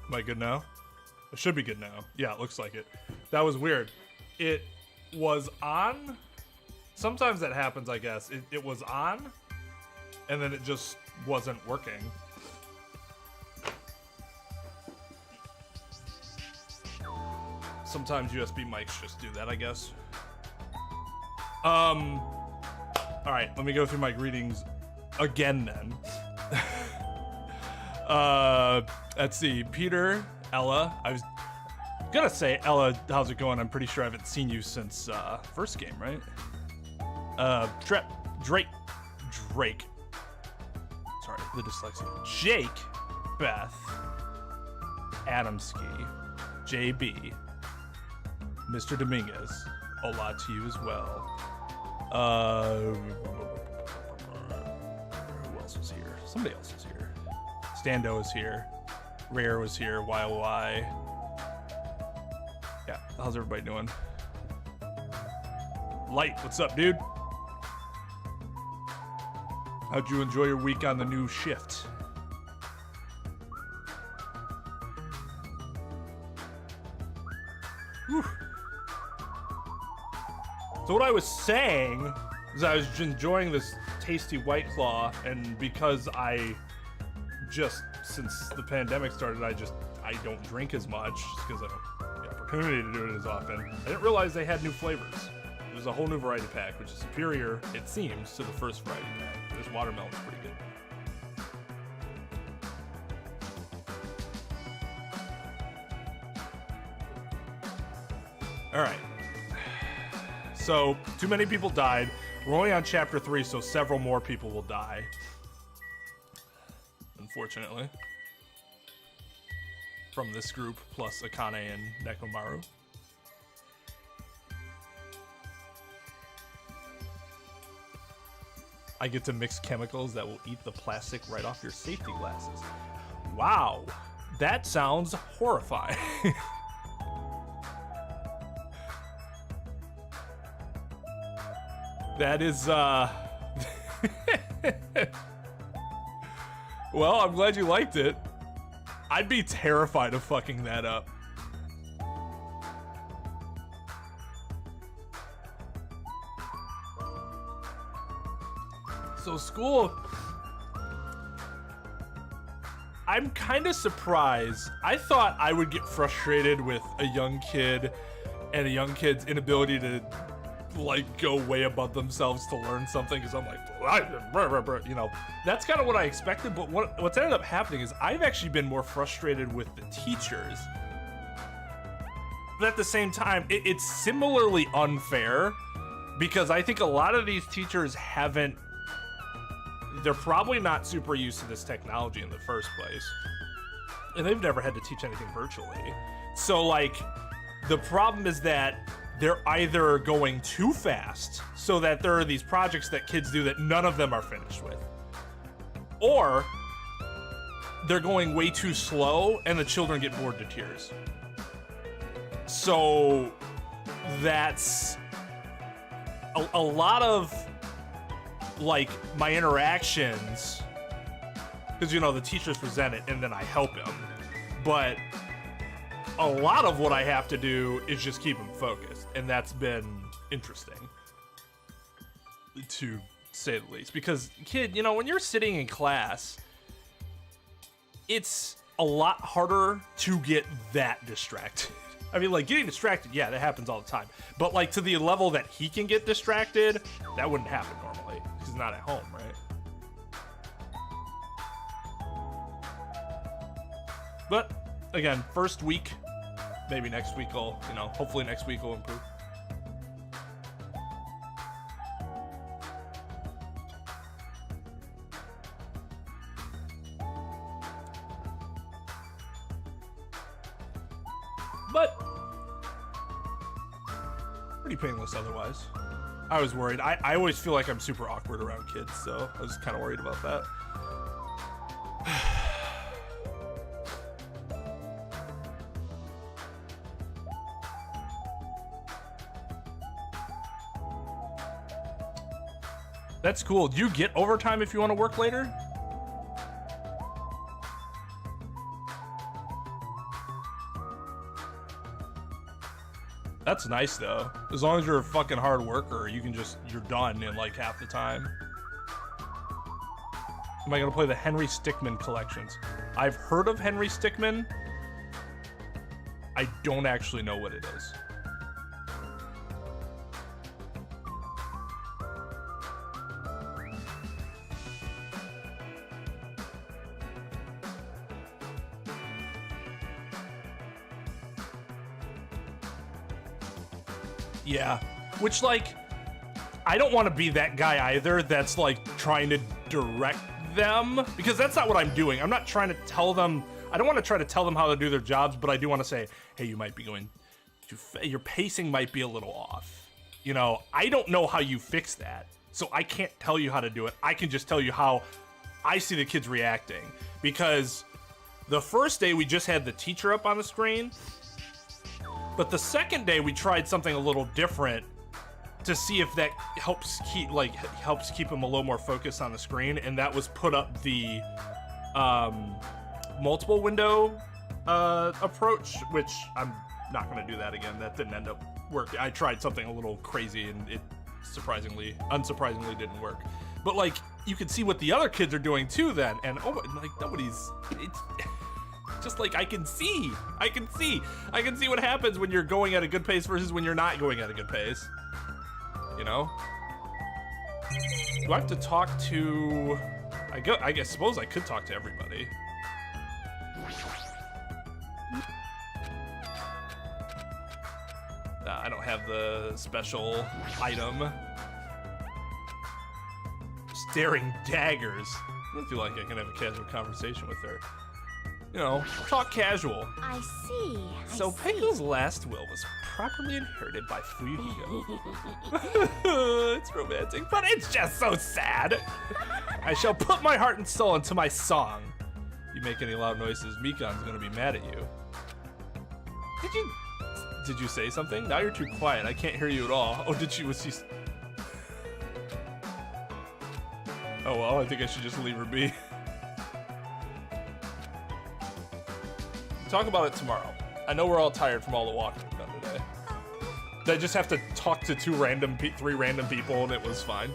Am I good now? It should be good now. Yeah, it looks like it. That was weird. It was on. Sometimes that happens, I guess. It was on, and then it just wasn't working. Sometimes USB mics just do that, I guess. All right, let me go through my greetings again then. Let's see, Peter, Ella. I was gonna say, Ella, how's it going? I'm pretty sure I haven't seen you since first game, right? Drake. Sorry, the dyslexia. Jake, Beth, Adamski, JB, Mr. Dominguez. Hola to you as well. Who else was here? Somebody else was here. Stando was here. Rare was here. YOY. Yeah, how's everybody doing? Light, what's up, dude? How'd you enjoy your week on the new shift? Whew. So what I was saying is I was enjoying this tasty White Claw, and because I just, since the pandemic started, I don't drink as much just because I don't have the opportunity to do it as often. I didn't realize they had new flavors. There's a whole new variety pack, which is superior, it seems, to the first variety pack. This watermelon's pretty good. All right. So, too many people died. We're only on chapter 3, so several more people will die. Unfortunately. From this group, plus Akane and Nekomaru. I get to mix chemicals that will eat the plastic right off your safety glasses. Wow, that sounds horrifying. That is, well, I'm glad you liked it. I'd be terrified of fucking that up. So school, I'm kind of surprised. I thought I would get frustrated with a young kid and a young kid's inability to like go way above themselves to learn something, because I'm like, you know, that's kind of what I expected. But what's ended up happening is I've actually been more frustrated with the teachers. But at the same time, it's similarly unfair, because I think a lot of these teachers they're probably not super used to this technology in the first place. And they've never had to teach anything virtually. So like, the problem is that they're either going too fast so that there are these projects that kids do that none of them are finished with, or they're going way too slow and the children get bored to tears. So that's a lot of like my interactions, because you know the teachers present it and then I help them, but a lot of what I have to do is just keep them focused, and that's been interesting, to say the least. Because, kid, you know, when you're sitting in class, it's a lot harder to get that distracted. I mean, like, getting distracted, yeah, that happens all the time. But, like, to the level that he can get distracted, that wouldn't happen normally, because he's not at home, right? But, again, first week. Maybe next week will, you know, hopefully next week will improve. But pretty painless otherwise. I was worried. I always feel like I'm super awkward around kids, so I was kind of worried about that. That's cool. Do you get overtime if you want to work later? That's nice though. As long as you're a fucking hard worker, you're done in like half the time. Am I gonna play the Henry Stickmin collections? I've heard of Henry Stickmin. I don't actually know what it is. Yeah, which like, I don't want to be that guy either that's like trying to direct them, because that's not what I'm doing. I'm not trying to tell them, I don't want to try to tell them how to do their jobs, but I do want to say, hey, you might be going your pacing might be a little off. You know, I don't know how you fix that, so I can't tell you how to do it. I can just tell you how I see the kids reacting, because the first day we just had the teacher up on the screen, but the second day we tried something a little different to see if that helps keep him a little more focused on the screen, and that was put up the multiple window approach, which I'm not going to do that again. That didn't end up working. I tried something a little crazy and it unsurprisingly didn't work. But like, you can see what the other kids are doing too then, and oh, like it's just like I can see what happens when you're going at a good pace versus when you're not going at a good pace. You know? Do I have to talk to... I suppose I could talk to everybody. I don't have the special item. Staring daggers. I don't feel like I can have a casual conversation with her. You know, talk casual. I see. So Pengu's last will was properly inherited by Fuyuhiko. It's romantic, but it's just so sad. I shall put my heart and soul into my song. You make any loud noises, Mikan's gonna be mad at you. Did you say something? Now you're too quiet. I can't hear you at all. Oh, was she? Oh well, I think I should just leave her be. Talk about it tomorrow. I know we're all tired from all the walking we've done today. I just have to talk to three random people, and it was fine.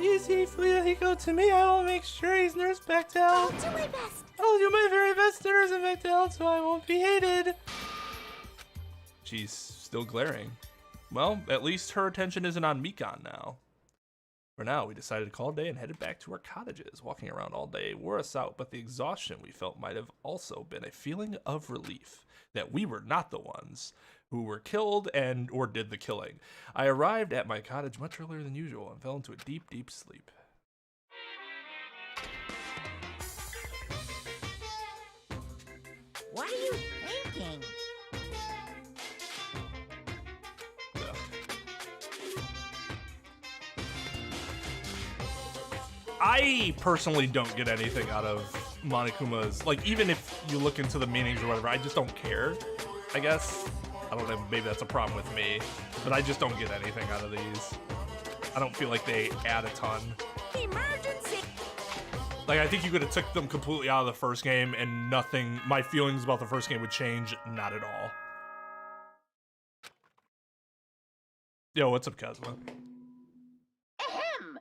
Easy, Fuyuhiko, to me, I will make sure he's Nurse Bechtel. I'll do my best. I'll do my very best to Nurse Bechtel, so I won't be hated. She's still glaring. Well, at least her attention isn't on Mikan now. For now, we decided to call it a day and headed back to our cottages. Walking around all day wore us out, but the exhaustion we felt might have also been a feeling of relief that we were not the ones who were killed or did the killing. I arrived at my cottage much earlier than usual and fell into a deep, deep sleep. What are you thinking? I personally don't get anything out of Monokuma's, like, even if you look into the meanings or whatever, I just don't care, I guess. I don't know, maybe that's a problem with me, but I just don't get anything out of these. I don't feel like they add a ton. Emergency! Like, I think you could have took them completely out of the first game and nothing, my feelings about the first game would change, not at all. Yo, what's up, Kazuma? Ahem!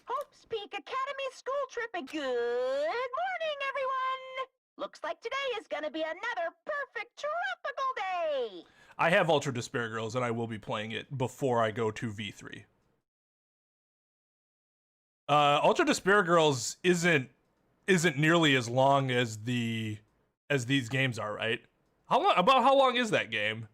Hope's Peak Academy school trip and good morning, everyone! Looks like today is gonna be another perfect tropical day! I have Ultra Despair Girls and I will be playing it before I go to V3. Ultra Despair Girls isn't nearly as long as these games are, right? How long is that game?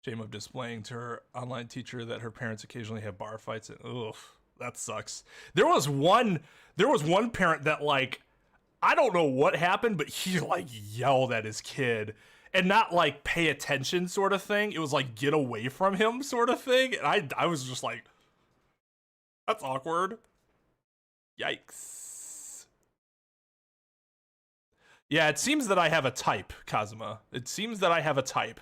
Shame of displaying to her online teacher that her parents occasionally have bar fights and ugh, that sucks. There was one parent that, like, I don't know what happened, but he like yelled at his kid and not like pay attention sort of thing. It was like get away from him sort of thing. And I was just like, that's awkward. Yikes. Yeah, it seems that I have a type, Kazuma. It seems that I have a type.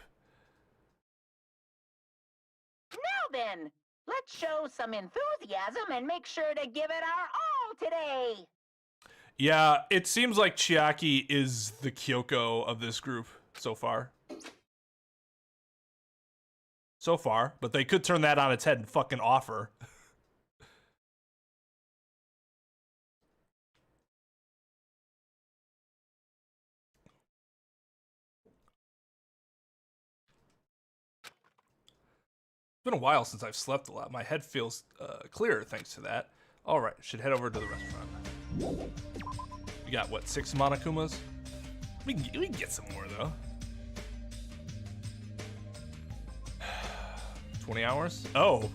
Now then, Let's show some enthusiasm and make sure to give it our all today. Yeah, it seems like Chiaki is the Kyoko of this group so far. So far, but they could turn that on its head and fucking offer. It's been a while since I've slept a lot. My head feels clearer thanks to that. All right, should head over to the restaurant. We got, what, 6 Monokumas? We can get some more, though. 20 hours? Oh.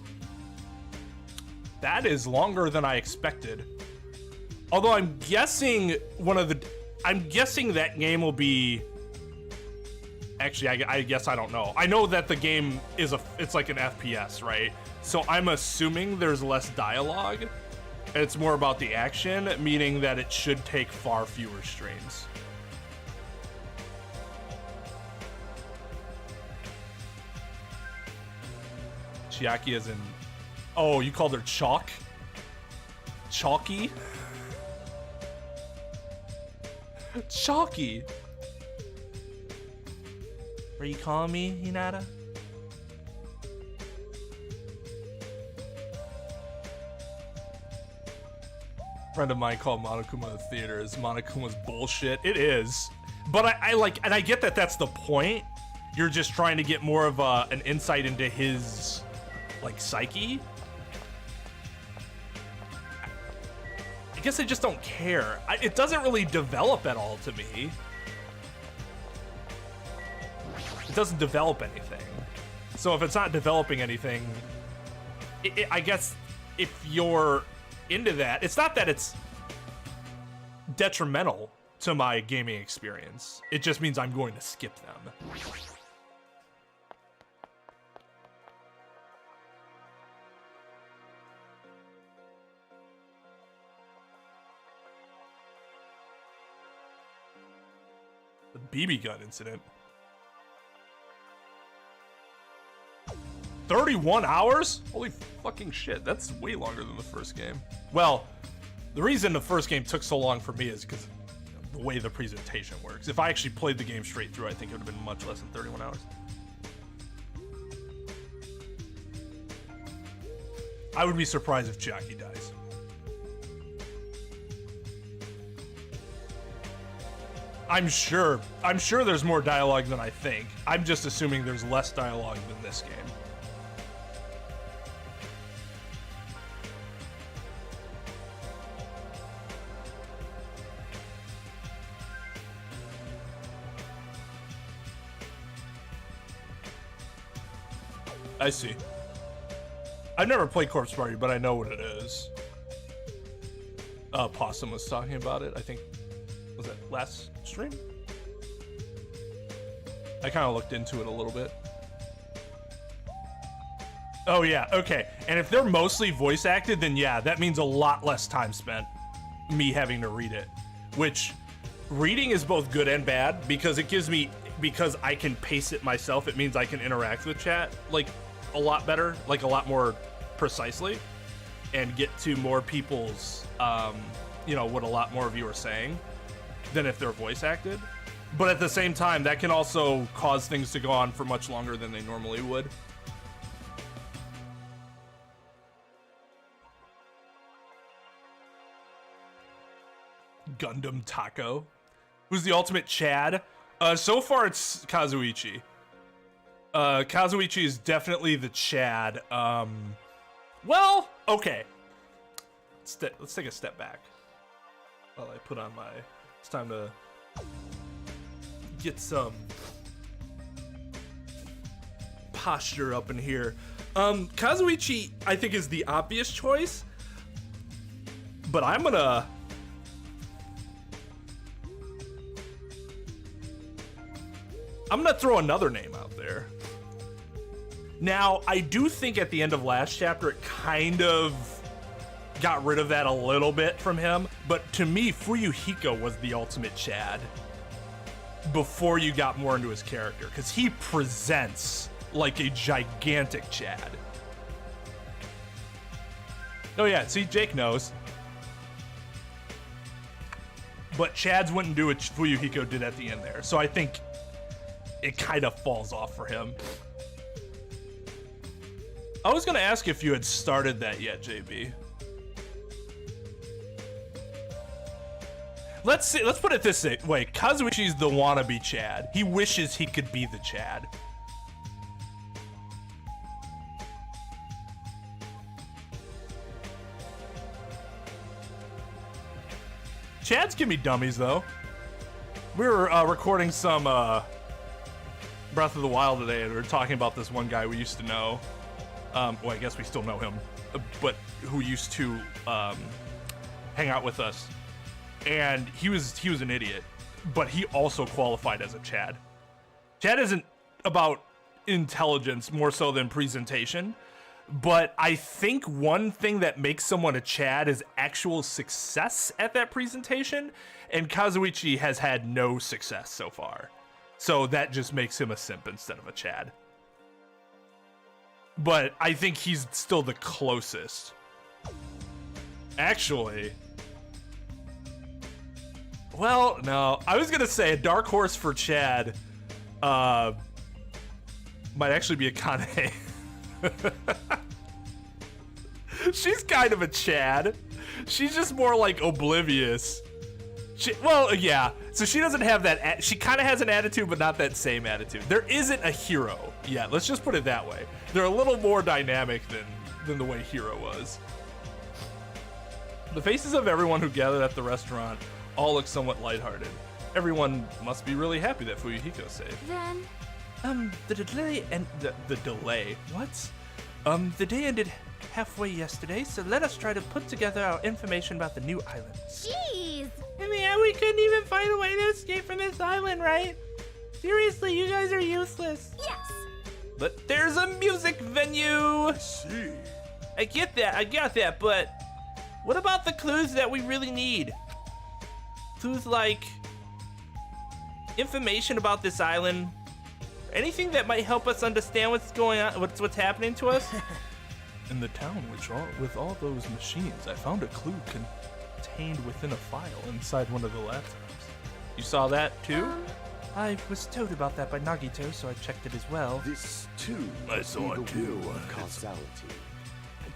That is longer than I expected. Although I'm guessing I'm guessing that game will be... Actually, I guess I don't know. I know that the game it's like an FPS, right? So I'm assuming there's less dialogue. It's more about the action, meaning that it should take far fewer streams. Chiaki is in... Oh, you called her Chalk? Chalky? Chalky. Are you calling me, Hinata? Friend of mine called Monokuma the theater is Monokuma's bullshit. It is. But I like, and I get that that's the point. You're just trying to get more of an insight into his, like, psyche. I guess I just don't care. It doesn't really develop at all to me. It doesn't develop anything. So if it's not developing anything, I guess if you're into that, it's not that it's detrimental to my gaming experience. It just means I'm going to skip them. The BB gun incident. 31 hours? Holy fucking shit, that's way longer than the first game. Well, the reason the first game took so long for me is because the way the presentation works. If I actually played the game straight through, I think it would have been much less than 31 hours. I would be surprised if Chiaki dies. I'm sure there's more dialogue than I think. I'm just assuming there's less dialogue than this game. I see. I've never played Corpse Party, but I know what it is. Possum was talking about it, I think. Was that last stream? I kind of looked into it a little bit. Oh yeah, okay. And if they're mostly voice acted, then yeah, that means a lot less time spent me having to read it. Which, reading is both good and bad, because it gives me, because I can pace it myself, it means I can interact with chat, like, a lot better, like a lot more precisely, and get to more people's, you know, what a lot more of you are saying than if they're voice acted. But at the same time, that can also cause things to go on for much longer than they normally would. Gundam Taco. Who's the ultimate Chad? So far it's Kazuichi. Kazuichi is definitely the Chad. Well, okay. Let's take a step back. While I put on my... It's time to get some posture up in here. Kazuichi, I think, is the obvious choice. But I'm gonna... throw another name out there. Now, I do think at the end of last chapter, it kind of got rid of that a little bit from him. But to me, Fuyuhiko was the ultimate Chad before you got more into his character, because he presents like a gigantic Chad. Oh yeah, see, Jake knows. But Chad's wouldn't do what Fuyuhiko did at the end there. So I think it kind of falls off for him. I was gonna ask if you had started that yet, JB. Let's see, let's put it this way. Kazuichi's the wannabe Chad. He wishes he could be the Chad. Chads can be dummies, though. We were recording some Breath of the Wild today, and we were talking about this one guy we used to know. Well, I guess we still know him, but who used to hang out with us. And he was an idiot, but he also qualified as a Chad. Chad isn't about intelligence more so than presentation. But I think one thing that makes someone a Chad is actual success at that presentation, and Kazuichi has had no success so far. So that just makes him a simp instead of a Chad. But I think he's still the closest. Actually, well, no, I was gonna say a dark horse for Chad might actually be Akane. She's kind of a Chad. She's just more like oblivious. Well, yeah. So she doesn't have that. She kind of has an attitude, but not that same attitude. There isn't a hero yet. Let's just put it that way. They're a little more dynamic than the way Hero was. The faces of everyone who gathered at the restaurant all look somewhat lighthearted. Everyone must be really happy that Fuyuhiko's safe. Then, The delay and the delay. What? The day ended halfway yesterday, so let us try to put together our information about the new island. jeez. I mean, yeah, we couldn't even find a way to escape from this island, right? Seriously, you guys are useless. Yes. But there's a music venue. See. I get that, but what about the clues that we really need? Clues like information about this island, anything that might help us understand what's going on, what's happening to us. In the town, with all those machines, I found a clue contained within a file inside one of the laptops. You saw that too? I was told about that by Nagito, so I checked it as well. This too I saw be it the too. will of causality.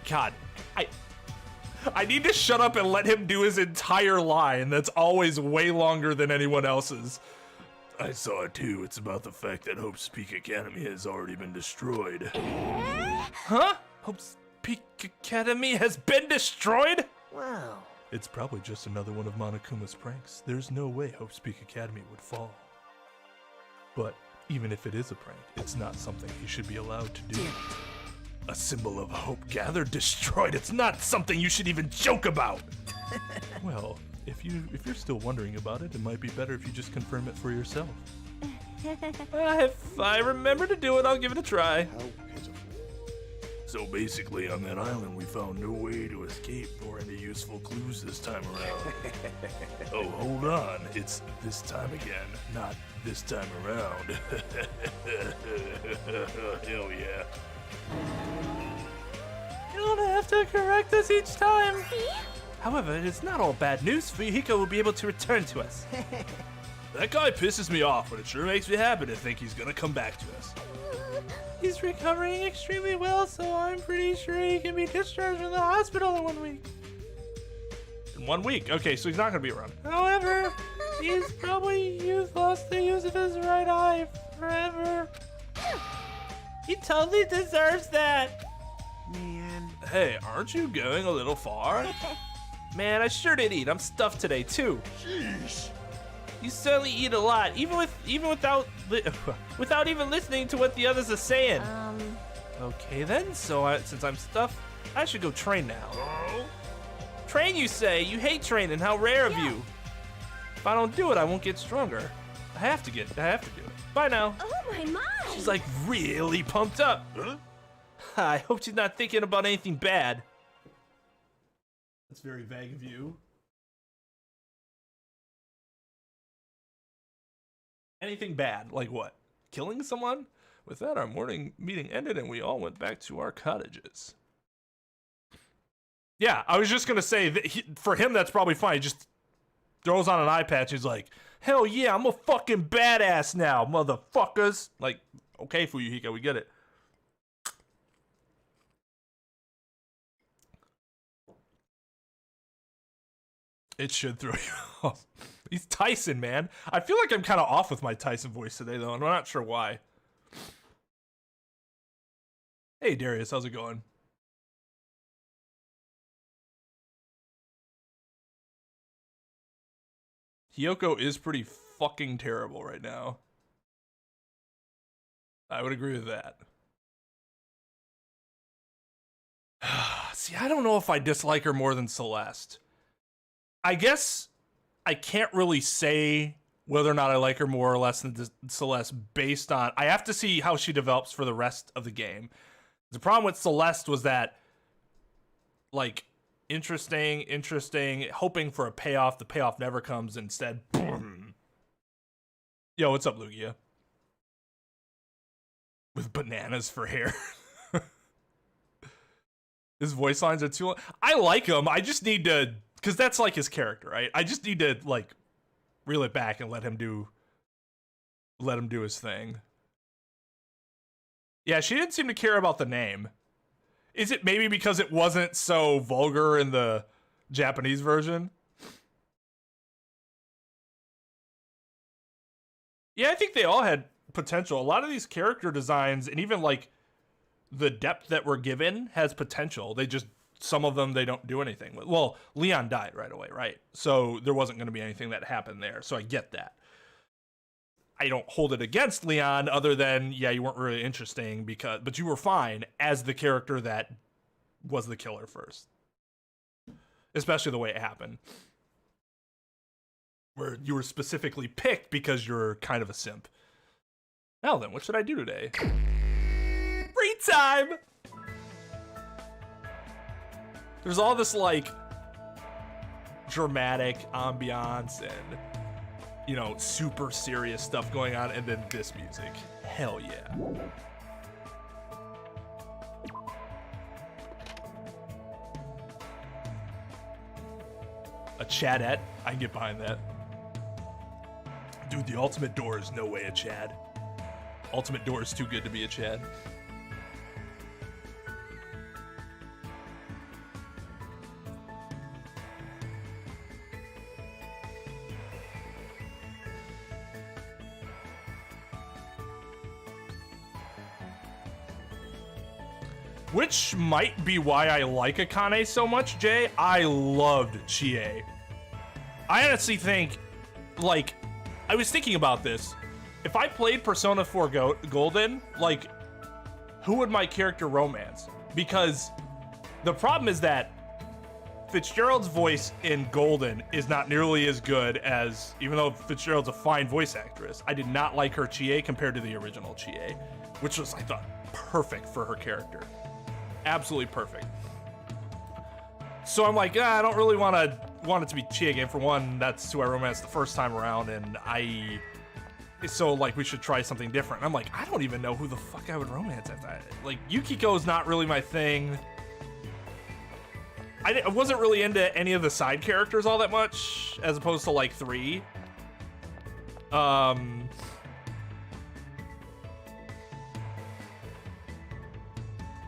God, I need to shut up and let him do his entire line. That's always way longer than anyone else's. I saw it too. It's about the fact that Hope's Peak Academy has already been destroyed. Huh? Hope's Peak Academy has been destroyed? Whoa. It's probably just another one of Monokuma's pranks. There's no way Hope's Peak Academy would fall. But even if it is a prank, it's not something he should be allowed to do. A symbol of hope gathered, destroyed. It's not something you should even joke about. Well, if you're still wondering about it, it might be better if you just confirm it for yourself. If I remember to do it, I'll give it a try. How pitiful. So basically, on that island, we found no way to escape or any useful clues this time around. Oh, hold on. It's this time again, not this time around. Hell yeah. You don't have to correct us each time. See? However, it is not all bad news. Fuyuhiko will be able to return to us. That guy pisses me off, but it sure makes me happy to think he's gonna come back to us. He's recovering extremely well, so I'm pretty sure he can be discharged from the hospital in 1 week. In 1 week? Okay, so he's not gonna be around. However, he's probably lost the use of his right eye forever. He totally deserves that. Man. Hey, aren't you going a little far? Man, I sure did eat. I'm stuffed today too. Jeez. You certainly eat a lot, even without even listening to what the others are saying. Okay then. So since I'm stuffed, I should go train now. Train, you say? You hate training. How rare of you. If I don't do it, I won't get stronger. I have to do it. Bye now. Oh my. She's like really pumped up. Huh? I hope she's not thinking about anything bad. That's very vague of you. Anything bad? Like what? Killing someone? With that, our morning meeting ended and we all went back to our cottages. Yeah, I was just gonna say that for him that's probably fine. He just throws on an eye patch. He's like, hell yeah, I'm a fucking badass now, motherfuckers. Like, okay, Fuyuhiko, we get it. It should throw you off. He's Tyson, man. I feel like I'm kind of off with my Tyson voice today, though, and I'm not sure why. Hey, Darius, how's it going? Hiyoko is pretty fucking terrible right now. I would agree with that. See, I don't know if I dislike her more than Celeste. I guess I can't really say whether or not I like her more or less than Celeste based on... I have to see how she develops for the rest of the game. The problem with Celeste was that, like, interesting, hoping for a payoff. The payoff never comes. Instead, boom. Yo, what's up, Lugia? With bananas for hair. His voice lines are too long. I like him. I just need to... Because that's like his character, right? I just need to, like, reel it back and let him do his thing. Yeah, she didn't seem to care about the name. Is it maybe because it wasn't so vulgar in the Japanese version? Yeah, I think they all had potential. A lot of these character designs and even like the depth that we're given has potential. They just, some of them they don't do anything with. Well, Leon died right away, right? So there wasn't going to be anything that happened there. So I get that. I don't hold it against Leon other than, yeah, you weren't really interesting but you were fine as the character that was the killer first. Especially the way it happened. Where you were specifically picked because you're kind of a simp. Now then, what should I do today? Free time! There's all this, like, dramatic ambiance and, you know, super serious stuff going on, and then this music. Hell yeah. A Chadette? I can get behind that. Dude, the ultimate door is no way a Chad. Ultimate door is too good to be a Chad. Which might be why I like Akane so much, Jay. I loved Chie. I honestly think, like, I was thinking about this. If I played Persona 4 Golden, like, who would my character romance? Because the problem is that Fitzgerald's voice in Golden is not nearly as good as, even though Fitzgerald's a fine voice actress, I did not like her Chie compared to the original Chie, which was, I thought, perfect for her character. Absolutely perfect. So I'm like, I don't really want it to be Chie again. For one, that's who I romanced the first time around, and so like we should try something different. And I'm like, I don't even know who the fuck I would romance after that. Like, Yukiko's not really my thing. I wasn't really into any of the side characters all that much, as opposed to like 3.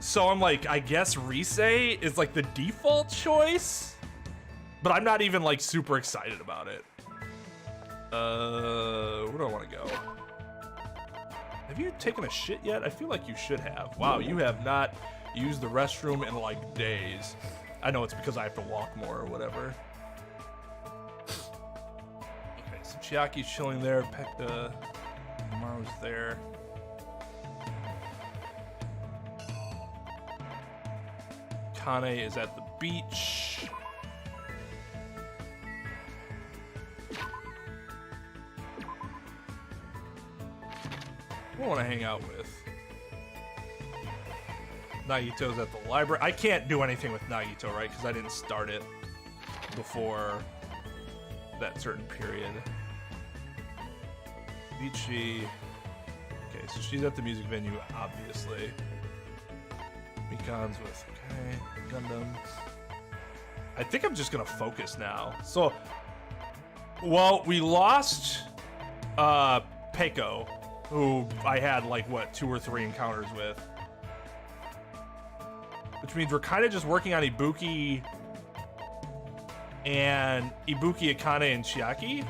So I'm like, I guess Rise is like the default choice, but I'm not even like super excited about it. Where do I want to go? Have you taken a shit yet? I feel like you should have. Wow, you have not used the restroom in like days. I know it's because I have to walk more or whatever. Okay, so Chiaki's chilling there. Pekta, Maru's there. Kane is at the beach. Who do I want to hang out with? Nagito's at the library. I can't do anything with Nagito, right? Because I didn't start it before that certain period. Vici. Okay, so she's at the music venue, obviously. Mikan's with, okay, Gundam. I think I'm just gonna focus now. So, well, we lost Peiko, who I had like what 2 or 3 encounters with, which means we're kind of just working on Ibuki, Akane, and Chiaki.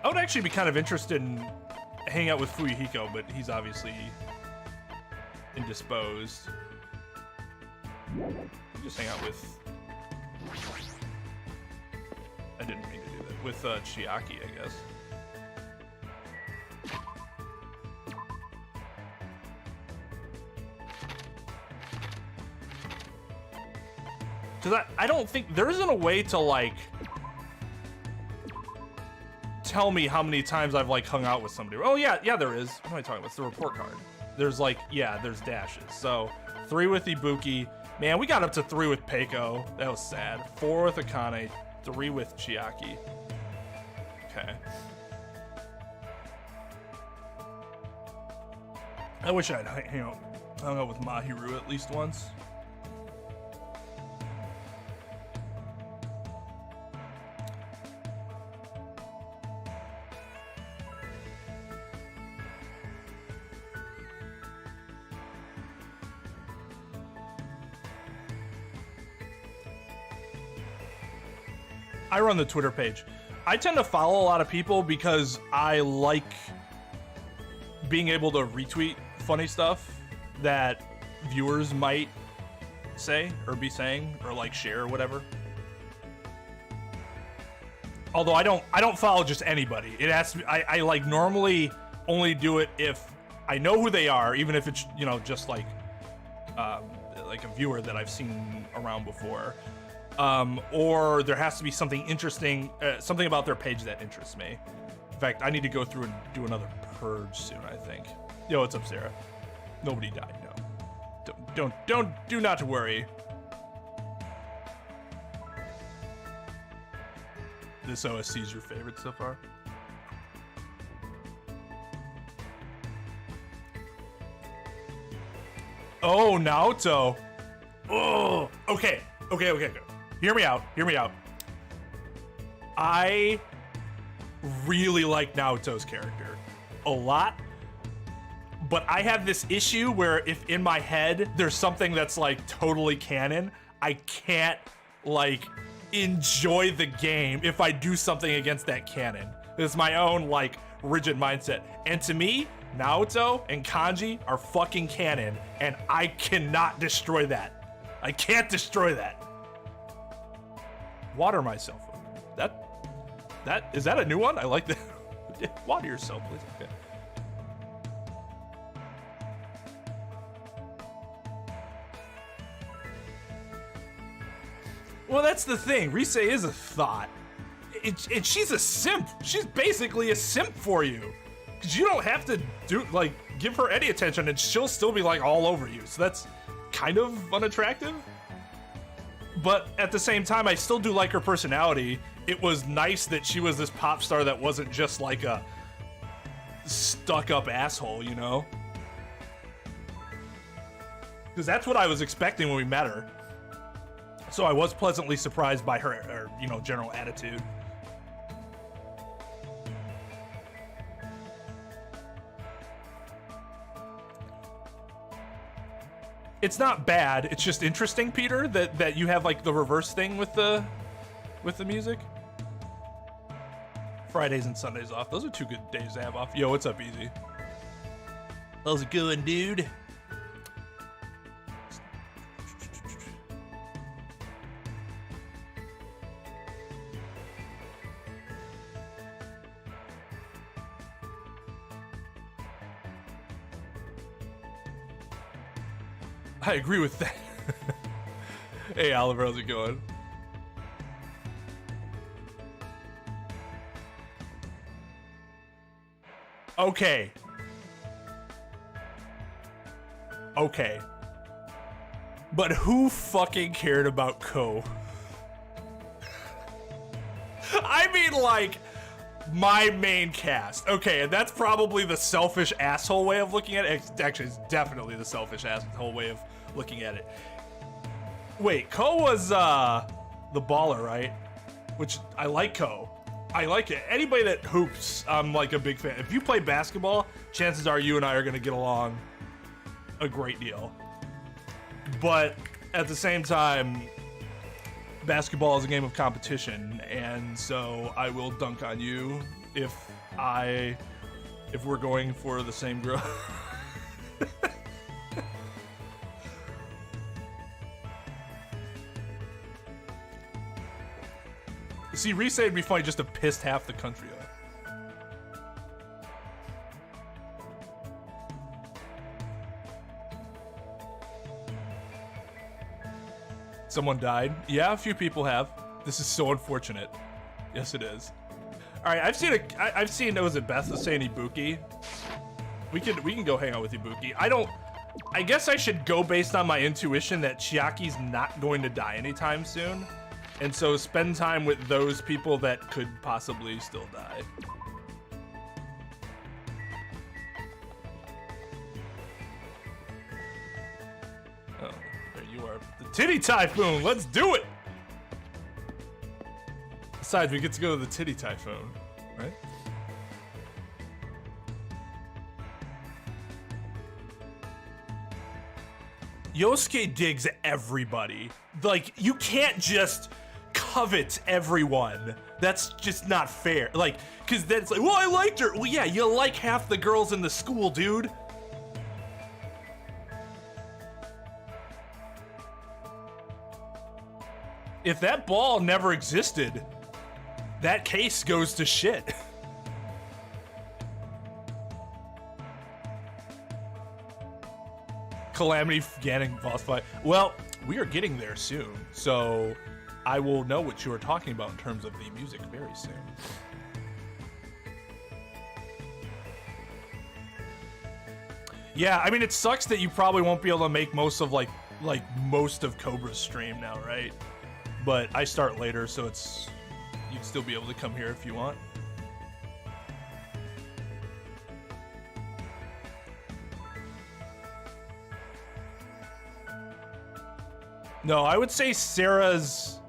I would actually be kind of interested in hanging out with Fuyuhiko, but he's obviously indisposed. Just hang out with... I didn't mean to do that. With Chiaki, I guess. Because I don't think... There isn't a way to, like... tell me how many times I've, like, hung out with somebody. Oh, yeah, there is. What am I talking about? It's the report card. There's, like... Yeah, there's dashes. So, 3 with Ibuki. Man, we got up to 3 with Peiko. That was sad. 4 with Akane. 3 with Chiaki. Okay. I wish I'd hung out with Mahiru at least once. I run the Twitter page. I tend to follow a lot of people because I like being able to retweet funny stuff that viewers might say or be saying or like share or whatever. Although I don't follow just anybody. It has to be, I like normally only do it if I know who they are, even if it's, you know, just like a viewer that I've seen around before. Or there has to be something interesting, something about their page that interests me. In fact, I need to go through and do another purge soon, I think. Yo, what's up, Sarah? Nobody died, no. Do not to worry. This OSC is your favorite so far? Oh, Naoto. Oh, okay. Hear me out. I really like Naoto's character a lot, but I have this issue where if in my head there's something that's like totally canon, I can't like enjoy the game if I do something against that canon. It's my own like rigid mindset. And to me, Naoto and Kanji are fucking canon, and I cannot destroy that. I can't destroy that. Water myself. That is that a new one? I like that. Water yourself, please. Okay. Well, that's the thing. Rise is a thought. And she's a simp. She's basically a simp for you. Because you don't have to give her any attention and she'll still be like all over you. So that's kind of unattractive. But at the same time, I still do like her personality. It was nice that she was this pop star that wasn't just like a stuck-up asshole, you know? Because that's what I was expecting when we met her. So I was pleasantly surprised by her general attitude. It's not bad. It's just interesting, Peter, that you have like the reverse thing with the music. Fridays and Sundays off. Those are 2 good days to have off. Yo, what's up, Easy? How's it going, dude? I agree with that. Hey, Oliver, how's it going? Okay. But who fucking cared about Ko? I mean, like, my main cast. Okay, and that's probably the selfish asshole way of looking at it. Actually, it's definitely the selfish asshole way of looking at it. Wait, Ko was the baller, right? Which I like Ko. I like it. Anybody that hoops, I'm like a big fan. If you play basketball, chances are you and I are gonna get along a great deal. But at the same time, basketball is a game of competition, and so I will dunk on you if we're going for the same girl. See, Reese would be funny just to piss half the country off. Someone died? Yeah, a few people have. This is so unfortunate. Yes, it is. All right, I've seen. Was it Beth was saying Ibuki? We can go hang out with Ibuki. I guess I should go based on my intuition that Chiaki's not going to die anytime soon. And so spend time with those people that could possibly still die. Oh, there you are. The Titty Typhoon, let's do it! Besides, we get to go to the Titty Typhoon, right? Yosuke digs everybody. Like, you can't just covet everyone. That's just not fair. Like, cause then it's like, well, I liked her. Well, yeah, you like half the girls in the school, dude. If that ball never existed, that case goes to shit. Calamity Ganon boss fight. Well, we are getting there soon, so I will know what you are talking about in terms of the music very soon. Yeah, I mean, it sucks that you probably won't be able to make most of like most of Cobra's stream now, right? But I start later, so you'd still be able to come here if you want. No, I would say Sarah's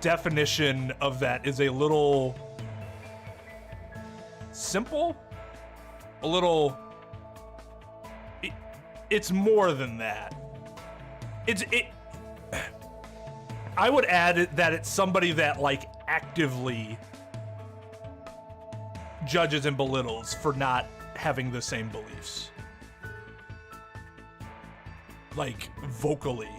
definition of that is a little simple, a little. It's more than that. I would add that it's somebody that like actively judges and belittles for not having the same beliefs. Like vocally.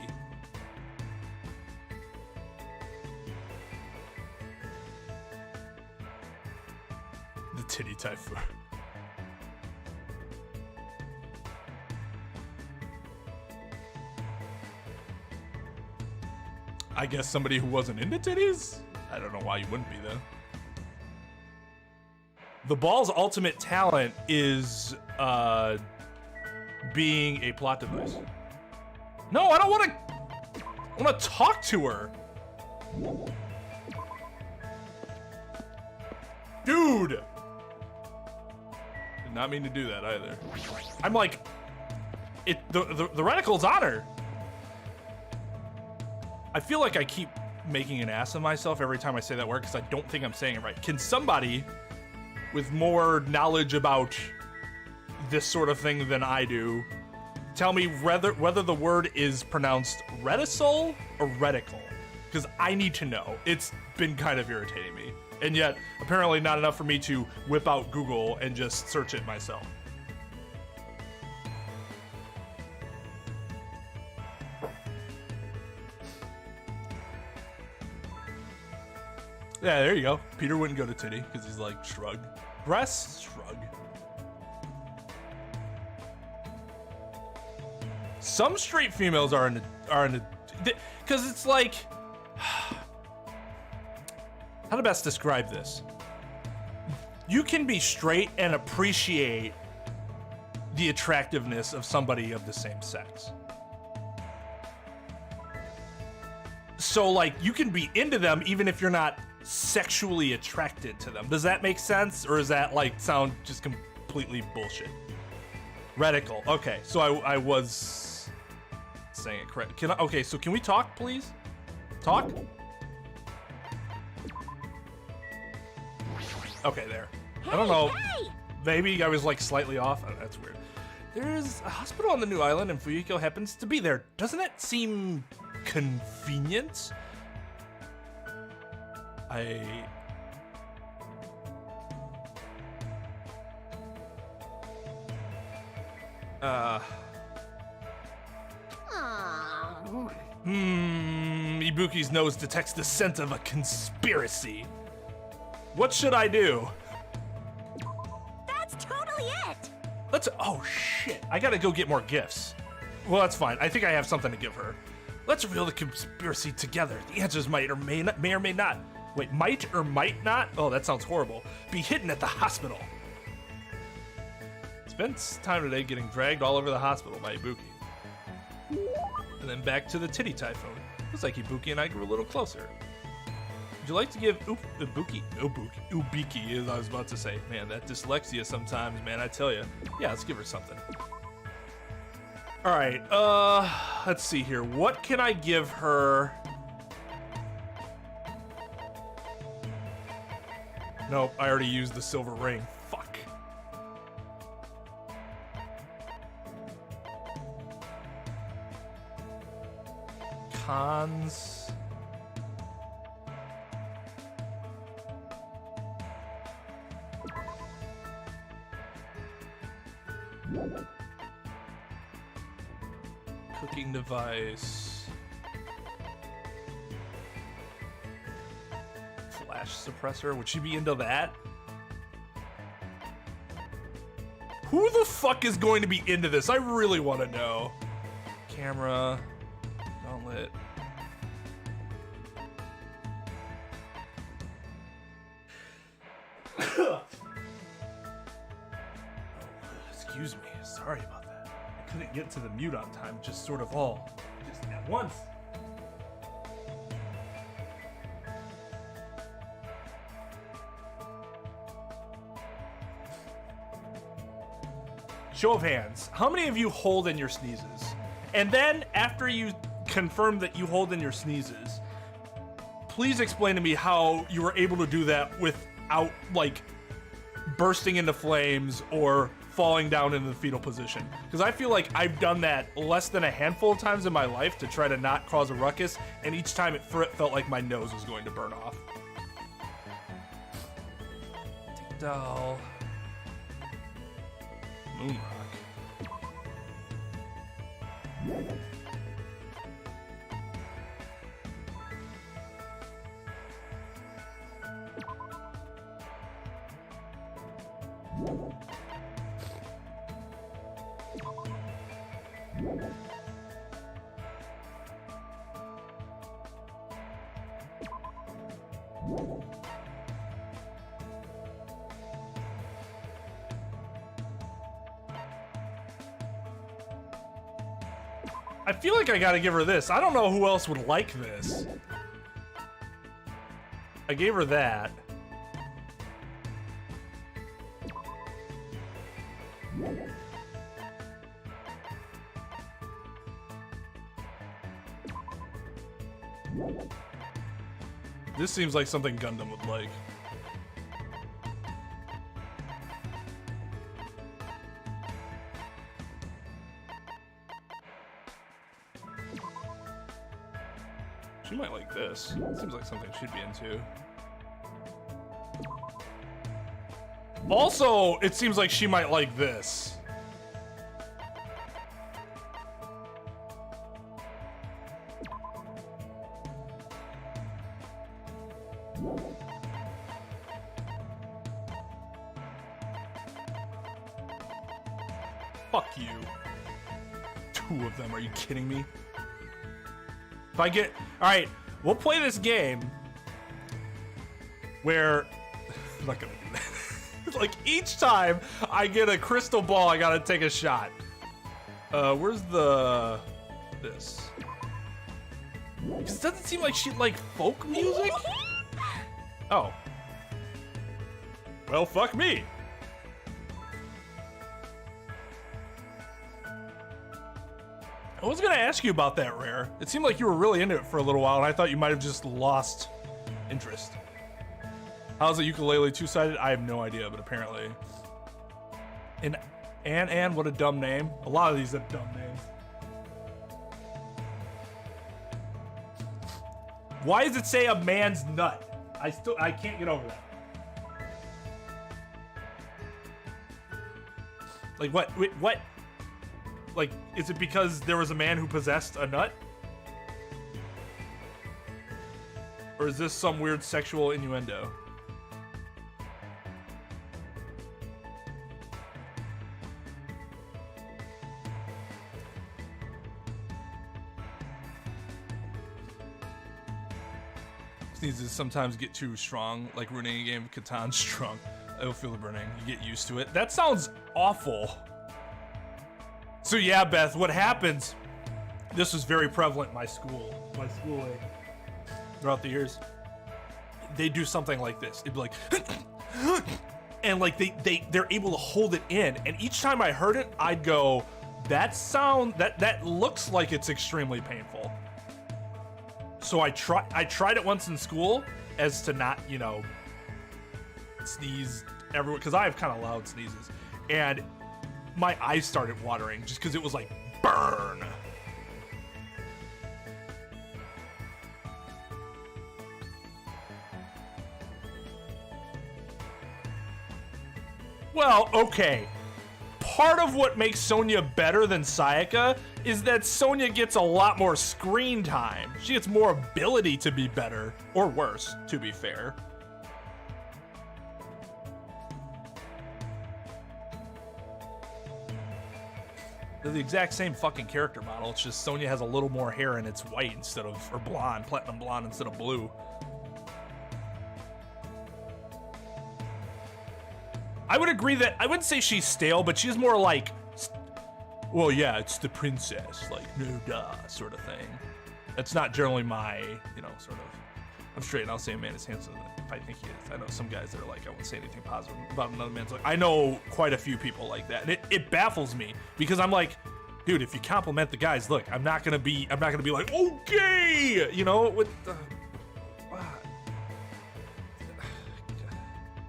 The Titty Typhoon. I guess somebody who wasn't into titties? I don't know why you wouldn't be though. The ball's ultimate talent is being a plot device. No, I don't want to. I want to talk to her. Dude! Did not mean to do that either. I'm like, the reticle's on her. I feel like I keep making an ass of myself every time I say that word because I don't think I'm saying it right. Can somebody with more knowledge about this sort of thing than I do tell me whether the word is pronounced retisol or reticle? Because I need to know. It's been kind of irritating me. And yet, apparently not enough for me to whip out Google and just search it myself. Yeah, there you go. Peter wouldn't go to titty because he's like, shrug. Breast, shrug. Some straight females are in because it's like, how to best describe this? You can be straight and appreciate the attractiveness of somebody of the same sex. So like, you can be into them even if you're not sexually attracted to them. Does that make sense? Or does that like sound just completely bullshit? Reticle. Okay, so I was saying it correct. Can I, okay, so can we talk, please? Talk? Okay, there. I don't know. Hey! Maybe I was like slightly off. Oh, that's weird. There's a hospital on the new island and Fuyuko happens to be there. Doesn't that seem convenient? Aw. Ibuki's nose detects the scent of a conspiracy. What should I do? That's totally it. Oh shit, I gotta go get more gifts. Well, that's fine. I think I have something to give her. Let's reveal the conspiracy together. The answers might or may not. Wait, might or might not? Oh, that sounds horrible. Be hidden at the hospital. Spent time today getting dragged all over the hospital by Ibuki. And then back to the titty typhoon. Looks like Ibuki and I grew a little closer. Would you like to give Ubiki, as I was about to say. Man, that dyslexia sometimes, man, I tell you. Yeah, let's give her something. All right, let's see here. What can I give her? Nope, I already used the silver ring. Fuck. Cons. Cooking device. Flash suppressor. Would she be into that? Who the fuck is going to be into this? I really want to know. Camera. Gauntlet. Excuse me. Sorry about that. I couldn't get to the mute on time. Just sort of all. Just at once. Show of hands. How many of you hold in your sneezes? And then after you confirm that you hold in your sneezes, please explain to me how you were able to do that without like bursting into flames or falling down into the fetal position. Because I feel like I've done that less than a handful of times in my life to try to not cause a ruckus, and each time it felt like my nose was going to burn off. Doll. Moonrock. I feel like I gotta give her this. I don't know who else would like this. I gave her that. This seems like something Gundam would like. She might like this. Seems like something she'd be into. Also, it seems like she might like this. Fuck you. Two of them, are you kidding me? If I get, all right, we'll play this game where, I'm not gonna do that. Like each time I get a crystal ball, I gotta take a shot. Where's this? Because it doesn't seem like she'd like folk music. Oh. Well, fuck me. was gonna ask you about that, Rare. It seemed like you were really into it for a little while, and I thought you might have just lost interest. How's the ukulele two-sided? I have no idea, but apparently. And Ann, what a dumb name. A lot of these have dumb names. Why does it say a man's nut? I can't get over that. Like what? Wait, what? Like, is it because there was a man who possessed a nut? Or is this some weird sexual innuendo? Sneezes sometimes get too strong, like ruining a game of Catan strong. I will feel the burning. You get used to it. That sounds awful. So yeah, Beth, what happens? This was very prevalent in my schooling throughout the years. They do something like this. It'd be like, and like they're able to hold it in. And each time I heard it, I'd go, that looks like it's extremely painful. So I tried it once in school as to not, you know, sneeze everywhere, because I have kind of loud sneezes, and my eyes started watering just because it was like burn. Well, okay. Part of what makes Sonya better than Sayaka is that Sonya gets a lot more screen time. She gets more ability to be better, or worse, to be fair. They're the exact same fucking character model. It's just Sonya has a little more hair and it's white instead of, or blonde, platinum blonde instead of blue. I would agree that, I wouldn't say she's stale, but she's more like, well, yeah, it's the princess, like, no duh, sort of thing. That's not generally my, you know, sort of, I'm straight and I'll say a man is handsome if I think he is. I know some guys that are like, I won't say anything positive about another man's like, I know quite a few people like that. And it baffles me because I'm like, dude, if you compliment the guys, look, I'm not gonna be like, okay, you know, with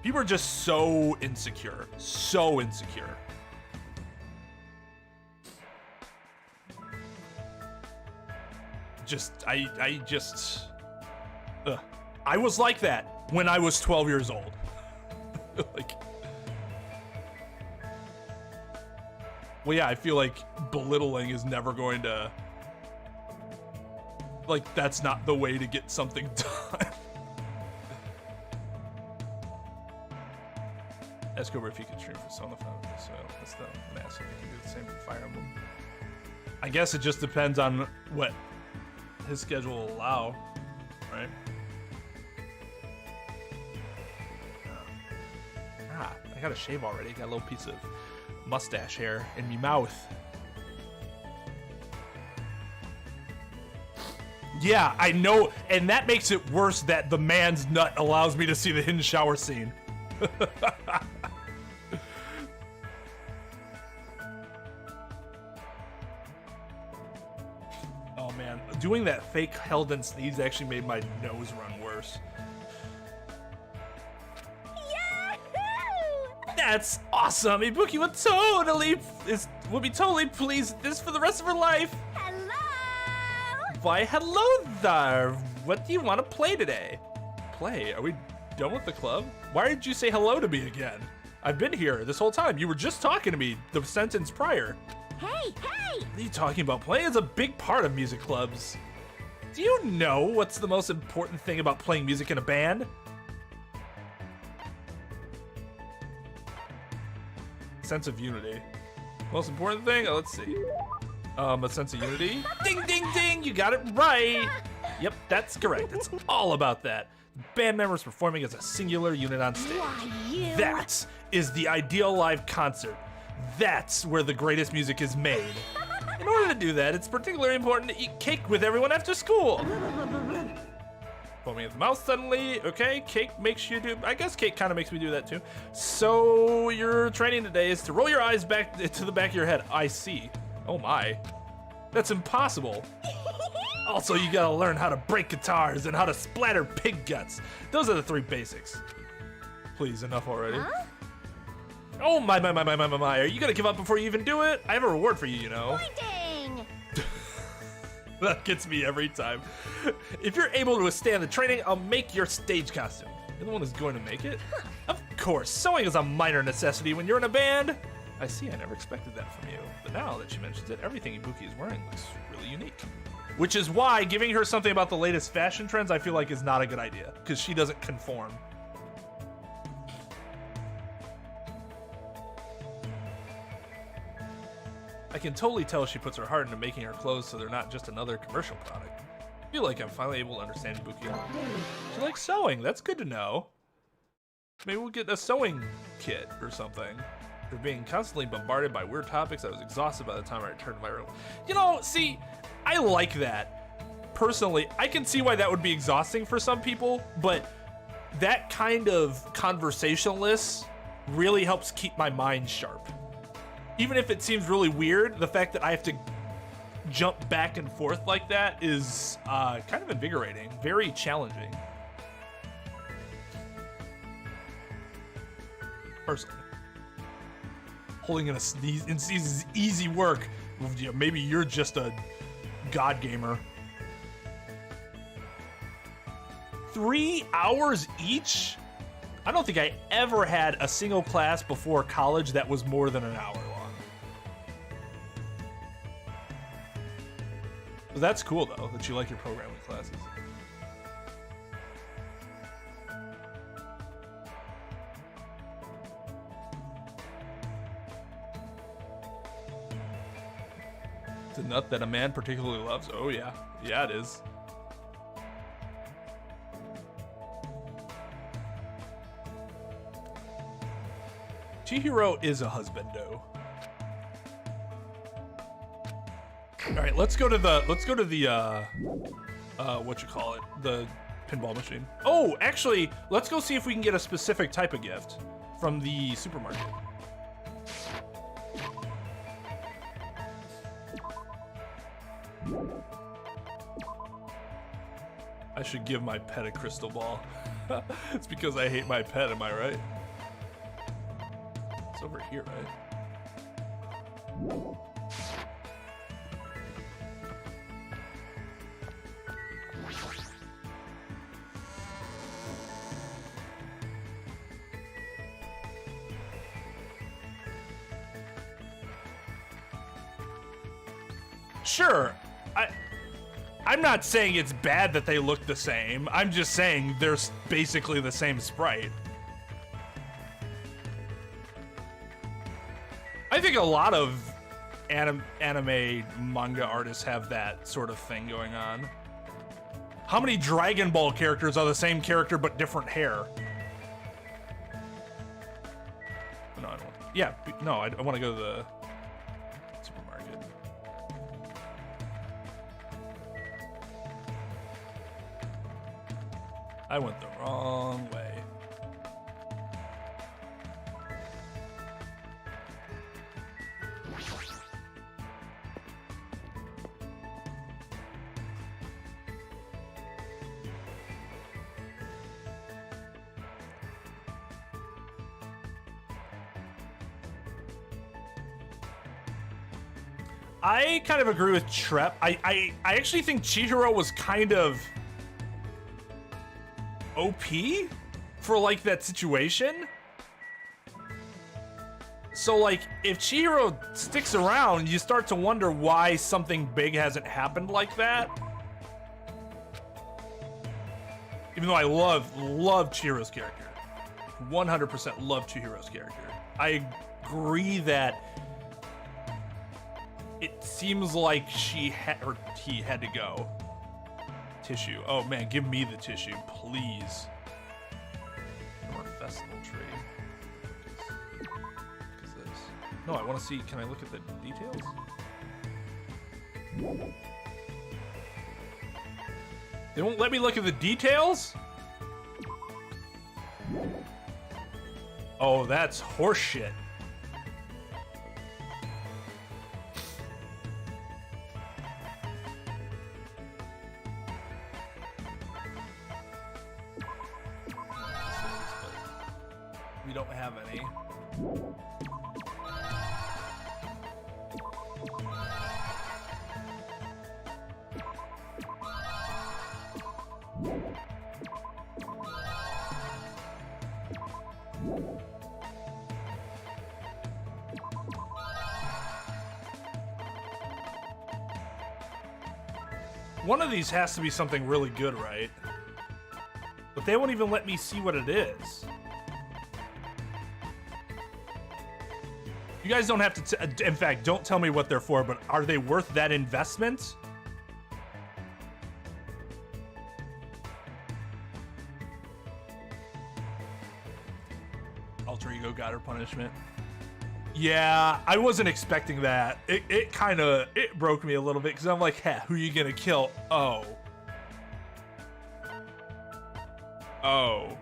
people are just so insecure, so insecure. I was like that when I was 12 years old. Like, well, yeah, I feel like belittling is never going to, like, that's not the way to get something done. Ask over if you can stream for Sona Foundry, so that's the massive. You can do the same for Fire Emblem. I guess it just depends on what his schedule will allow, right? I got a shave already. Got a little piece of mustache hair in my mouth. Yeah, I know, and that makes it worse that the man's nut allows me to see the hidden shower scene. Oh man, doing that fake Helden sneeze actually made my nose run worse. That's awesome! Ibuki would be totally pleased with this for the rest of her life. Hello? Why, hello there. What do you want to play today? Play? Are we done with the club? Why did you say hello to me again? I've been here this whole time. You were just talking to me the sentence prior. Hey! What are you talking about? Playing is a big part of music clubs. Do you know what's the most important thing about playing music in a band? Sense of unity. Most important thing? Oh, let's see. A sense of unity. Ding, ding, ding! You got it right! Yep, that's correct. It's all about that. Band members performing as a singular unit on stage. Why, you? That is the ideal live concert. That's where the greatest music is made. In order to do that, it's particularly important to eat cake with everyone after school. Foaming at the mouth suddenly. Okay, cake makes you do, I guess cake kind of makes me do that too. So your training today is to roll your eyes back to the back of your head. I see. Oh my. That's impossible. Also, you gotta learn how to break guitars and how to splatter pig guts. Those are the 3 basics. Please, enough already. Huh? Oh my. Are you gonna give up before you even do it? I have a reward for you, you know. Pointing! That gets me every time. If you're able to withstand the training, I'll make your stage costume. You're the one who's going to make it? Of course, sewing is a minor necessity when you're in a band. I see, I never expected that from you. But now that she mentions it, everything Ibuki is wearing looks really unique. Which is why giving her something about the latest fashion trends I feel like is not a good idea, because she doesn't conform. I can totally tell she puts her heart into making her clothes so they're not just another commercial product. I feel like I'm finally able to understand Ibuki. She likes sewing, that's good to know. Maybe we'll get a sewing kit or something. For being constantly bombarded by weird topics, I was exhausted by the time I returned to my room. You know, see, I like that. Personally, I can see why that would be exhausting for some people, but that kind of conversationalist really helps keep my mind sharp. Even if it seems really weird, the fact that I have to jump back and forth like that is kind of invigorating, very challenging. Personally. Holding in a sneeze is easy work. Maybe you're just a god gamer. 3 hours each? I don't think I ever had a single class before college that was more than an hour long. But that's cool though, that you like your programming classes. It's a nut that a man particularly loves. Oh yeah, yeah it is. Chihiro is a husbando. All right, let's go to the what you call it, the pinball machine. Oh, actually, let's go see if we can get a specific type of gift from the supermarket. I should give my pet a crystal ball. It's because I hate my pet, am I right? It's over here, right? Sure. I'm not saying it's bad that they look the same. I'm just saying they're basically the same sprite. I think a lot of anime manga artists have that sort of thing going on. How many Dragon Ball characters are the same character but different hair? No, I don't. Yeah, no, I want to go to the supermarket. I went the wrong way. I kind of agree with Trep. I actually think Chihiro was kind of OP for like that situation. So like if Chihiro sticks around, you start to wonder why something big hasn't happened like that. Even though I love Chihiro's character. 100% love Chihiro's character. I agree that it seems like he had to go. Tissue. Oh man, give me the tissue, please. More festival tree. What is this? No, I want to see. Can I look at the details? They won't let me look at the details? Oh, that's horseshit. We don't have any. One of these has to be something really good, right? But they won't even let me see what it is. You guys don't have to, in fact, don't tell me what they're for, but are they worth that investment? Alter ego god or punishment. Yeah, I wasn't expecting that. It kind of, it broke me a little bit because I'm like, hey, who are you gonna kill? Oh. Oh.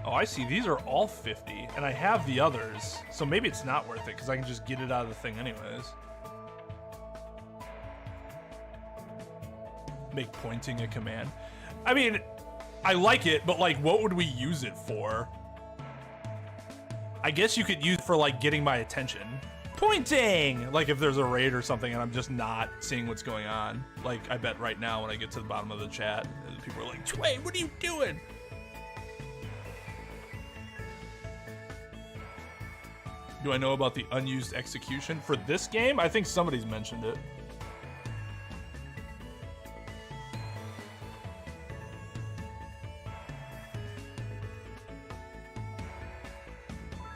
Oh, I see. These are all 50, and I have the others, so maybe it's not worth it because I can just get it out of the thing anyways. Make pointing a command. I mean, I like it, but like, what would we use it for? I guess you could use for like getting my attention. Pointing! Like if there's a raid or something and I'm just not seeing what's going on. Like I bet right now when I get to the bottom of the chat, people are like, Twain, what are you doing? Do I know about the unused execution? For this game, I think somebody's mentioned it.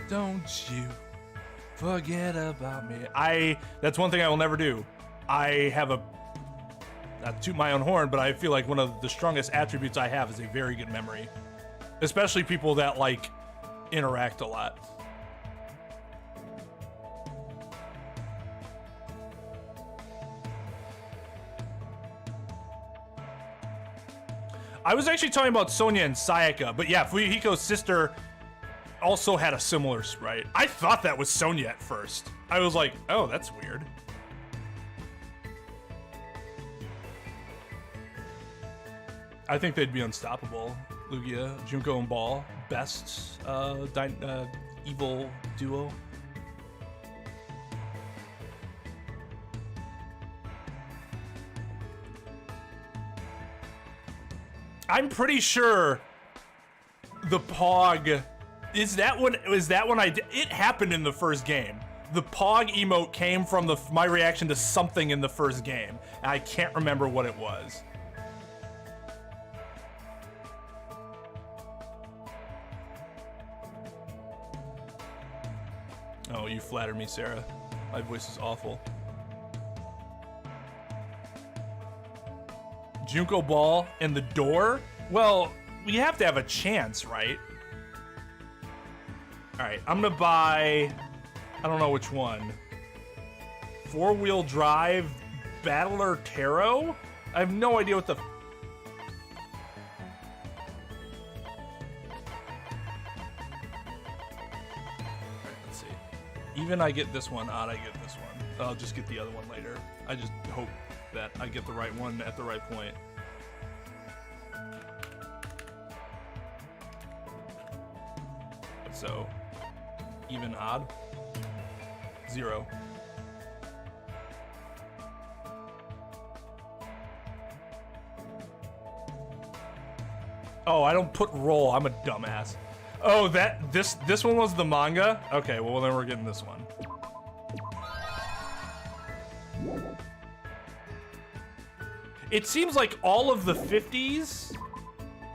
Don't you forget about me. That's one thing I will never do. I have not toot my own horn, but I feel like one of the strongest attributes I have is a very good memory. Especially people that like interact a lot. I was actually talking about Sonya and Sayaka, but yeah, Fuyuhiko's sister also had a similar sprite. I thought that was Sonya at first. I was like, oh, that's weird. I think they'd be unstoppable. Lugia, Junko, and Ball, best evil duo. I'm pretty sure the Pog. Is that when I did? It happened in the first game. The Pog emote came from my reaction to something in the first game, and I can't remember what it was. Oh, you flatter me, Sarah. My voice is awful. Junko Ball and the door? Well, we have to have a chance, right? All right, I'm gonna buy, I don't know which one. 4-wheel drive Battler Tarot? I have no idea what the... Let's see. Even I get this one, odd I get this one. I'll just get the other one later. I just hope that I get the right one at the right point. So, even odd, 0. Oh, I don't put roll. I'm a dumbass. Oh, this one was the manga? Okay, well then we're getting this one. It seems like all of the 50s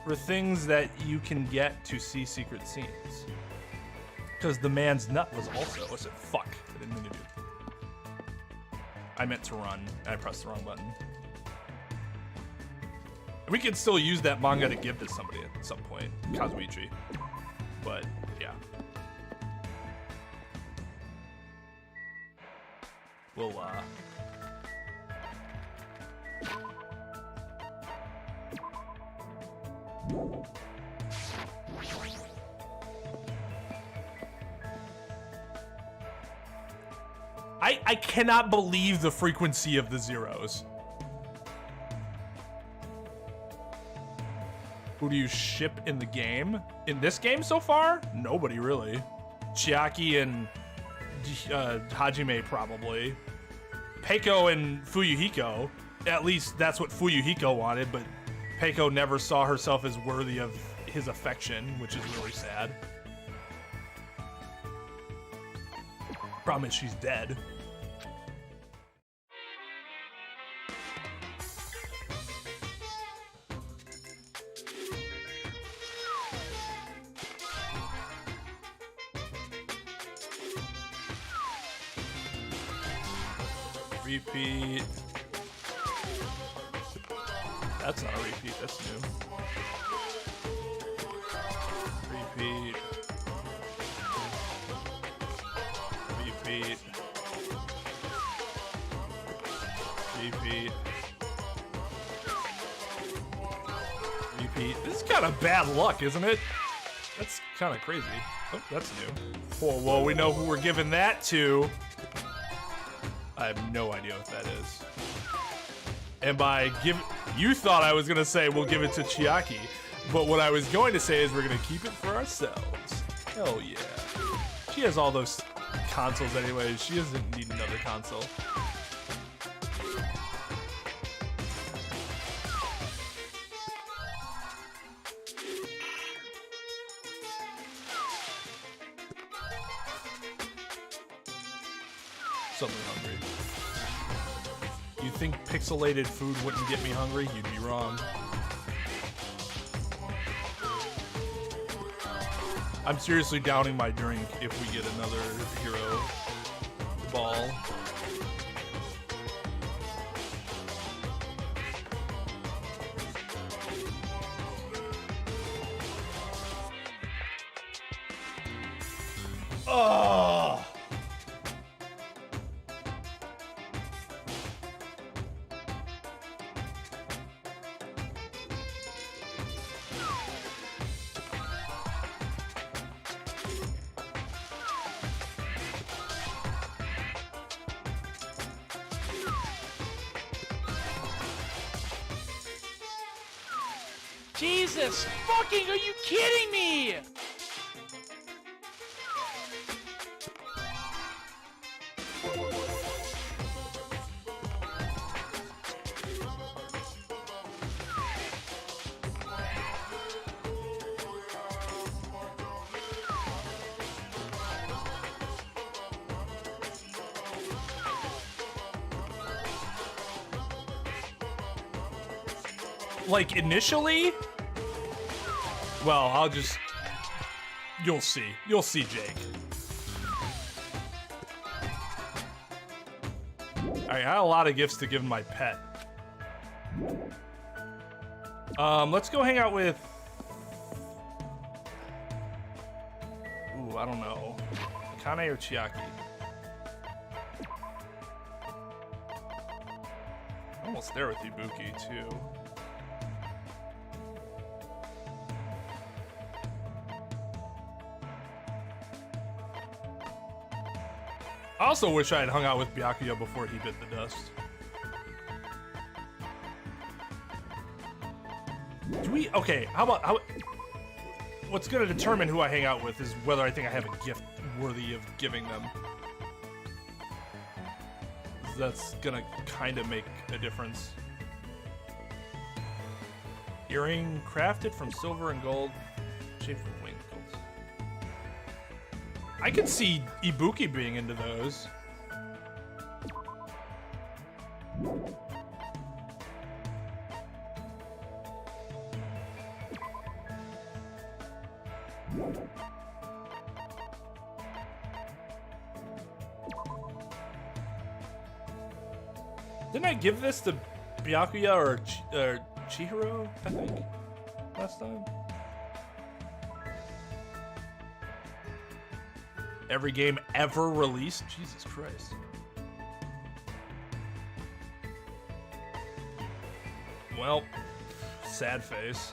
were things that you can get to see secret scenes. Because the man's nut was also, I said, fuck, I didn't mean to do. I meant to run, and I pressed the wrong button. We could still use that manga to give to somebody at some point, Kazuichi. But, yeah. We'll, I cannot believe the frequency of the zeros. Who do you ship in the game? In this game so far? Nobody really. Chiaki and Hajime probably. Peiko and Fuyuhiko. At least that's what Fuyuhiko wanted, but Peiko never saw herself as worthy of his affection, which is really sad. Problem is she's dead. Repeat. That's not a repeat, that's new. Repeat. Repeat. Repeat. Repeat. This is kind of bad luck, isn't it? That's kind of crazy. Oh, that's new. Whoa, whoa, we know who we're giving that to. I have no idea what that is. And by you thought I was gonna say we'll give it to Chiaki, but what I was going to say is we're gonna keep it for ourselves. Hell yeah. She has all those consoles anyways. She doesn't need another console. Something hungry. You think pixelated food wouldn't get me hungry? You'd be wrong. I'm seriously downing my drink if we get another hero ball. Oh! Jesus fucking, are you kidding me? Like initially? Well, I'll just... You'll see. You'll see, Jake. I had a lot of gifts to give my pet. Let's go hang out with... Ooh, I don't know. Akane or Chiaki? Almost there with Ibuki, too. I also wish I had hung out with Byakuya before he bit the dust. Do we... Okay, what's gonna determine who I hang out with is whether I think I have a gift worthy of giving them. That's gonna kind of make a difference. Earring crafted from silver and gold, shaped from winged gold. I could see Ibuki being into those. Didn't I give this to Byakuya or Chihiro, I think, last time? Every game ever released? Jesus Christ. Well, sad face.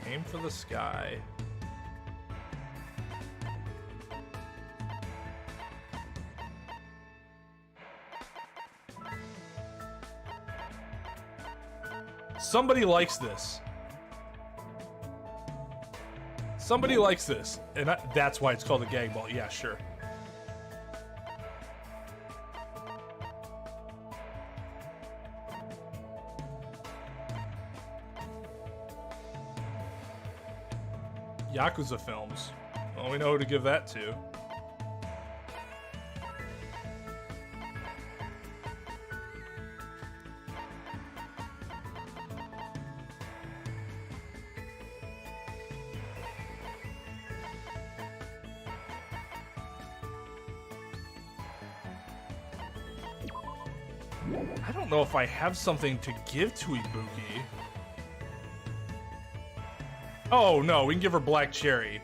Aim for the sky. Somebody likes this. Somebody likes this, and that's why it's called a gag ball. Yeah, sure. Yakuza films. Well, we know who to give that to. I don't know if I have something to give to Ibuki. Oh no, we can give her Black Cherry.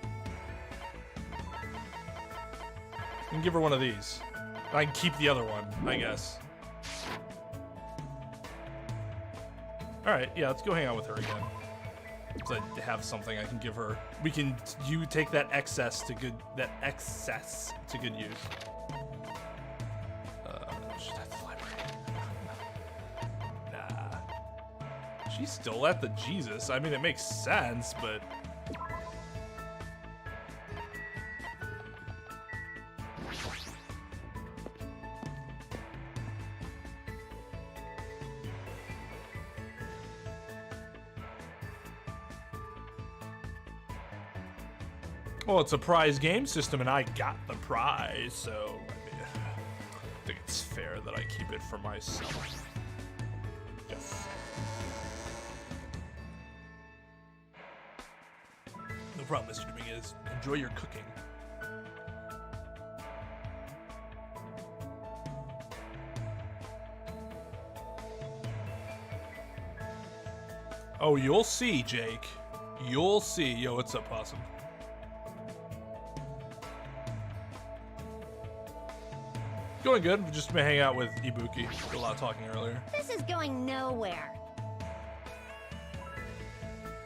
We can give her one of these. I can keep the other one, I guess. Alright, yeah, let's go hang out with her again. So I have something I can give her. You take that excess to good use. She's at the library. Nah. She's still at the Jesus. I mean, it makes sense, but... Well, it's a prize game system, and I got the prize, so I mean, I think it's fair that I keep it for myself. Yes. No problem, Mr. Dominguez. Enjoy your cooking. Oh, you'll see, Jake. You'll see. Yo, what's up, Possum? Going good. We've just been hanging out with Ibuki. Did a lot of talking earlier. This is going nowhere.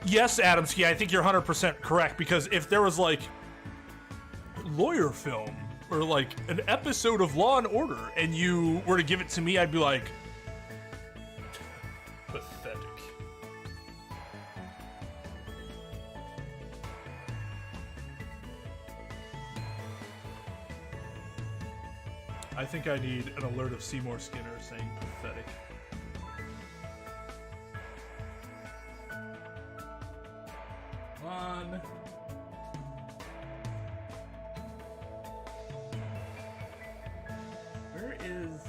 Yes, Adamski, I think you're 100% correct, because if there was like lawyer film or like an episode of Law and Order and you were to give it to me, I'd be like, pathetic. I think I need an alert of Seymour Skinner saying pathetic. On. Where is...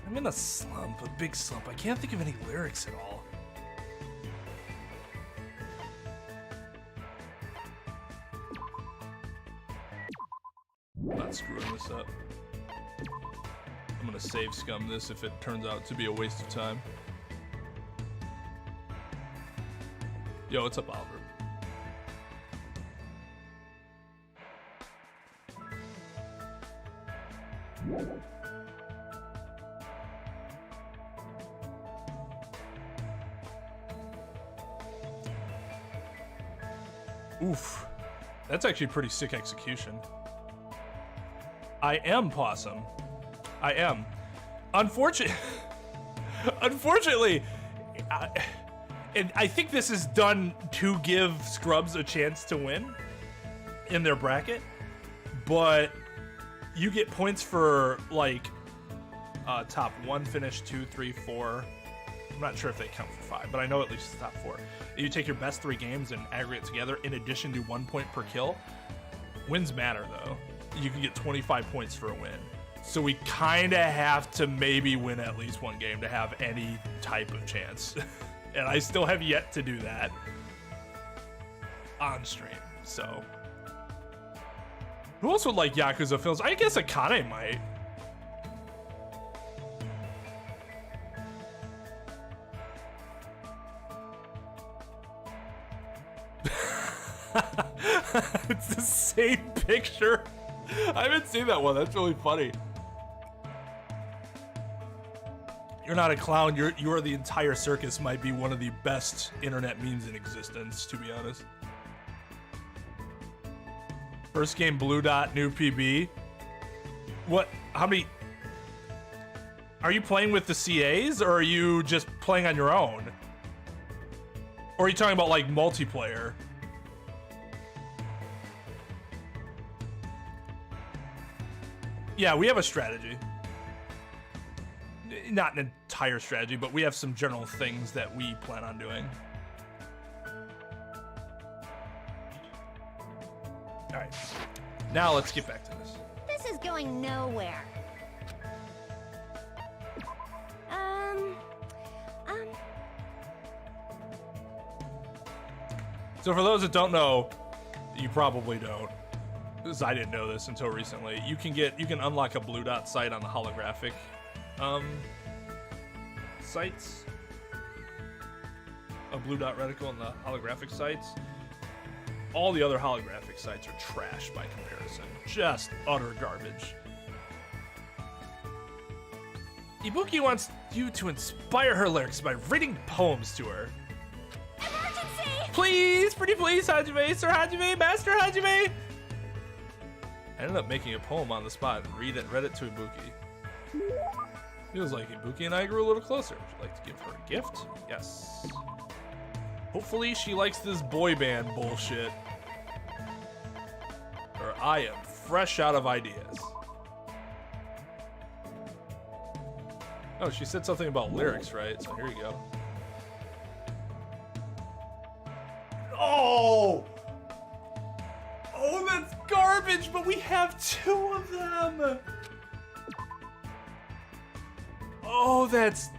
I'm in a slump, a big slump. I can't think of any lyrics at all. I'm not screwing this up. I'm gonna save scum this if it turns out to be a waste of time. Yo, what's up, Oliver? Oof. That's actually pretty sick execution. I am Possum. I am. Unfortunately, and I think this is done to give Scrubs a chance to win in their bracket, but you get points for like top 1 finish, 2, 3, 4. I'm not sure if they count for 5, but I know at least the top 4. You take your best 3 games and aggregate together in addition to 1 point per kill. Wins matter though. You can get 25 points for a win. So we kind of have to maybe win at least 1 game to have any type of chance. And I still have yet to do that on stream. So who else would like Yakuza films? I guess Akane might. It's the same picture. I haven't seen that one. That's really funny. You're not a clown. You are the entire circus. Might be one of the best internet memes in existence, to be honest. First game, Blue Dot, new PB. What? How many? Are you playing with the CAs, or are you just playing on your own? Or are you talking about like multiplayer? Yeah, we have a strategy. Not an entire strategy, but we have some general things that we plan on doing. All right, now let's get back to this. This is going nowhere. So for those that don't know, you probably don't, because I didn't know this until recently. You can unlock a Blue Dot site on the holographic sites. A Blue Dot reticle on the holographic sites. All the other holographic sites are trash by comparison. Just utter garbage. Ibuki wants you to inspire her lyrics by reading poems to her. Emergency! Please, pretty please, Hajime, Sir Hajime, Master Hajime. I ended up making a poem on the spot and read it to Ibuki. Feels like Ibuki and I grew a little closer. Would you like to give her a gift? Yes. Hopefully she likes this boy band bullshit. Or I am fresh out of ideas. Oh, she said something about lyrics, right? So here you go. Oh! Oh, that's garbage, but we have 2 of them! Oh, that's...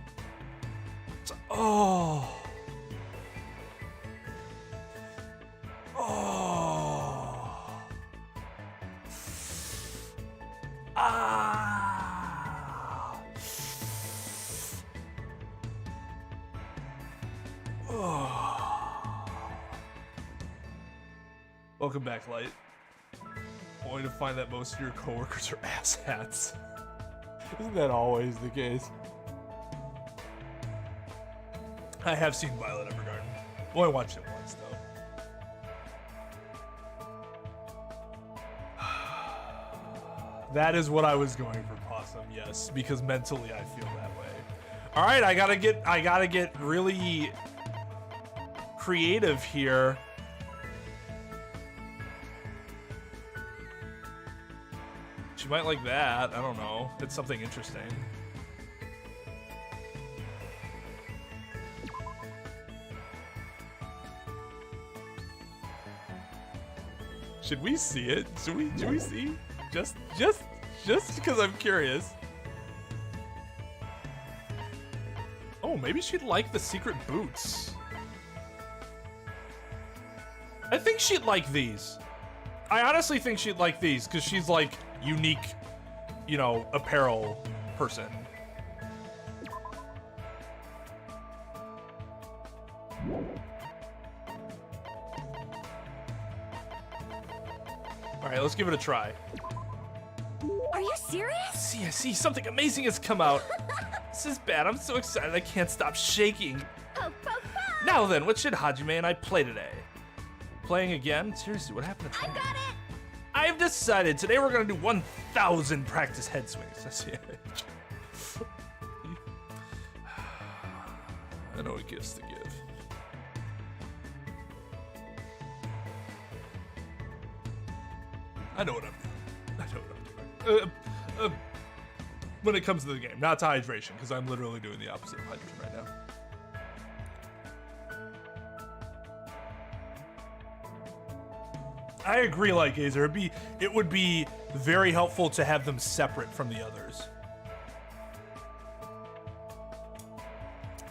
Oh... Oh... Ah... Oh... Welcome back, Light. Only to find that most of your coworkers are asshats. Isn't that always the case? I have seen Violet Evergarden. Only watched it once, though. That is what I was going for, Possum. Yes, because mentally I feel that way. All right, I gotta get really creative here. She might like that. I don't know. It's something interesting. Should we see it? Should we see? Just because I'm curious. Oh, maybe she'd like the secret boots. I think she'd like these. I honestly think she'd like these because she's like unique, you know, apparel person. All right, let's give it a try. Are you serious? See, I see something amazing has come out. This is bad. I'm so excited I can't stop shaking. Poke, poke, poke. Now then, what should Hajime and I play today? Playing again? Seriously, what happened to I Twain? got it. I've decided today we're gonna do 1,000 practice head swings. That's it. I know what gifts to give. I know what I'm doing. When it comes to the game, not to hydration, because I'm literally doing the opposite of hydration right now. I agree, Lightgazer. It would be very helpful to have them separate from the others.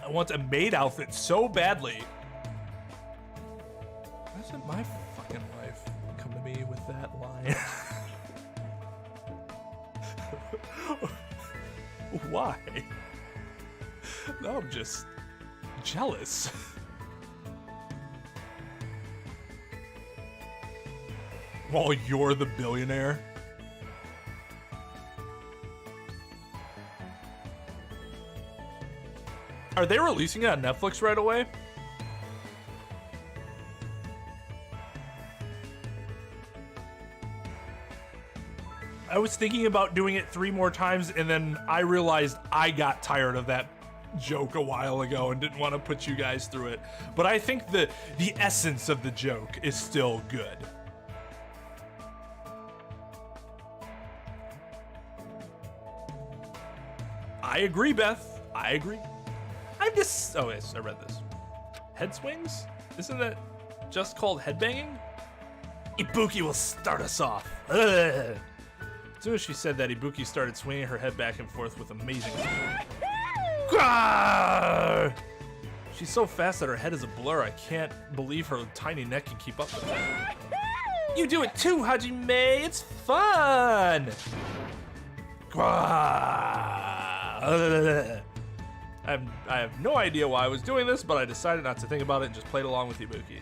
I want a maid outfit so badly. Why doesn't my fucking wife come to me with that line? Why? No, I'm just jealous. While you're the billionaire. Are they releasing it on Netflix right away? I was thinking about doing it 3 more times, and then I realized I got tired of that joke a while ago and didn't want to put you guys through it. But I think the essence of the joke is still good. I agree, Beth. I agree. I'm just... Oh, yes, I read this. Head swings? Isn't that just called headbanging? Ibuki will start us off. Ugh. As soon as she said that, Ibuki started swinging her head back and forth with amazing speed. She's so fast that her head is a blur. I can't believe her tiny neck can keep up with her. You do it too, Hajime. It's fun. I have no idea why I was doing this, but I decided not to think about it and just played along with Ibuki.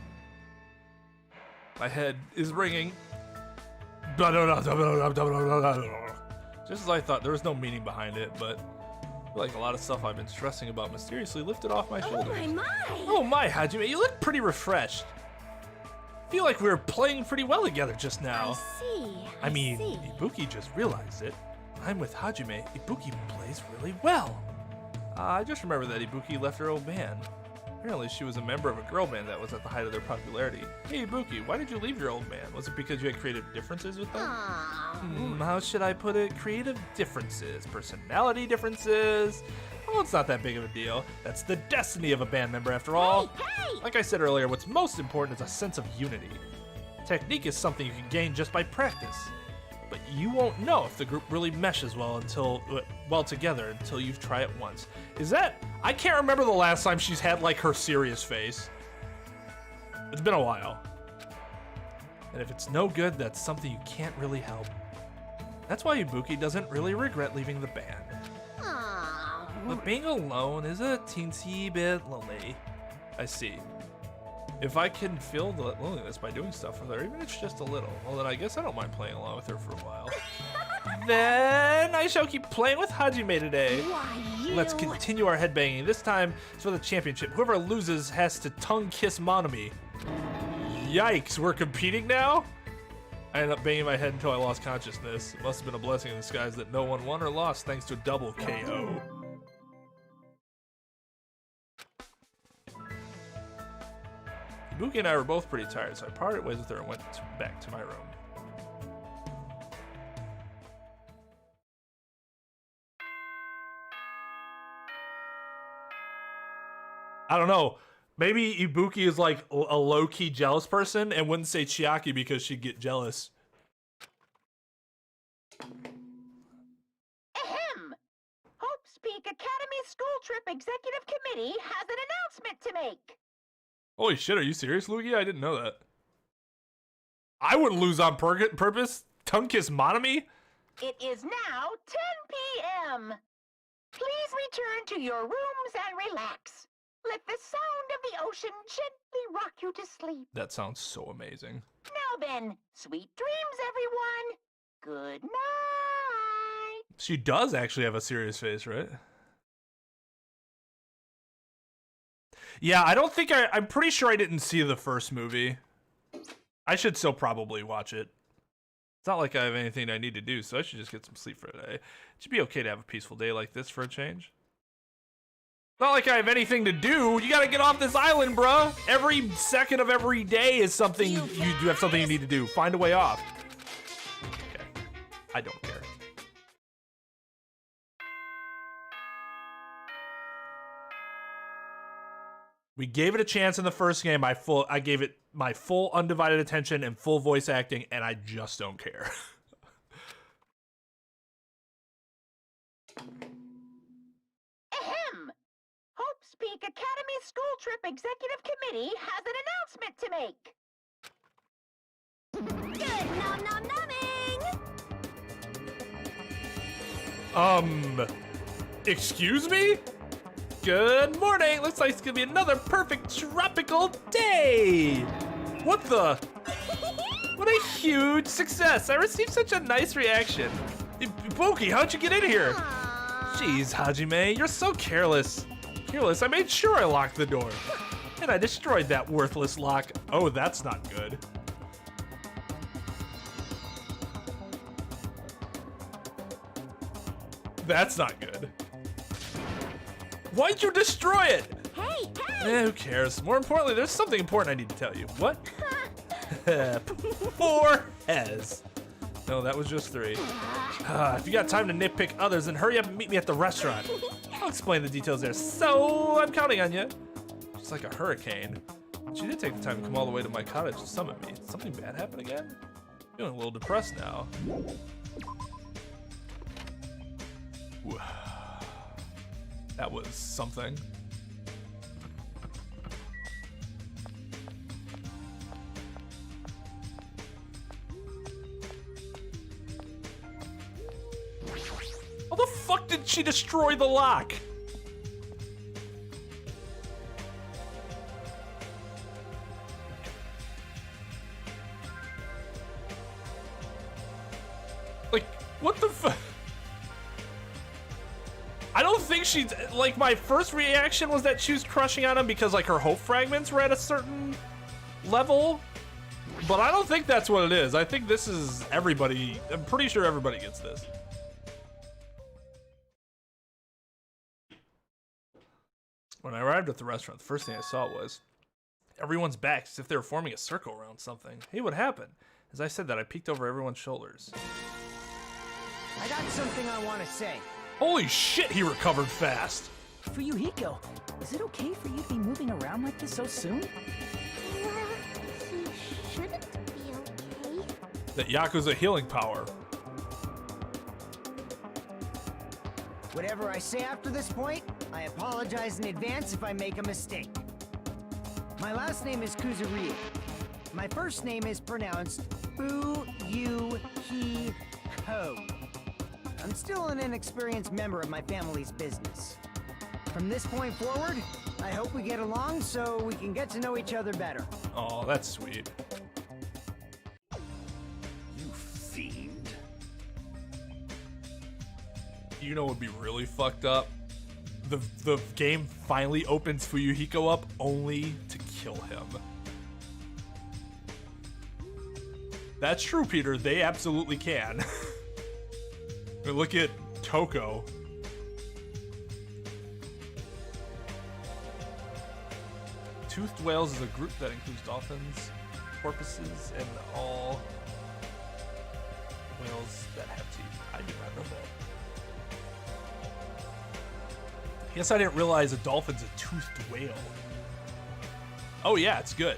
My head is ringing. Just as I thought, there was no meaning behind it, but I feel like a lot of stuff I've been stressing about mysteriously lifted off my shoulders. Oh my, Hajime, you look pretty refreshed. I feel like we were playing pretty well together just now. I mean, Ibuki just realized it. I'm with Hajime. Ibuki plays really well. I just remember that Ibuki left her old band. Apparently, she was a member of a girl band that was at the height of their popularity. Hey, Ibuki, why did you leave your old band? Was it because you had creative differences with them? How should I put it? Creative differences, personality differences. Oh, it's not that big of a deal. That's the destiny of a band member, after all. Hey! Like I said earlier, what's most important is a sense of unity. Technique is something you can gain just by practice. But you won't know if the group really meshes well together until you've tried it once. Is that... I can't remember the last time she's had, like, her serious face. It's been a while. And if it's no good, that's something you can't really help. That's why Ibuki doesn't really regret leaving the band. But being alone is a teensy bit lonely. I see. If I can feel the loneliness by doing stuff with her, even if it's just a little, well then I guess I don't mind playing along with her for a while. Then I shall keep playing with Hajime today. Let's continue our headbanging. This time it's for the championship. Whoever loses has to tongue kiss Monokuma. Yikes, we're competing now? I ended up banging my head until I lost consciousness. It must have been a blessing in disguise that no one won or lost thanks to a double KO. Ibuki and I were both pretty tired, so I parted ways with her and went back to my room. I don't know. Maybe Ibuki is like a low-key jealous person and wouldn't say Chiaki because she'd get jealous. Ahem! Hope's Peak Academy School Trip Executive Committee has an announcement to make. Holy shit, are you serious, Luigi? I didn't know that. I wouldn't lose on purpose. Tongue kiss Monokuma? It is now 10 p.m. Please return to your rooms and relax. Let the sound of the ocean gently rock you to sleep. That sounds so amazing. Now then, sweet dreams, everyone. Good night. She does actually have a serious face, right? Yeah, I don't think I'm pretty sure I didn't see the first movie. I should still probably watch it. It's not like I have anything I need to do, so I should just get some sleep for today. It should be okay to have a peaceful day like this for a change. Not like I have anything to do. You gotta get off this island, bruh. Every second of every day is something you do have something you need to do. Find a way off. Okay. I don't care. We gave it a chance in the first game. I gave it my full undivided attention and full voice acting, and I just don't care. Ahem! Hope's Peak Academy School Trip Executive Committee has an announcement to make. Good nom nom numbing! Excuse me? Good morning. Looks like it's gonna be another perfect tropical day. What the? What a huge success. I received such a nice reaction. Ibuki, how'd you get in here? Aww. Jeez, Hajime, you're so careless. Careless, I made sure I locked the door. And I destroyed that worthless lock. Oh, that's not good. That's not good. Why'd you destroy it? Hey, Who cares? More importantly, there's something important I need to tell you. What? 4 has. No, that was just 3. If you got time to nitpick others, then hurry up and meet me at the restaurant. I'll explain the details there. So, I'm counting on you. Just like a hurricane. She did take the time to come all the way to my cottage to summon me. Did something bad happen again? Feeling a little depressed now. That was something. How the fuck did she destroy the lock? Like, what the fuck? I don't think she's, like, my first reaction was that she was crushing on him because, like, her hope fragments were at a certain level. But I don't think that's what it is. I think this is everybody. I'm pretty sure everybody gets this. When I arrived at the restaurant, the first thing I saw was everyone's back as if they were forming a circle around something. Hey, what happened? As I said that, I peeked over everyone's shoulders. I got something I want to say. Holy shit, he recovered fast. For you, Hiko, is it okay for you to be moving around like this so soon? he shouldn't be okay. That Yakuza healing power. Whatever I say after this point, I apologize in advance if I make a mistake. My last name is Kuzuriya. My first name is pronounced Fu-Yu-Hi-Ko. I'm still an inexperienced member of my family's business. From this point forward, I hope we get along so we can get to know each other better. Oh, that's sweet. You fiend. You know what would be really fucked up? The game finally opens Fuyuhiko up only to kill him. That's true, Peter. They absolutely can. I mean, look at Toko. Toothed whales is a group that includes dolphins, porpoises, and all whales that have teeth. I do not know that. I guess I didn't realize a dolphin's a toothed whale. Oh yeah, it's good.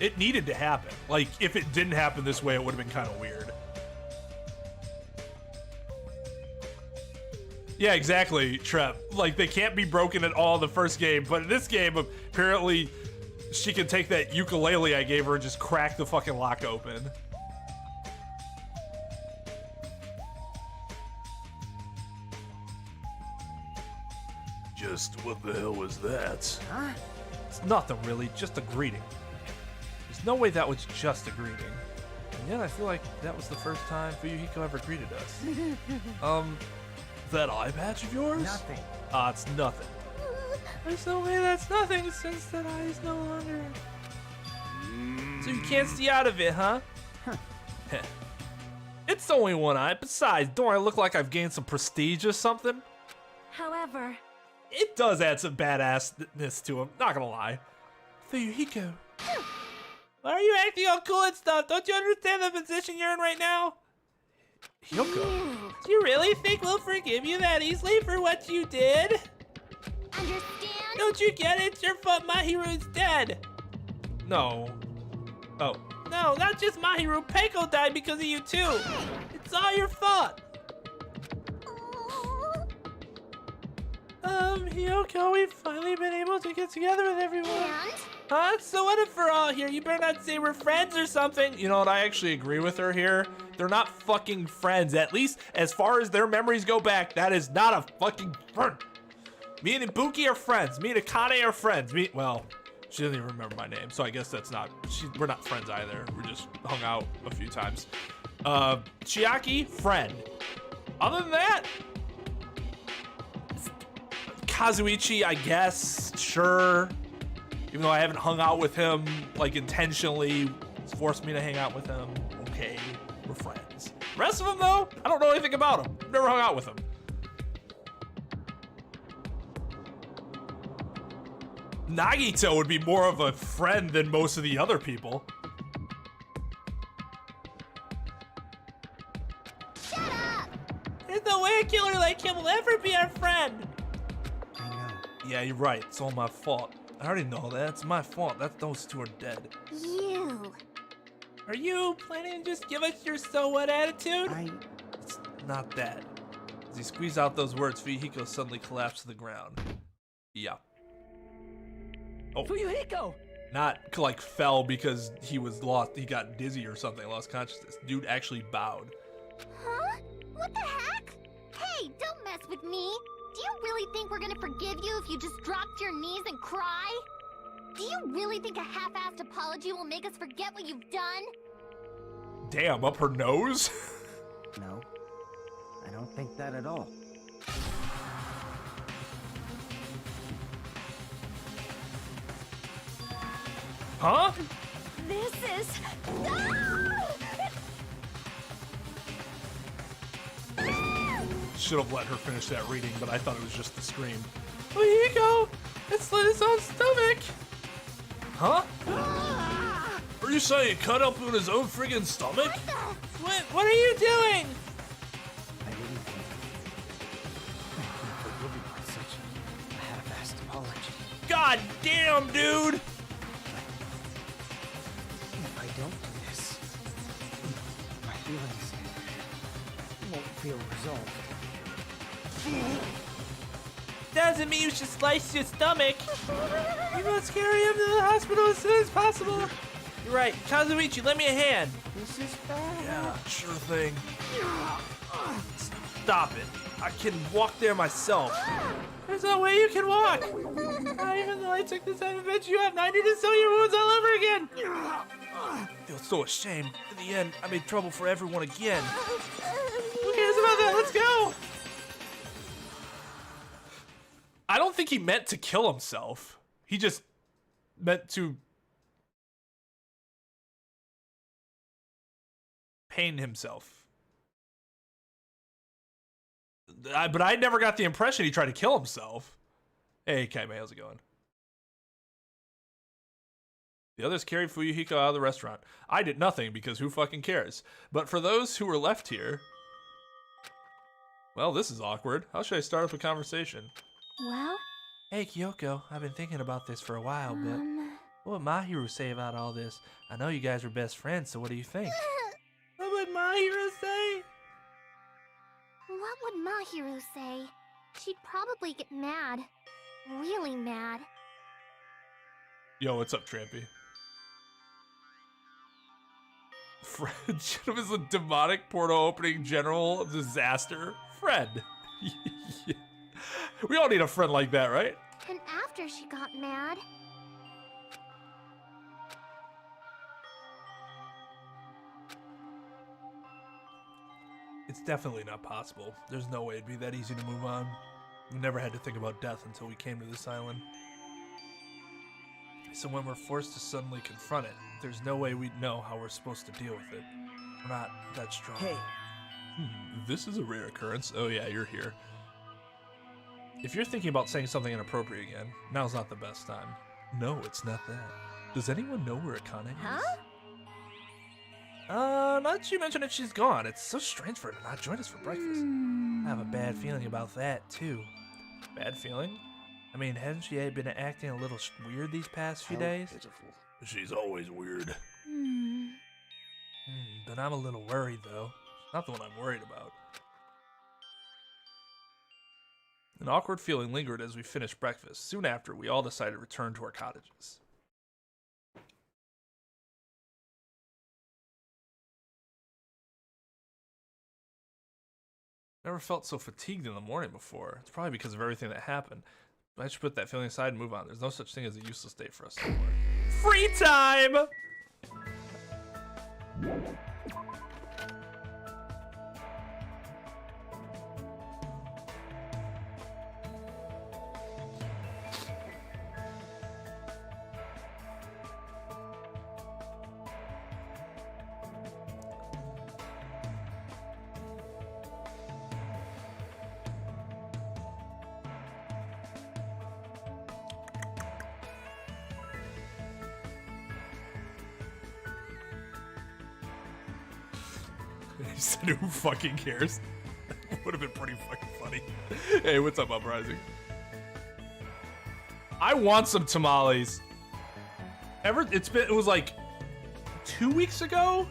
It needed to happen. Like, if it didn't happen this way, it would have been kind of weird. Yeah, exactly, Trep. Like, they can't be broken at all in the first game, but in this game, apparently, she can take that ukulele I gave her and just crack the fucking lock open. Just what the hell was that? Huh? It's nothing really, just a greeting. There's no way that was just a greeting. And yet I feel like that was the first time Fuyuhiko ever greeted us. That eye patch of yours? Nothing. It's nothing. There's no way that's nothing since that eye is no longer. So you can't see out of it, huh? It's only one eye. Besides, don't I look like I've gained some prestige or something? However, It does add some badassness to him, not gonna lie. Fuyuhiko. Why are you acting all cool and stuff? Don't you understand the position you're in right now? Hyoko. Do you really think we'll forgive you that easily for what you did? understand? Don't you get it? It's your fault Mahiru's dead. No. Oh. No, not just Mahiru. Peiko died because of you too. It's all your fault. Hyoko, we've finally been able to get together with everyone. And? Huh? So what if we're all here? You better not say we're friends or something. You know what? I actually agree with her here. They're not fucking friends. At least as far as their memories go back, that is not a fucking friend. Me and Ibuki are friends. Me and Akane are friends. Well, she doesn't even remember my name, so I guess that's not. We're not friends either. We just hung out a few times. Chiaki, friend. Other than that, Kazuichi, I guess, sure. Even though I haven't hung out with him, like, intentionally, it's forced me to hang out with him. Okay, we're friends. The rest of them, though, I don't know anything about them. Never hung out with them. Nagito would be more of a friend than most of the other people. Shut up! There's no way a killer like him will ever be our friend. I know. Yeah, you're right. It's all my fault. I already know that. It's my fault. Those two are dead. You. Are you planning to just give us your so what attitude? It's not that. As he squeezed out those words, Fuyuhiko suddenly collapsed to the ground. Yeah. Oh. Fuyuhiko! Not like fell because he was lost. He got dizzy or something, lost consciousness. Dude actually bowed. Huh? What the heck? Hey, don't mess with me. Do you really think we're gonna forgive you if you just drop to your knees and cry? Do you really think a half-assed apology will make us forget what you've done? Damn, up her nose? No, I don't think that at all. Huh? This is... Should have let her finish that reading, but I thought it was just the scream. Well, here you go. It slit his own stomach. Huh? Are you saying he cut open his own friggin' stomach? What are you doing? I didn't think forgive you for such a half-assed apology. God damn, dude! If I don't do this, my feelings won't feel resolved. Doesn't mean you should slice your stomach. We must carry him to the hospital as soon as possible. You're right. Kazuichi, lend me a hand. This is bad. Yeah, sure thing. Stop it. I can walk there myself. There's no way you can walk. Not even though I took this time to bet you have 90 to sew your wounds all over again. I feel so ashamed. In the end, I made trouble for everyone again. Who cares about that? Let's go. I don't think he meant to kill himself. He just meant to pain himself. But I never got the impression he tried to kill himself. Hey, Kaime, how's it going? The others carried Fuyuhiko out of the restaurant. I did nothing because who fucking cares? But for those who were left here... Well, this is awkward. How should I start up a conversation? Well, Hey, Kyoko. I've been thinking about this for a while, but what would Mahiru say about all this? I know you guys were best friends, so what do you think? What would Mahiru say? what would Mahiru say? She'd probably get mad. Really mad. Yo, what's up, Trampy? Friendship is a demonic portal opening general disaster. Friend. Yeah. We all need a friend like that, right? And after she got mad... It's definitely not possible. There's no way it'd be that easy to move on. We never had to think about death until we came to this island. So when we're forced to suddenly confront it, there's no way we'd know how we're supposed to deal with it. We're not that strong. Hey. This is a rare occurrence. Oh yeah, you're here. If you're thinking about saying something inappropriate again, now's not the best time. No, it's not that. Does anyone know where Akane is? Huh? Now that you mention it, she's gone. It's so strange for her to not join us for breakfast. I have a bad feeling about that, too. Bad feeling? I mean, hasn't she been acting a little weird these past few days? Pitiful. She's always weird. But I'm a little worried, though. Not the one I'm worried about. An awkward feeling lingered as we finished breakfast. Soon after, we all decided to return to our cottages. Never felt so fatigued in the morning before. It's probably because of everything that happened. But I should put that feeling aside and move on. There's no such thing as a useless day for us anymore. Free time! He said, who fucking cares? Would have been pretty fucking funny. Hey, what's up, Uprising? I want some tamales. It was like 2 weeks ago?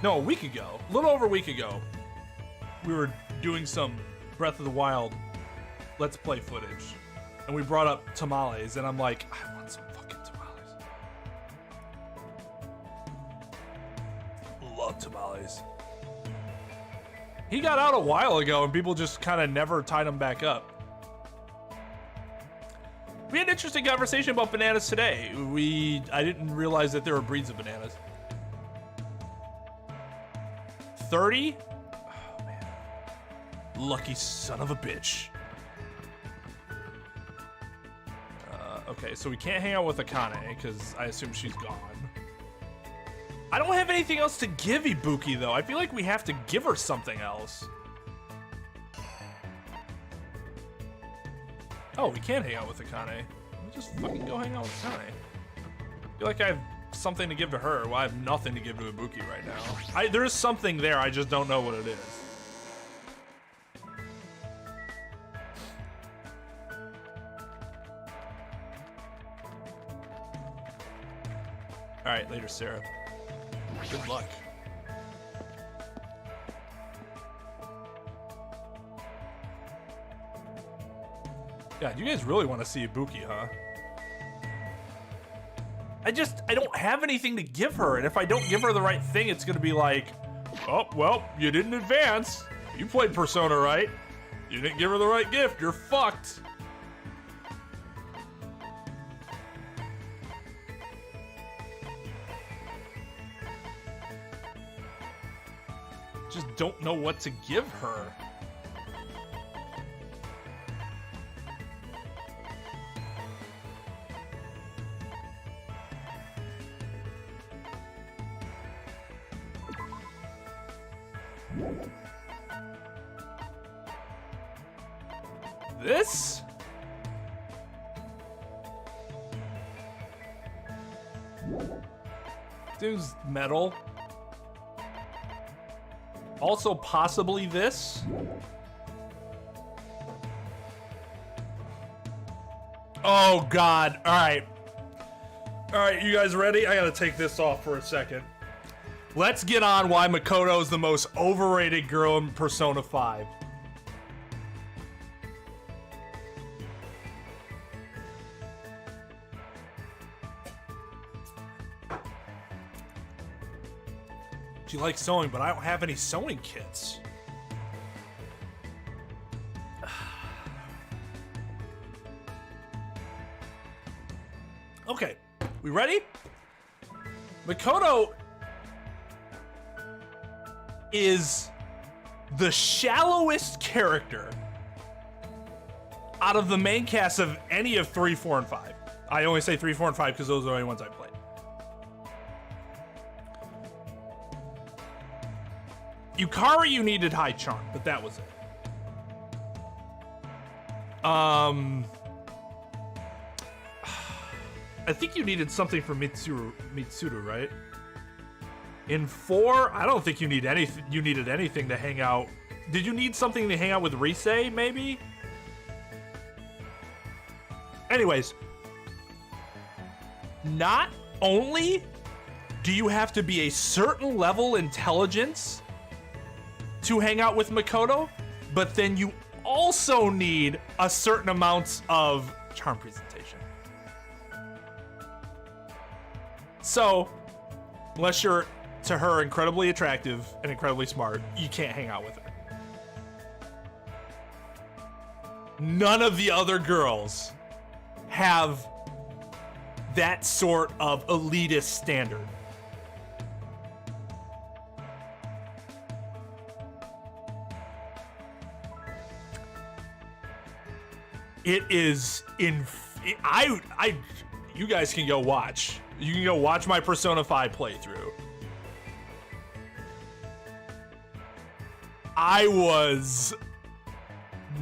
No, a week ago. A little over a week ago. We were doing some Breath of the Wild Let's Play footage. And we brought up tamales, and I'm like, I want some fucking tamales. Love tamales. He got out a while ago, and people just kind of never tied him back up. We had an interesting conversation about bananas today. I didn't realize that there were breeds of bananas. 30? Oh, man. Lucky son of a bitch. Okay, so we can't hang out with Akane, because I assume she's gone. I don't have anything else to give Ibuki, though. I feel like we have to give her something else. Oh, we can hang out with Akane. We'll just fucking go hang out with Akane. I feel like I have something to give to her. Well, I have nothing to give to Ibuki right now. There is something there, I just don't know what it is. Alright, later, Sarah. Good luck. God, you guys really want to see Ibuki, huh? I don't have anything to give her, and if I don't give her the right thing, it's gonna be like, oh, well, you didn't advance. You played Persona right. You didn't give her the right gift, you're fucked. Just don't know what to give her. This? Dude's metal. Also, possibly this. Oh, God. All right. All right, you guys ready? I gotta take this off for a second. Let's get on why Makoto is the most overrated girl in Persona 5. She likes sewing, but I don't have any sewing kits. Okay, we ready? Makoto is the shallowest character out of the main cast of any of 3, 4, and 5. I only say 3, 4, and 5 because those are the only ones I played. Yukari, you needed high charm, but that was it. I think you needed something for Mitsuru, right? In 4, I don't think you need anything. You needed anything to hang out. Did you need something to hang out with Rise, maybe? Anyways, not only do you have to be a certain level intelligence to hang out with Makoto, but then you also need a certain amount of charm presentation. So, unless you're, to her, incredibly attractive and incredibly smart, you can't hang out with her. None of the other girls have that sort of elitist standard. It is you guys can go watch. You can go watch my Persona 5 playthrough. I was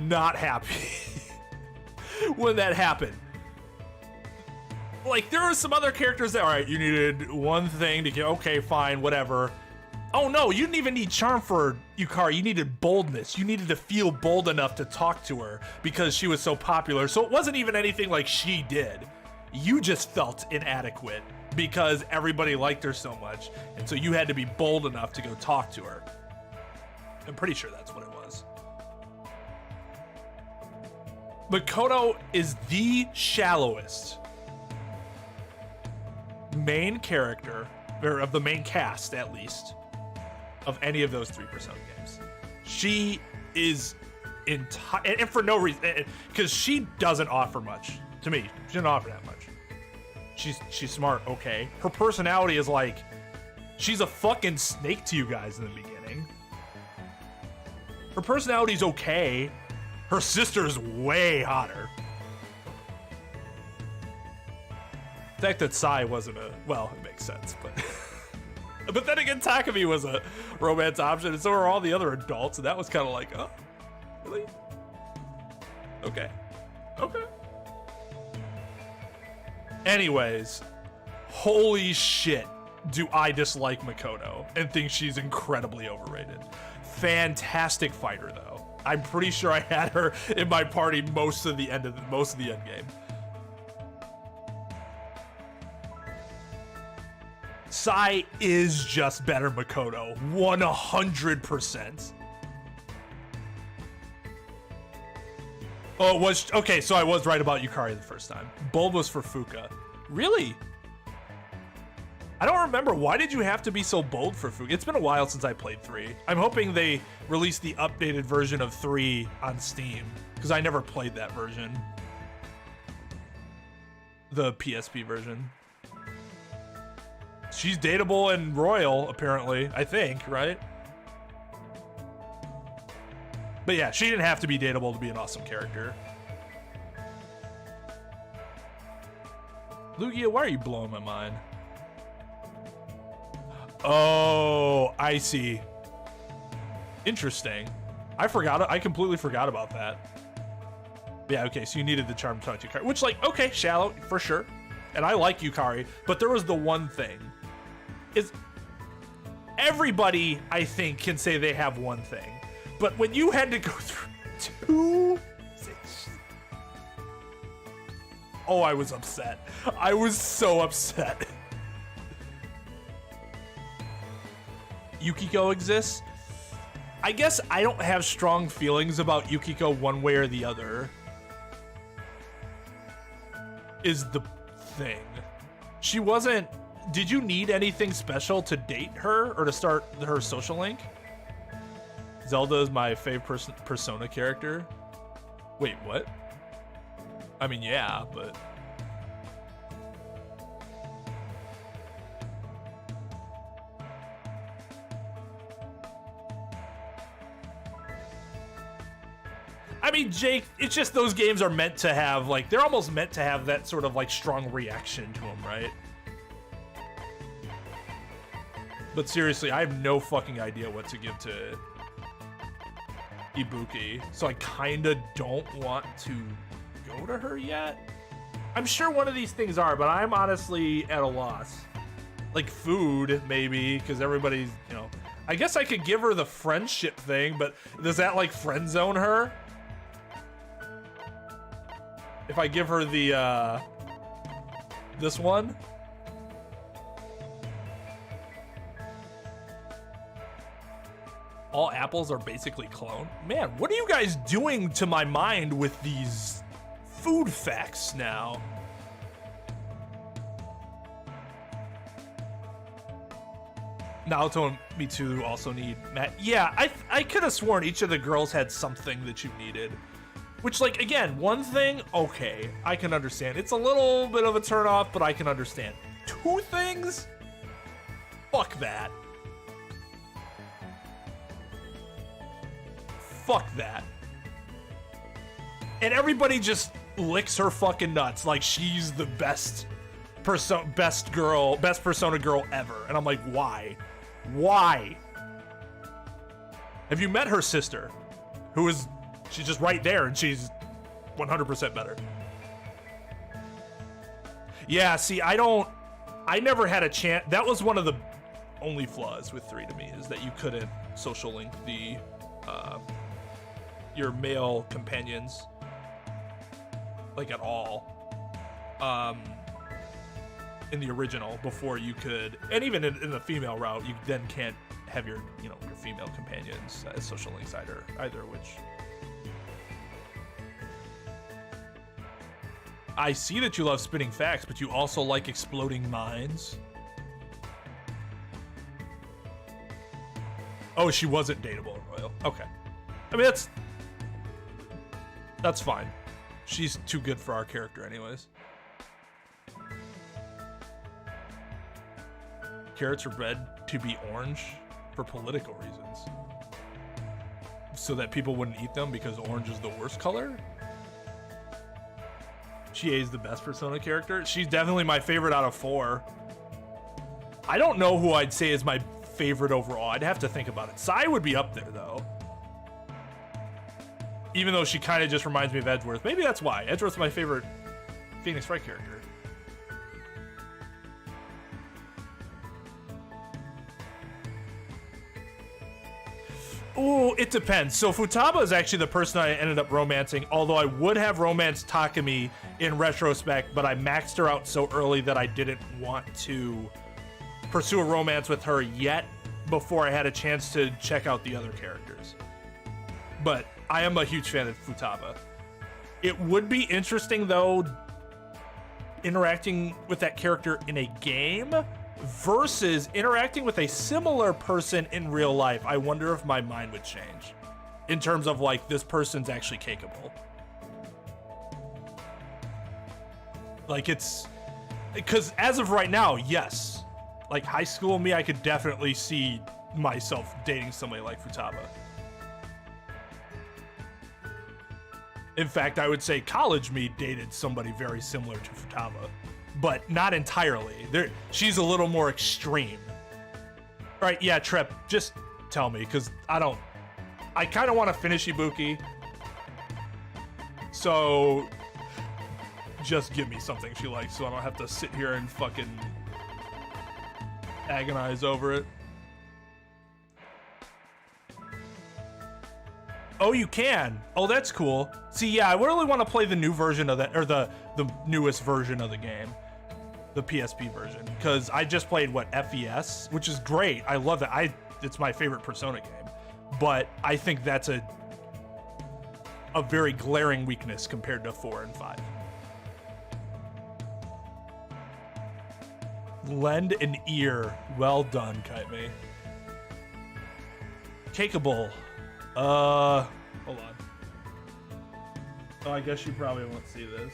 not happy when that happened. Like, there were some other characters that, all right, you needed one thing to get, okay, fine, whatever. Oh no, you didn't even need charm for Yukari, you needed boldness. You needed to feel bold enough to talk to her because she was so popular. So it wasn't even anything like she did. You just felt inadequate because everybody liked her so much. And so you had to be bold enough to go talk to her. I'm pretty sure that's what it was. Makoto is the shallowest main character, or of the main cast at least, of any of those 3 Persona games. She is and for no reason, because she doesn't offer much to me. She doesn't offer that much. She's smart, okay. Her personality is like, she's a fucking snake to you guys in the beginning. Her personality's okay. Her sister's way hotter. The fact that Sai wasn't well, it makes sense, but but then again, Takumi was a romance option, and so were all the other adults, and that was kind of like, oh, really? Okay. Anyways, holy shit, do I dislike Makoto and think she's incredibly overrated. Fantastic fighter, though. I'm pretty sure I had her in my party most of the end game. Sai is just better Makoto, 100%. Oh, it was, okay, so I was right about Yukari the first time. Bulb was for Fuka. Really? I don't remember. Why did you have to be so bold for Fuka? It's been a while since I played 3. I'm hoping they release the updated version of 3 on Steam, because I never played that version. The PSP version. She's dateable and royal, apparently, I think, right? But yeah, she didn't have to be dateable to be an awesome character. Lugia, why are you blowing my mind? Oh, I see. Interesting. I completely forgot about that. Yeah, okay, so you needed the charm to talk to Yukari, which, like, okay, shallow, for sure. And I like Yukari, but there was the one thing. Is everybody, I think, can say they have one thing. But when you had to go through 2... Oh, I was upset. I was so upset. Yukiko exists? I guess I don't have strong feelings about Yukiko one way or the other. Is the thing. She wasn't... Did you need anything special to date her or to start her social link? Zelda is my favorite Persona character. Wait, what? I mean, yeah, but... I mean, Jake, it's just those games are meant to have, like, they're almost meant to have that sort of, like, strong reaction to them, right? But seriously, I have no fucking idea what to give to Ibuki, so I kinda don't want to go to her yet. I'm sure one of these things are, but I'm honestly at a loss. Like food, maybe, because everybody's, you know, I guess I could give her the friendship thing, but does that like friend zone her? If I give her the, this one? All apples are basically clone. Man, what are you guys doing to my mind with these food facts now? Naoto and Mitsu also need Matt. Yeah, I could have sworn each of the girls had something that you needed. Which, like, again, one thing, okay, I can understand. It's a little bit of a turnoff, but I can understand. 2 things? Fuck that. Fuck that. And everybody just licks her fucking nuts like she's the best Persona girl ever. And I'm like, why? Why? Have you met her sister? She's just right there and she's 100% better. Yeah, see, I never had a chance. That was one of the only flaws with 3 to me is that you couldn't social link the your male companions like at all in the original before you could, and even in the female route, you then can't have your your female companions as social links either, which I see that you love spitting facts, but you also like exploding minds. Oh, she wasn't dateable in Royal. Okay. I mean, that's fine. She's too good for our character anyways. Carrots are bred to be orange for political reasons. So that people wouldn't eat them because orange is the worst color? She is the best Persona character. She's definitely my favorite out of 4. I don't know who I'd say is my favorite overall. I'd have to think about it. Sai would be up there though. Even though she kind of just reminds me of Edgeworth. Maybe that's why. Edgeworth's my favorite Phoenix Wright character. Ooh, it depends. So Futaba is actually the person I ended up romancing, although I would have romanced Takumi in retrospect, but I maxed her out so early that I didn't want to pursue a romance with her yet before I had a chance to check out the other characters. But I am a huge fan of Futaba. It would be interesting, though, interacting with that character in a game versus interacting with a similar person in real life. I wonder if my mind would change in terms of like, this person's actually capable. Like, it's because as of right now, yes, like high school me, I could definitely see myself dating somebody like Futaba. In fact, I would say college me dated somebody very similar to Futaba, but not entirely. She's a little more extreme. All right, yeah, Trep, just tell me, because I kind of want to finish Ibuki. So just give me something she likes so I don't have to sit here and fucking agonize over it. Oh, you can. Oh, that's cool. See, yeah, I really want to play the new version of that, or the newest version of the game, the PSP version, because I just played FES, which is great. I love it. It's my favorite Persona game, but I think that's a very glaring weakness compared to 4 and 5. Lend an ear. Well done, Kite Me. Cakeable. Hold on. Oh, I guess you probably won't see this.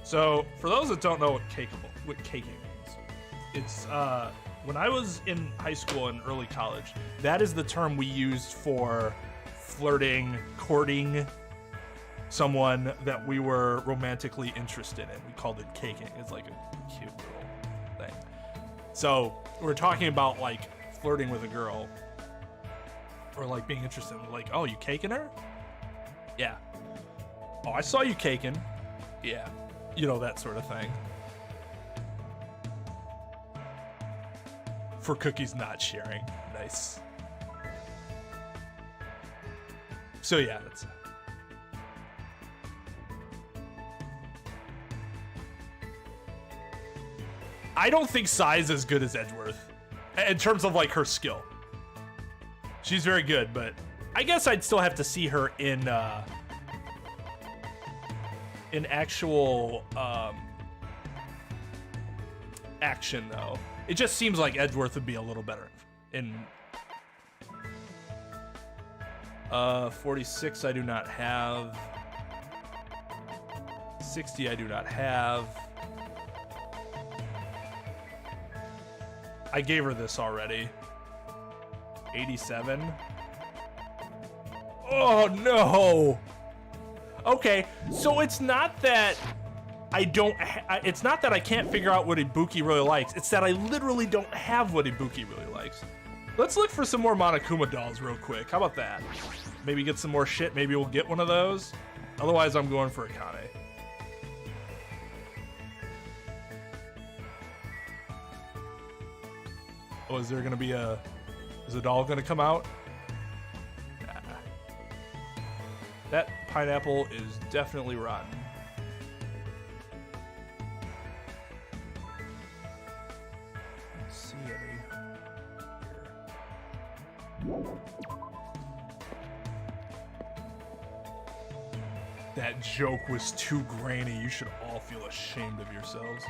So, for those that don't know what caking means, it's when I was in high school and early college, that is the term we used for flirting, courting someone that we were romantically interested in. We called it caking. It's like a cute little thing. So we're talking about like flirting with a girl or like being interested in, like, oh, you caking her? Yeah. Oh, I saw you caking. Yeah. You know, that sort of thing. For cookies not sharing. Nice. So yeah, that's I don't think Sai's as good as Edgeworth in terms of like her skill. She's very good, but I guess I'd still have to see her in actual action though. It just seems like Edgeworth would be a little better in 46 I do not have. 60 I do not have. I gave her this already. 87. Oh no. Okay, so it's not that it's not that I can't figure out what Ibuki really likes. It's that I literally don't have what Ibuki really likes. Let's look for some more Monokuma dolls real quick. How about that? Maybe get some more shit. Maybe we'll get one of those. Otherwise, I'm going for Akane. Oh, is there gonna be a... Is a doll gonna come out? Nah. That pineapple is definitely rotten. Let's see any here. That joke was too grainy. You should all feel ashamed of yourselves.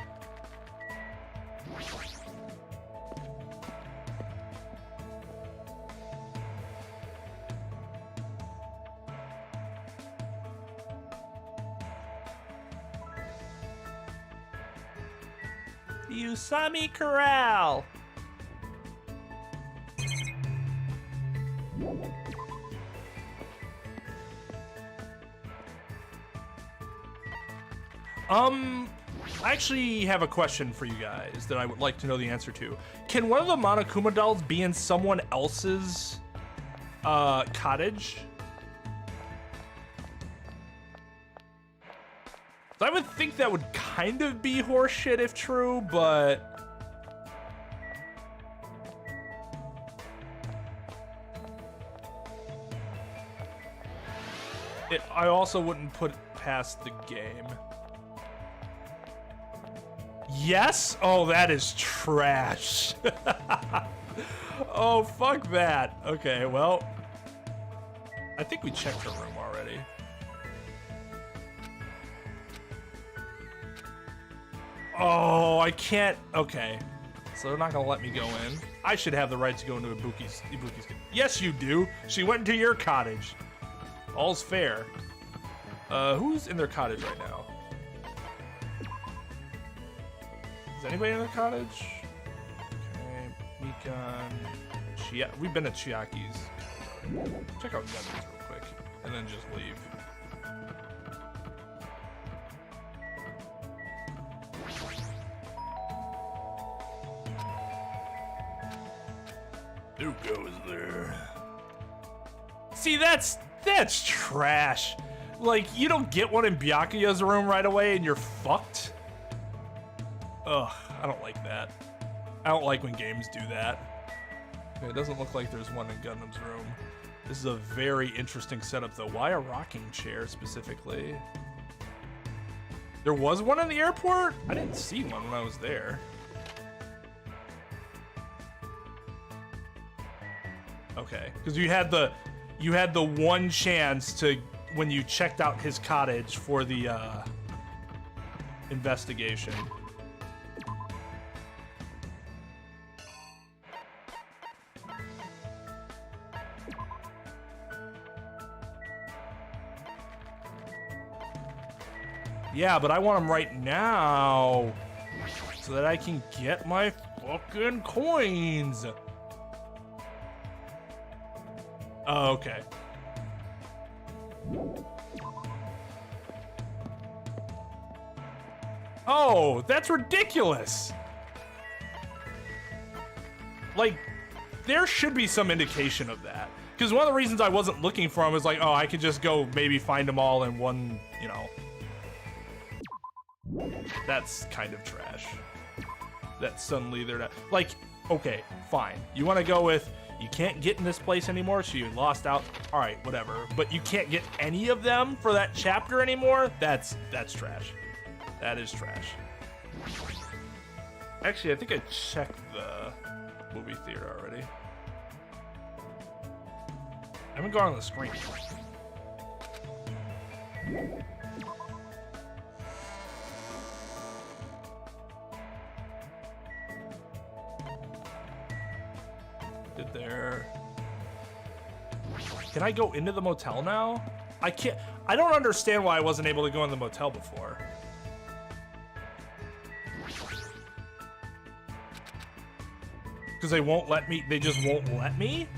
Usami Corral. I actually have a question for you guys that I would like to know the answer to. Can one of the Monokuma dolls be in someone else's cottage? I would think that would kind of be horseshit if true, but... I also wouldn't put it past the game. Yes? Oh, that is trash. Oh, fuck that. Okay, well... I think we checked her room already. Oh, I can't... Okay. So they're not gonna let me go in. I should have the right to go into Ibuki's... Yes, you do. She went into your cottage. All's fair. Who's in their cottage right now? Is anybody in their cottage? Okay, Mikan... We've been at Chiaki's. Check out Gunny's real quick, and then just leave. Who goes there? See, that's trash. Like, you don't get one in Byakuya's room right away and you're fucked. Ugh, I don't like that. I don't like when games do that. Okay, it doesn't look like there's one in Gundam's room. This is a very interesting setup though. Why a rocking chair specifically? There was one in the airport? I didn't see one when I was there. Okay, because you had the one chance to when you checked out his cottage for the investigation. Yeah, but I want them right now so that I can get my fucking coins. Oh, okay. Oh, that's ridiculous. Like, there should be some indication of that. Because one of the reasons I wasn't looking for them is like, oh, I could just go maybe find them all in one, you know. That's kind of trash. That suddenly they're not, like, okay, fine. You want to go with, you can't get in this place anymore, so you lost out. All right, whatever. But you can't get any of them for that chapter anymore? That's trash. That is trash. Actually, I think I checked the movie theater already. I haven't gone on the screen. Did there... Can I go into the motel now? I can't... I don't understand why I wasn't able to go in the motel before. Because they won't let me... They just won't let me?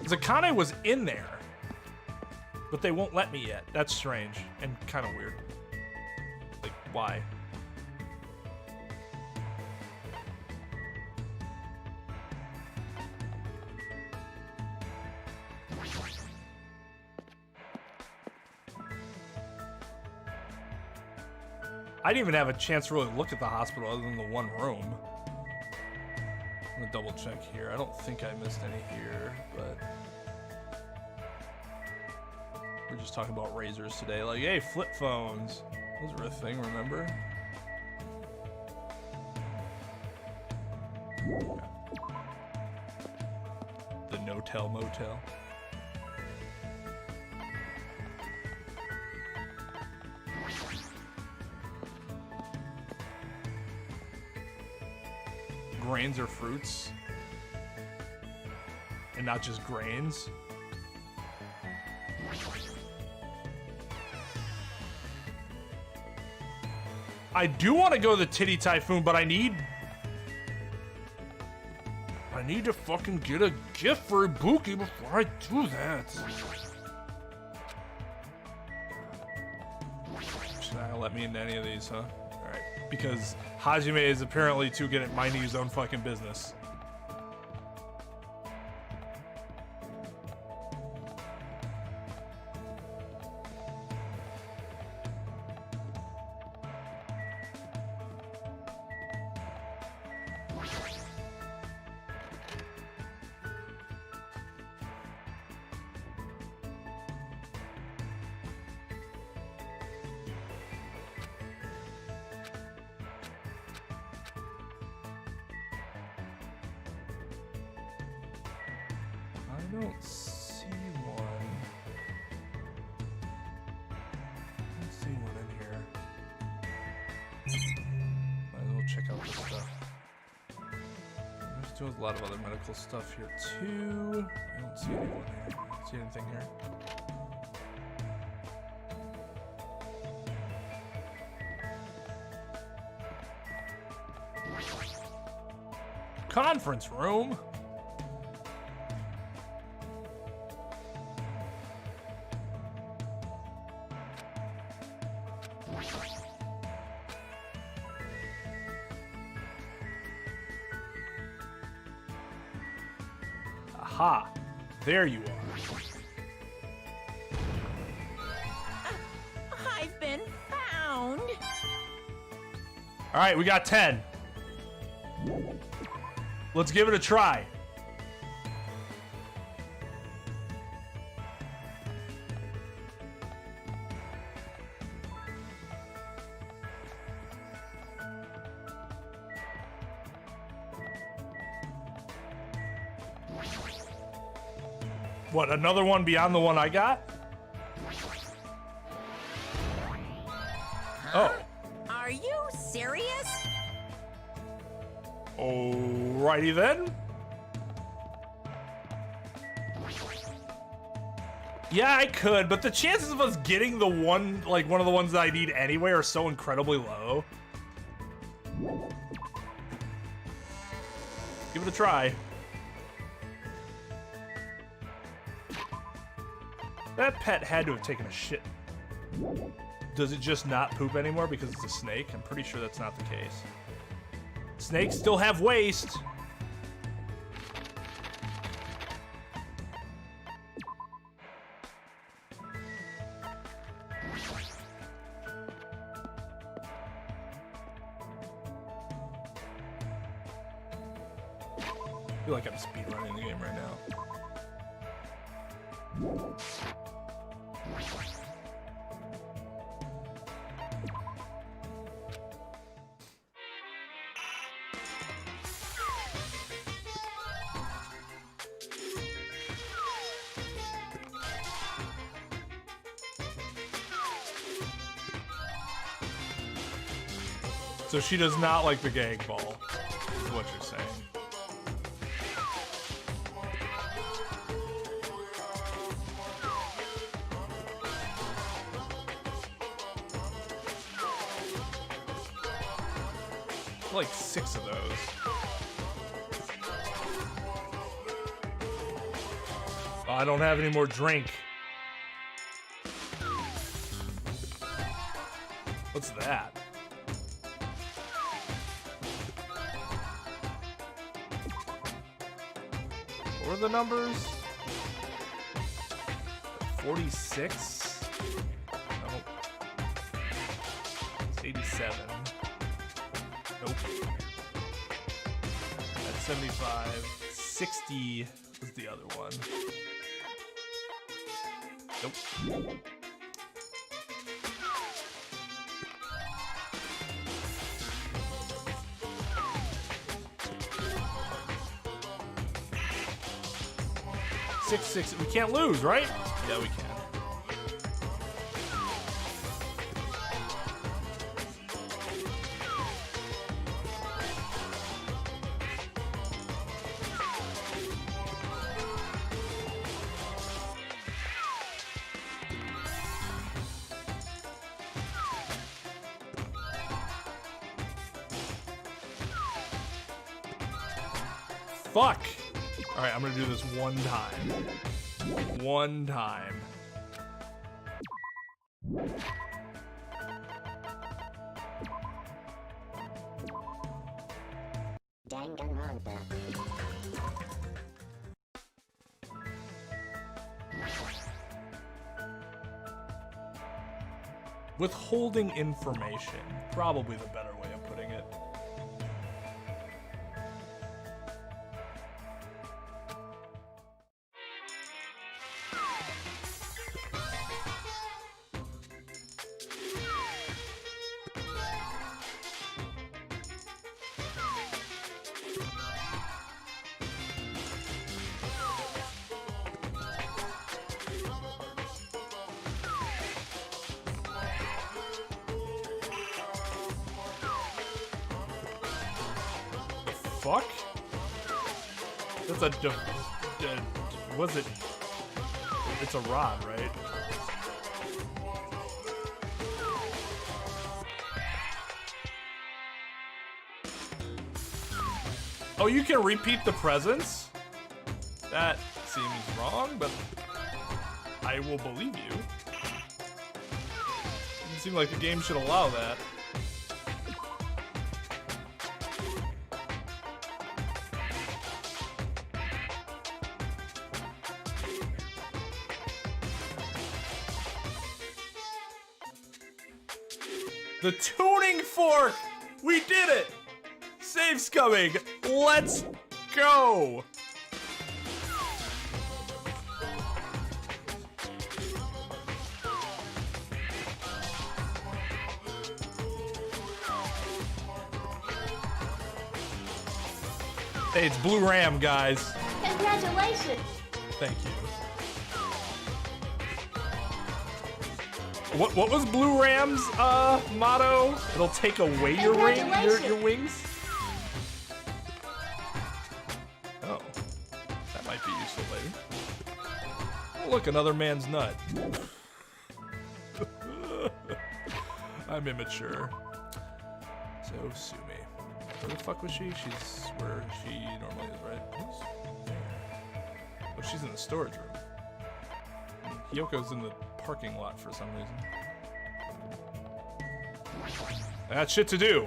Zakane was in there. But they won't let me yet. That's strange. And kind of weird. Like, why? I didn't even have a chance to really look at the hospital other than the one room. I'm gonna double check here. I don't think I missed any here, but we're just talking about razors today. Like, hey, flip phones. Those were a thing, remember? The no-tell motel. Grains or fruits, and not just grains. I do want to go to the Titty Typhoon, but I need to fucking get a gift for Ibuki before I do that. She's not gonna let me into any of these, huh? Alright. Because Hajime is apparently too good at minding his own fucking business. I don't see one. I don't see one in here. Might as well check out this stuff. There's still a lot of other medical stuff here too. I don't see anyone here. See anything here? Conference room. Aha! There you are. I've been found. All right, we got 10. Let's give it a try. What, another one beyond the one I got? Oh. Are you serious? Alrighty then. Yeah, I could, but the chances of us getting the one, like one of the ones that I need anyway, are so incredibly low. Give it a try. That pet had to have taken a shit. Does it just not poop anymore because it's a snake? I'm pretty sure that's not the case. Snakes still have waste. I feel like I'm speedrunning the game right now. So she does not like the gag ball, is what you're saying. Like 6 of those. Oh, I don't have any more drink. What's that? What are the numbers? 46? Oh. 87. Nope. That's 75. 60 was the other one. Nope. Six. We can't lose, right? Yeah, we can. Fuck! Alright, I'm gonna do this one time. One time. Danganronpa. Withholding information. Probably the better way of putting it. Fuck? That's a was it? It's a rod, right? Oh, you can repeat the presents? That seems wrong, but I will believe you. Doesn't seem like the game should allow that. The tuning fork! We did it! Save's coming! Let's go! Hey, it's Blue Ram, guys. Congratulations! Thank you. What was Blue Ram's motto? It'll take away your wings? Oh. That might be useful later. Oh, look, another man's nut. I'm immature. So, sue me. Where the fuck was she? She's where she normally is, right? Oh, she's in the storage room. Hyoko's in the parking lot for some reason. That's shit to do.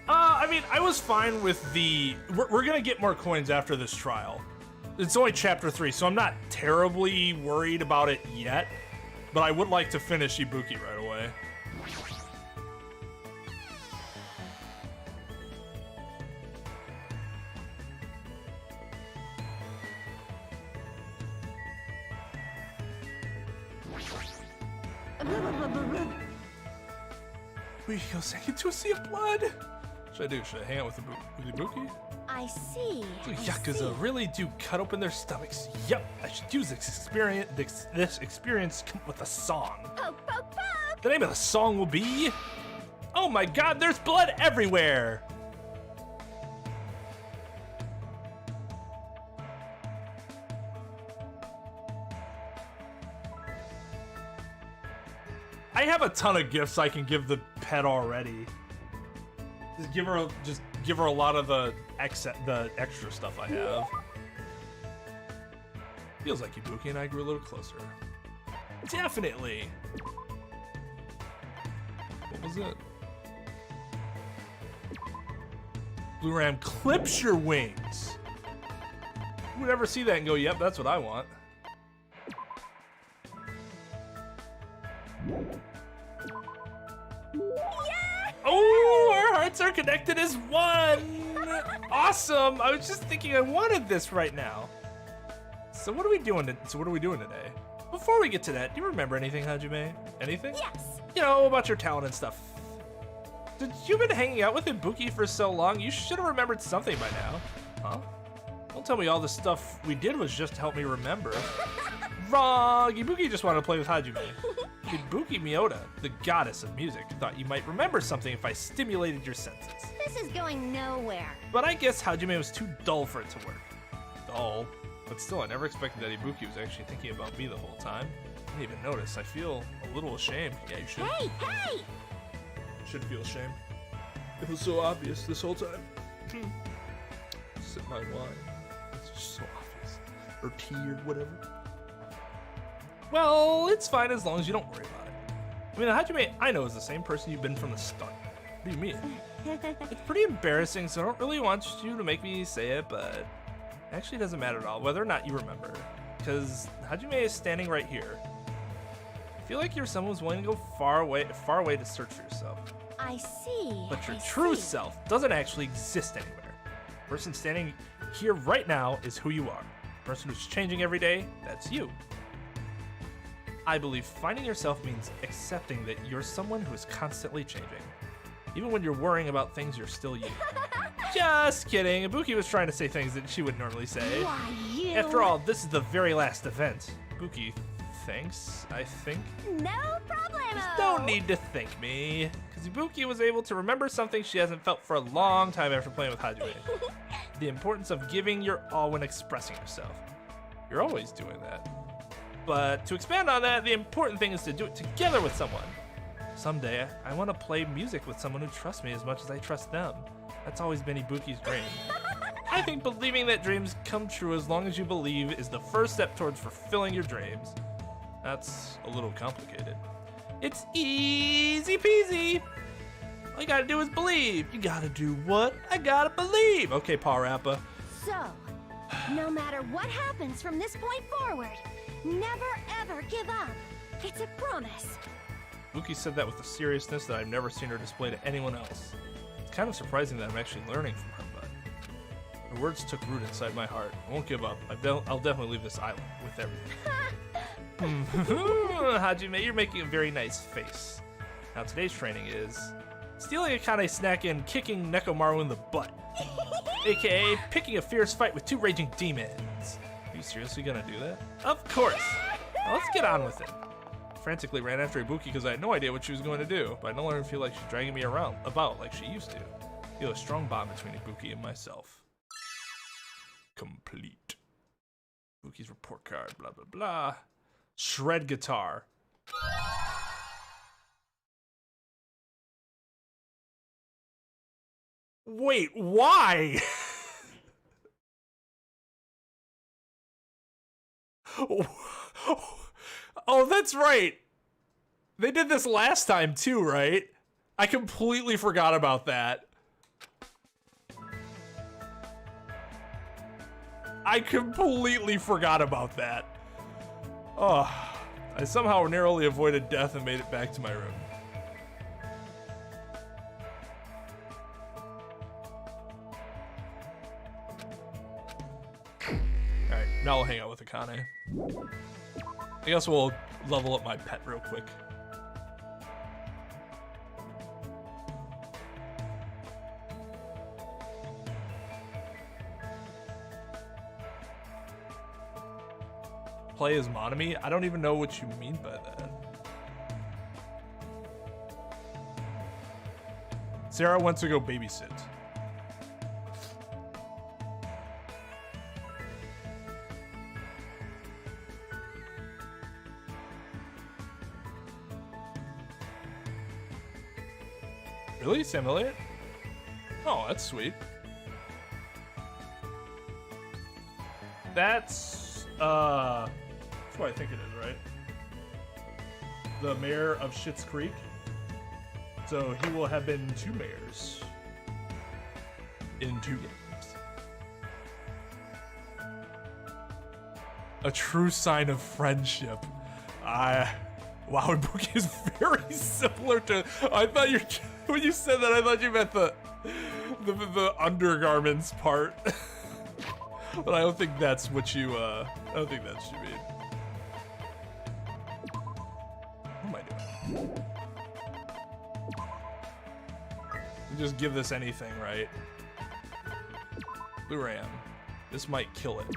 I mean, I was fine with the... We're gonna get more coins after this trial. It's only chapter 3, so I'm not terribly worried about it yet. But I would like to finish Ibuki right away. We go second to a sea of blood. What should I do? Should I hang out with Ibuki? I see. The Yakuza really do cut open their stomachs. Yep, I should use this experience to come up with a song. Poke, poke, poke! The name of the song will be... Oh my god, there's blood everywhere! I have a ton of gifts I can give the pet already. Just give her a lot of the extra stuff I have. Feels like Ibuki and I grew a little closer. Definitely. What was it? Blue Ram clips your wings. Who would ever see that and go, yep, that's what I want? Oh, our hearts are connected as one! Awesome! I was just thinking I wanted this right now. So what are we doing today? Before we get to that, do you remember anything, Hajime? Anything? Yes. You know, about your talent and stuff. Did you've been hanging out with Ibuki for so long, you should have remembered something by now. Huh? Don't tell me all the stuff we did was just to help me remember. Wrong! Ibuki just wanted to play with Hajime. Ibuki Miyota, the goddess of music, thought you might remember something if I stimulated your senses. This is going nowhere. But I guess Hajime was too dull for it to work. Dull? But still, I never expected that Ibuki was actually thinking about me the whole time. I didn't even notice. I feel a little ashamed. Yeah, you should. Hey, hey! Should feel ashamed. It was so obvious this whole time. Sip my wine. It's just so obvious. Or tea or whatever. Well, it's fine as long as you don't worry about it. I mean, Hajime, I know is the same person you've been from the start. What do you mean? It's pretty embarrassing, so I don't really want you to make me say it, but it actually doesn't matter at all whether or not you remember. Because Hajime is standing right here. I feel like you're someone who's willing to go far away to search for yourself. I see. But your I true see. self doesn't actually exist anywhere. The person standing here right now is who you are. The person who's changing every day, that's you. I believe finding yourself means accepting that you're someone who is constantly changing. Even when you're worrying about things, you're still you. Just kidding. Ibuki was trying to say things that she would normally say. Why, you... After all, this is the very last event. Ibuki thinks, I think. No problemo! No need to thank me, because Ibuki was able to remember something she hasn't felt for a long time after playing with Hajime. The importance of giving your all when expressing yourself. You're always doing that. But to expand on that, the important thing is to do it together with someone. Someday, I want to play music with someone who trusts me as much as I trust them. That's always been Ibuki's dream. I think believing that dreams come true as long as you believe is the first step towards fulfilling your dreams. That's a little complicated. It's easy peasy. All you gotta do is believe. You gotta do what? I gotta believe. Okay, Paw Rappa. So, no matter what happens from this point forward, never ever give up. It's a promise. Ibuki said that with a seriousness that I've never seen her display to anyone else. It's kind of surprising that I'm actually learning from her, but her words took root inside my heart. I won't give up. I'll definitely leave this island with everything. Hajime, you're making a very nice face. Now today's training is stealing a Akane snack and kicking Nekomaru in the butt. AKA picking a fierce fight with two raging demons. Are you seriously gonna do that? Of course! Now let's get on with it. I frantically ran after Ibuki because I had no idea what she was going to do, but I no longer feel like she's dragging me about like she used to. I feel a strong bond between Ibuki and myself. Complete. Ibuki's report card, blah blah blah. Shred guitar. Wait, why? Oh, that's right. They did this last time too, right? I completely forgot about that. I completely forgot about that. Oh, I somehow narrowly avoided death and made it back to my room. Alright, now I'll hang out with Akane. I guess we'll level up my pet real quick. Play as Monami? I don't even know what you mean by that. Sarah wants to go babysit. Really? Sam Elliott? Oh, that's sweet. That's what I think it is, right? The mayor of Schitt's Creek. So he will have been 2 mayors in 2 games. A true sign of friendship. Wow, Bookie is very similar to. I thought you when you said that, I thought you meant the undergarments part. But I don't think that's what you. I don't think that's what you mean. What am I doing? You just give this anything, right? Blue Ram. This might kill it.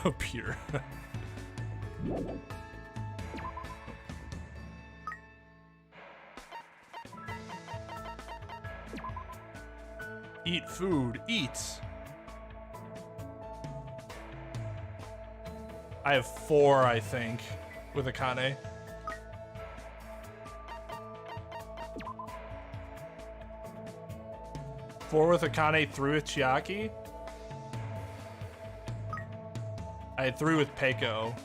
Appear. Eat food. Eat. I have 4, I think, with Akane. Four with Akane, 3 with Chiaki. I had 3 with Peiko.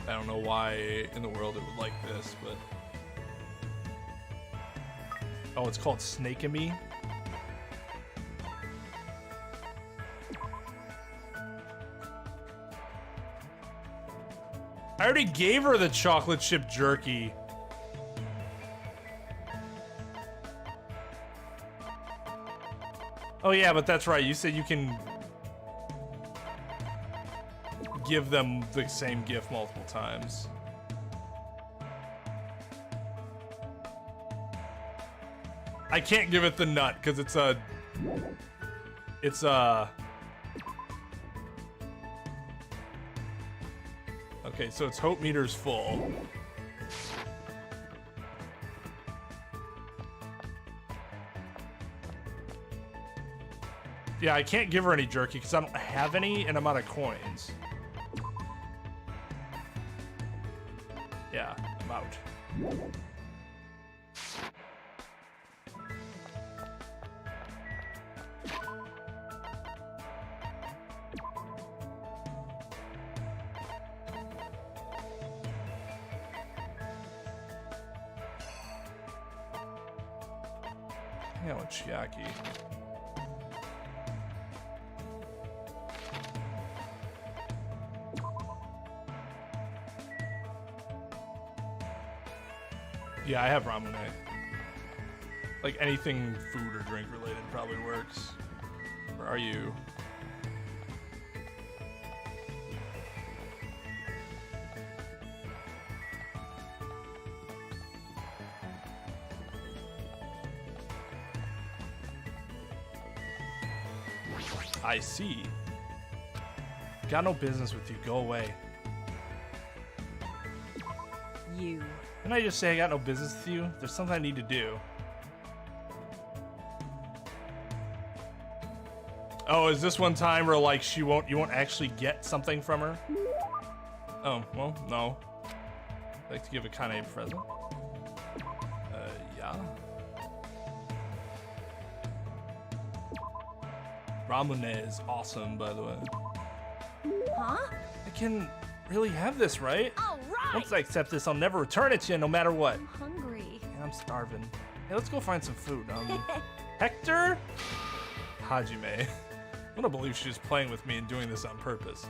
I don't know why in the world it would like this, but... Oh, it's called Snake-a-Me? I already gave her the chocolate chip jerky. Oh yeah, but that's right. You said you can give them the same gift multiple times. I can't give it the nut because it's a okay, so its hope meter's full. Yeah, I can't give her any jerky because I don't have any and I'm out of coins. Yeah, I'm out. Yeah, with Chiaki. Yeah, I have ramen. Like anything food or drink related probably works. Where are you? I see. Got no business with you. Go away. You. Didn't I just say I got no business with you? There's something I need to do. Oh, is this one time where like you won't actually get something from her? Oh, well, no. I'd like to give Akane a present. Yeah. Ramune is awesome, by the way. Huh? I can really have this, right? All right. Once I accept this, I'll never return it to you, no matter what. I'm hungry. Yeah, I'm starving. Hey, let's go find some food. Hector? Hajime. I don't believe she's playing with me and doing this on purpose.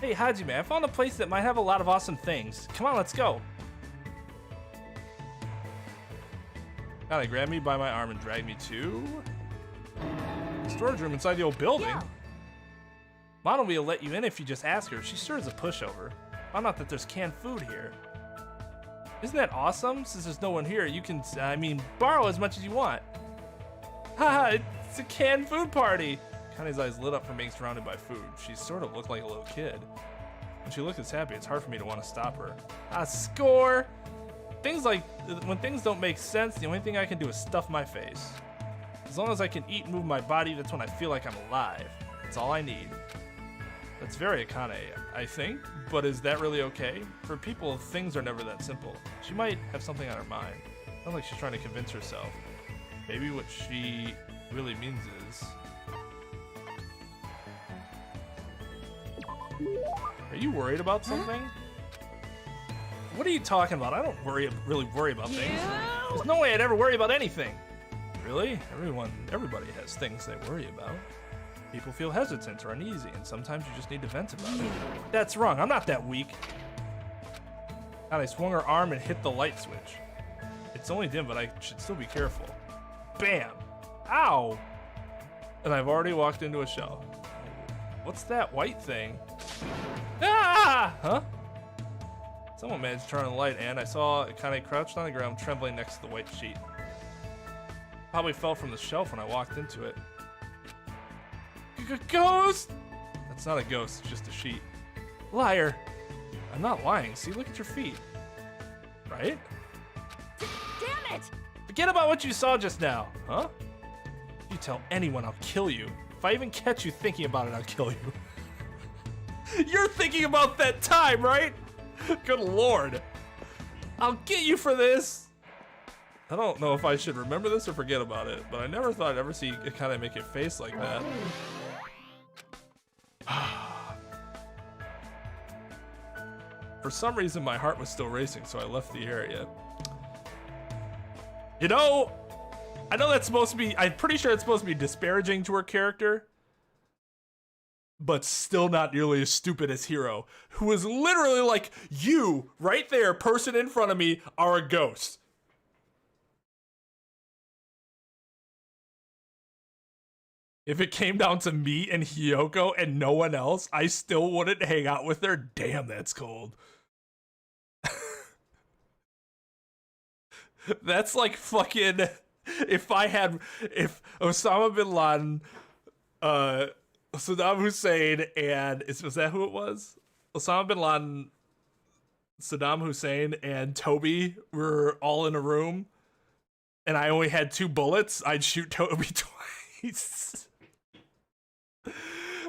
Hey, Hajime, I found a place that might have a lot of awesome things. Come on, let's go. Gotta grab me by my arm and drag me to... storage room inside the old building. Yeah. Mono will let you in if you just ask her. She sure is a pushover. Found out that there's canned food here. Isn't that awesome? Since there's no one here, you can, borrow as much as you want. Haha, it's a canned food party. Kane's eyes lit up from being surrounded by food. She sort of looked like a little kid. When she looked this happy, it's hard for me to want to stop her. Score! Things like, when things don't make sense, the only thing I can do is stuff my face. As long as I can eat and move my body, that's when I feel like I'm alive. That's all I need. That's very Akane, I think, but is that really okay? For people, things are never that simple. She might have something on her mind. Sounds like she's trying to convince herself. Maybe what she really means is... Are you worried about something? What are you talking about? I don't really worry about things. There's no way I'd ever worry about anything. Really? Everybody has things they worry about. People feel hesitant or uneasy, and sometimes you just need to vent about it. That's wrong. I'm not that weak. God, I swung her arm and hit the light switch. It's only dim, but I should still be careful. Bam! Ow! And I've already walked into a shell. What's that white thing? Ah! Huh? Someone managed to turn on the light, and I saw it kind of crouched on the ground, trembling next to the white sheet. Probably fell from the shelf when I walked into it. Ghost! That's not a ghost, it's just a sheet. Liar! I'm not lying. See, look at your feet. Right? Damn it! Forget about what you saw just now, huh? If you tell anyone, I'll kill you. If I even catch you thinking about it, I'll kill you. You're thinking about that time, right? Good lord. I'll get you for this. I don't know if I should remember this or forget about it, but I never thought I'd ever see it kind of make a face like that. For some reason, my heart was still racing, so I left the area. You know, I know that's supposed to be, I'm pretty sure it's supposed to be disparaging to her character, but still not nearly as stupid as Hiro, who is literally like, you, right there, person in front of me, are a ghost. If it came down to me and Hiyoko and no one else, I still wouldn't hang out with her. Damn, that's cold. That's like fucking, if Osama bin Laden, Saddam Hussein, and was that who it was? Osama bin Laden, Saddam Hussein, and Toby were all in a room, and I only had 2 bullets, I'd shoot Toby twice.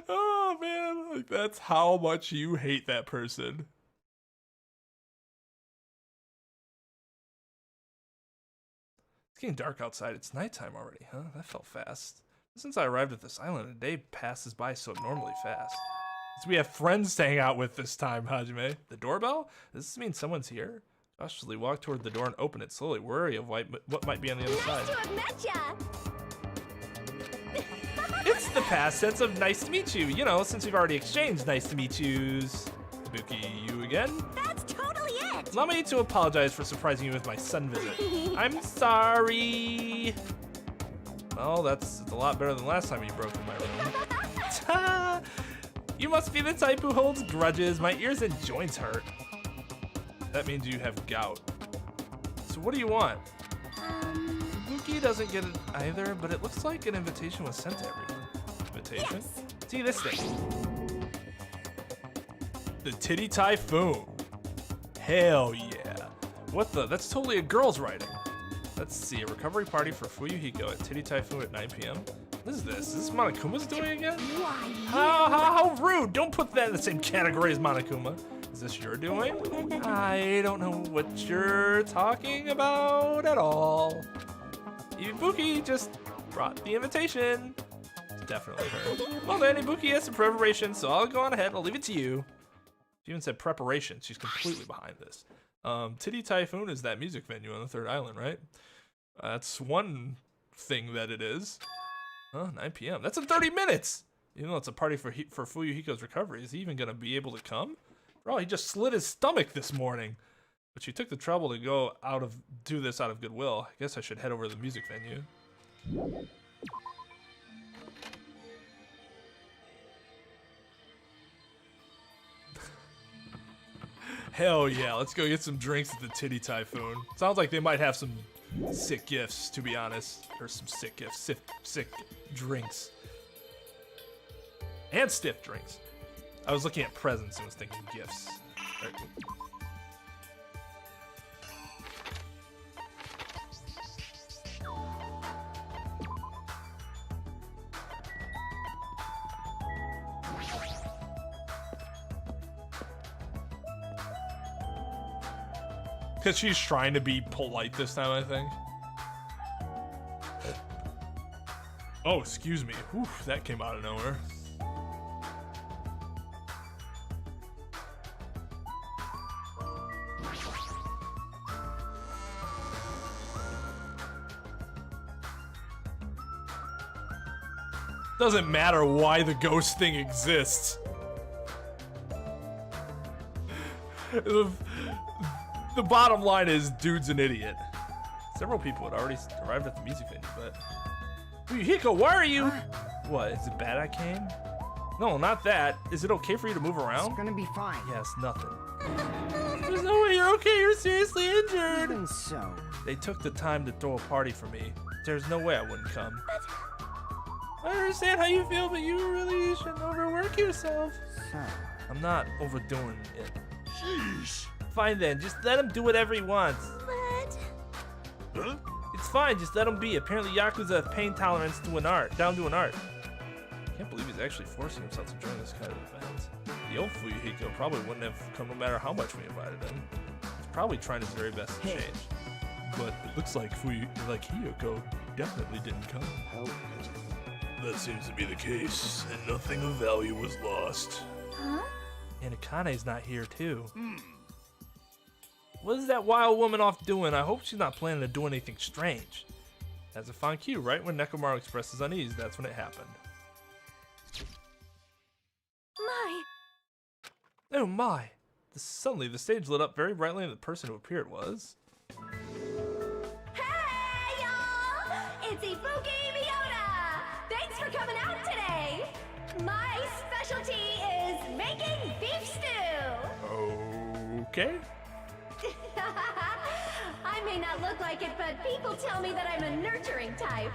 Oh man, like that's how much you hate that person. It's getting dark outside. It's nighttime already, huh? That felt fast. Since I arrived at this island, a day passes by so abnormally fast. So we have friends to hang out with this time, Hajime. The doorbell? Does this mean someone's here? Cautiously walk toward the door and open it slowly, worry of what might be on the other side. Nice to have met ya! It's the past tense of nice to meet you. You know, since we've already exchanged nice to meet yous. Ibuki, you again? That's totally it! Allow me to apologize for surprising you with my sun visit. I'm sorry. Well, that's a lot better than last time you broke in my room. Ta! You must be the type who holds grudges. My ears and joints hurt. That means you have gout. So what do you want? Ibuki doesn't get it either, but it looks like an invitation was sent to everyone. Invitation? Yes. See this thing. The Titty Typhoon. Hell yeah. What the? That's totally a girl's writing. Let's see, a recovery party for Fuyuhiko at Titty Typhoon at 9 p.m. What is this? Is this Monokuma's doing again? Why? How rude! Don't put that in the same category as Monokuma. Is this your doing? I don't know what you're talking about at all. Ibuki just brought the invitation. It's definitely her. Well then, Ibuki has some preparation, so I'll go on ahead. I'll leave it to you. She even said preparation. She's completely behind this. Titty Typhoon is that music venue on the 3rd island, right? That's one thing that it is. 9 p.m. That's in 30 minutes! Even though it's a party for Fuyuhiko's recovery, is he even gonna be able to come? Bro, he just slit his stomach this morning. But she took the trouble to do this out of goodwill. I guess I should head over to the music venue. Hell yeah, let's go get some drinks at the Titty Typhoon. Sounds like they might have some sick gifts, to be honest. Or some sick gifts, sick drinks. And stiff drinks. I was looking at presents and was thinking gifts. Right. Because she's trying to be polite this time, I think. Oh, excuse me. Whew, that came out of nowhere. Doesn't matter why the ghost thing exists. The bottom line is, dude's an idiot. Several people had already arrived at the music venue, but... Hiko, why are you... What, is it bad I came? No, not that. Is it okay for you to move around? It's gonna be fine. Yes, nothing. There's no way you're okay, you're seriously injured. Even so. They took the time to throw a party for me. There's no way I wouldn't come. I understand how you feel, but you really shouldn't overwork yourself. So. I'm not overdoing it. Sheesh. Fine then, just let him do whatever he wants. But... Huh? It's fine, just let him be. Apparently Yakuza have pain tolerance to an art, down to an art. I can't believe he's actually forcing himself to join this kind of event. The old Fuyuhiko probably wouldn't have come no matter how much we invited him. He's probably trying his very best to change. But it looks like Hiyoko definitely didn't come. That seems to be the case, and nothing of value was lost. Huh? And Akane's not here too. What is that wild woman off doing? I hope she's not planning to do anything strange. That's a fine cue, right when Nekomaru expresses unease, that's when it happened. My... Oh my! Suddenly the stage lit up very brightly and the person who appeared was... Hey, y'all! It's Ifuki Miota! Thanks for coming out today! My specialty is making beef stew! Okay. I may not look like it, but people tell me that I'm a nurturing type.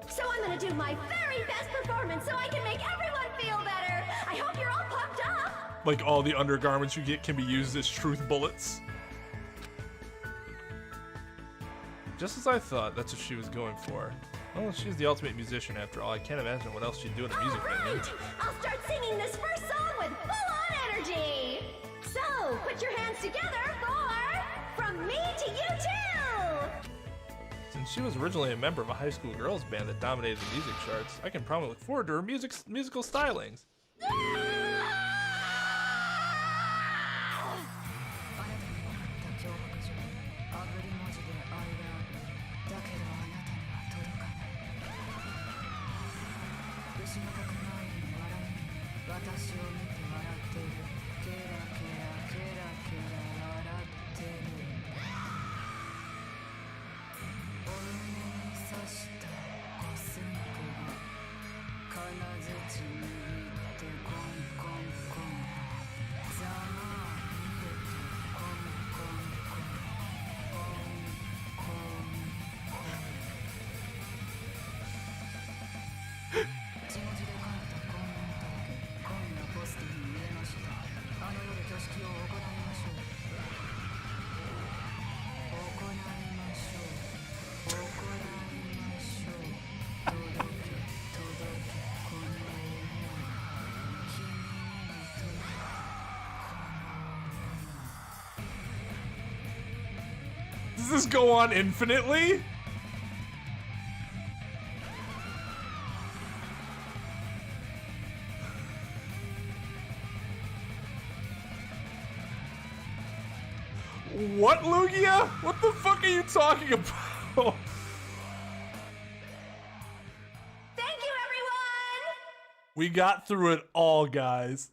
So I'm gonna do my very best performance so I can make everyone feel better! I hope you're all pumped up! Like all the undergarments you get can be used as truth bullets. Just as I thought, that's what she was going for. Well, she's the ultimate musician after all. I can't imagine what else she'd do at a music venue. Alright! I'll start singing this first song with full-on energy! So, put your hands together for From Me to You Too! Since she was originally a member of a high school girls band that dominated the music charts, I can probably look forward to her musical stylings. Does this go on infinitely? What, Lugia? What the fuck are you talking about? Thank you, everyone! We got through it all, guys.